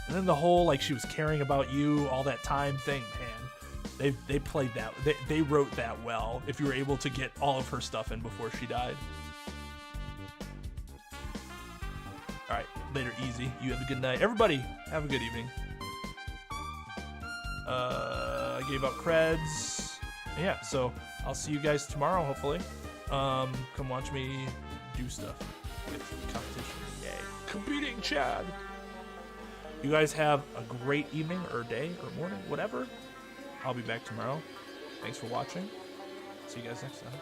And then the whole, like, she was caring about you all that time thing, man. They played that, they wrote that well, if you were able to get all of her stuff in before she died. All right, later, Easy. You have a good night. Everybody, have a good evening. I gave out creds. Yeah, so I'll see you guys tomorrow, hopefully. Come watch me do stuff with competition. Yay. Competing Chad. You guys have a great evening or day or morning, whatever. I'll be back tomorrow. Thanks for watching. See you guys next time.